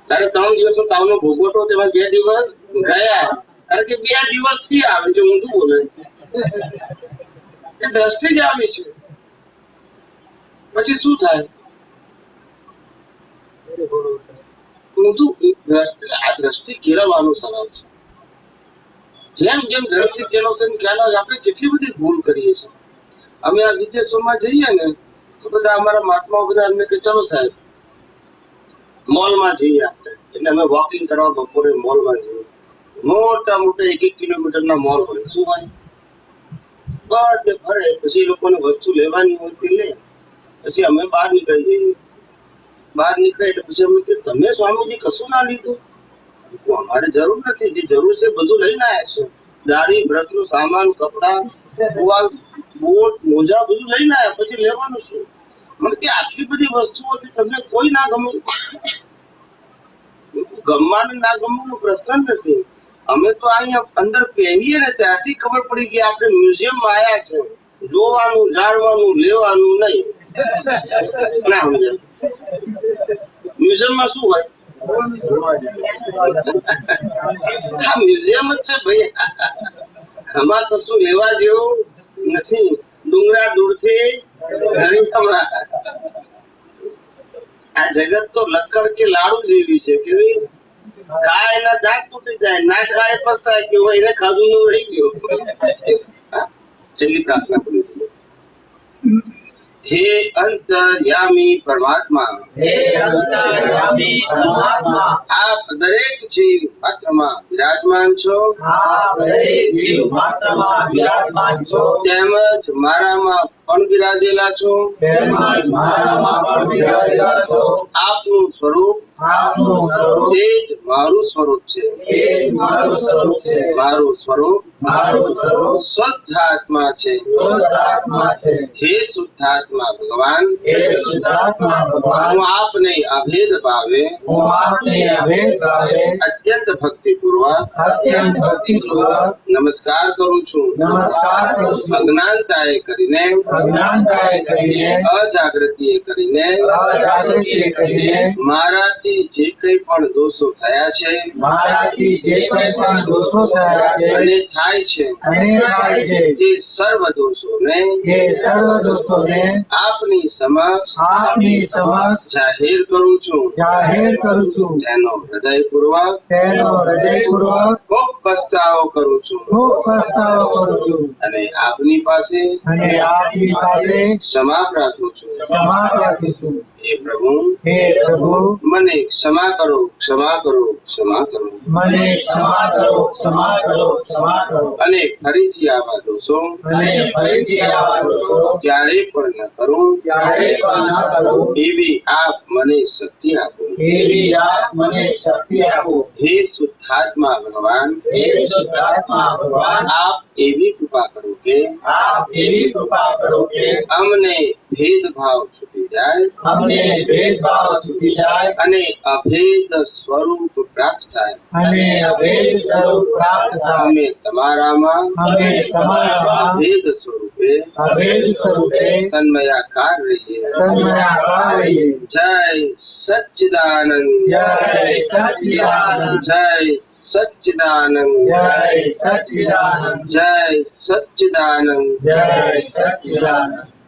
તારે 3 દિવસનો તાવનો ભોગવટો, તેમાં 2 દિવસ ગયા. કારણ કે 2 દિવસથી આવે છે, ઊંધું બોલે. એ દ્રષ્ટિ જ આવી છે. પછી શું થાય? આ દ્રષ્ટિ કેળવવાનું સરળ છે. જેમ જેમ દ્રષ્ટિ કેળવશે ખ્યાલ આવે આપણે કેટલી બધી ભૂલ કરીએ છીએ. અમે આ વિદેશોમાં જઈએ ને તો બધા અમારા મહાત્માઓ બધા અમને કે ચલો સાહેબ મોલમાં જઈએ આપણે. એટલે અમે વોકિંગ કરવા બપોરે મોલમાં જઈએ. મોટા મોટા 1-1 કિલોમીટરના મોલ હોય. શું હોય? બધે ફરે. પછી એ લોકોને વસ્તુ લેવાની હોય તે લે. પછી અમે બહાર નીકળી જઈએ. બહાર નીકળે એટલે પછી અમે કે તમે સ્વામીજી કશું ના લીધું? અમારે જરૂર નથી, જે જરૂર છે બધું લઈને આવ્યા છે. દાઢી, બ્રશનું સામાન, કપડા, ટુવાલ, બોટ, મોજા બધું લઈને આવ્યા. પછી લેવાનું શું? મને કે આટલી બધી વસ્તુઓથી તમને કોઈ ના ગમે? ગમવાનું ના ગમવાનું પ્રશ્ન નથી. અમે તો અહીંયા અંદર પહેરીએ ને ત્યારથી ખબર પડી કે આપણે મ્યુઝિયમમાં આવ્યા છે. જોવાનું, જાણવાનું, લેવાનું નહીં. ના સમજાય? મ્યુઝિયમમાં શું હોય? આ મ્યુઝિયમ જ છે ભાઈ. આમાં કશું લેવા જેવું નથી. ડુંગરા દૂરથી આ જગત તો લક્કડ કે લાડુ જેવી છે. કેવી? ખાય એના દાંત તૂટી જાય, ના ખાય પસ્તાય કે એને ખાધું નું રહી ગયું. છેલ્લી પ્રાર્થના કરી. હે અંતર્યામી પરમાત્મા, હે અંતર્યામી પરમાત્મા, આપ દરેક જીવ માત્રમાં બિરાજમાન છો. આપ દરેક જીવ માત્રમાં બિરાજમાન છો. તેમજ મારામાં પણ બિરાજેલા છો. તેમજ મારામાં પણ બિરાજેલા છો. આપનું સ્વરૂપ, આપનું સ્વરૂપ તે જ મારું સ્વરૂપ છે. એ જ મારું સ્વરૂપ છે. મારું સ્વરૂપ મારું સ્વરૂપ શુદ્ધાત્મા છે. શુદ્ધાત્મા છે. હે શુદ્ધાત્મા ભગવાન, હે શુદ્ધાત્મા ભગવાન, હું આપને અભેદ ભાવે હું આપને અભેદ ભાવે અત્યંત ભક્તિપૂર્વક અત્યંત ભક્તિપૂર્વક નમસ્કાર કરું છું. નમસ્કાર કરું છું. અજ્ઞાનતાએ કરીને, અજ્ઞાનતાએ કરીને, અજાગૃતિએ કરીને, અજાગૃતિએ કરીને, મારાથી જે કંઈ પણ દોષો થયા છે મારાથી જે કંઈ પણ દોષો થયા છે અને થાય છે અને થાય છે તે સર્વ દોષોને એ સર્વ દોષોને આપની સમક્ષ આપની સમક્ષ જાહેર કરું છું. જાહેર કરું છું. તેનો હૃદયપૂર્વક તેનો હૃદયપૂર્વક ખૂબ પસ્તાવો કરું છું ખૂબ પસ્તાવો કરું છું અને આપની પાસે અને આપની પાસે ક્ષમા પ્રાર્થું છું. ક્ષમા પ્રાર્થું છું. હે પ્રભુ, હે પ્રભુ, મને ક્ષમા કરો, ક્ષમા કરો, ક્ષમા કરો. મને ક્ષમા કરો, ક્ષમા કરો, ક્ષમા કરો. અને ફરીથી આવા દોષો અને ફરીથી આવા દોષો ક્યારેય પણ ન કરું, ક્યારેય પણ ન કરું. એવી આપ મને શક્તિ આપો. એવી આપ મને શક્તિ આપો. હે શુદ્ધાત્મા ભગવાન, હે શુદ્ધાત્મા ભગવાન, આપ એવી કૃપા કરો કે આપ એવી કૃપા કરો કે અમને ભેદભાવ છૂટી જાય અમને ભેદભાવ છૂટી જાય અને અભેદ સ્વરૂપ પ્રાપ્ત થાય. અને અભેદ સ્વરૂપ પ્રાપ્ત થાય. અમે તમારામાં અમે તમારામાં ભેદ સ્વરૂપે અભેદ સ્વરૂપે તન્મયાકાર રહીએ. તન્મયાકાર રહીએ. જય સચ્ચિદાનંદ, જય સચ્ચિદાનંદ, જય સચ્ચિદાનંદ જય સચ્ચિદાનંદ જય સચ્ચિદાનંદ જય સચ્ચિદાનંદ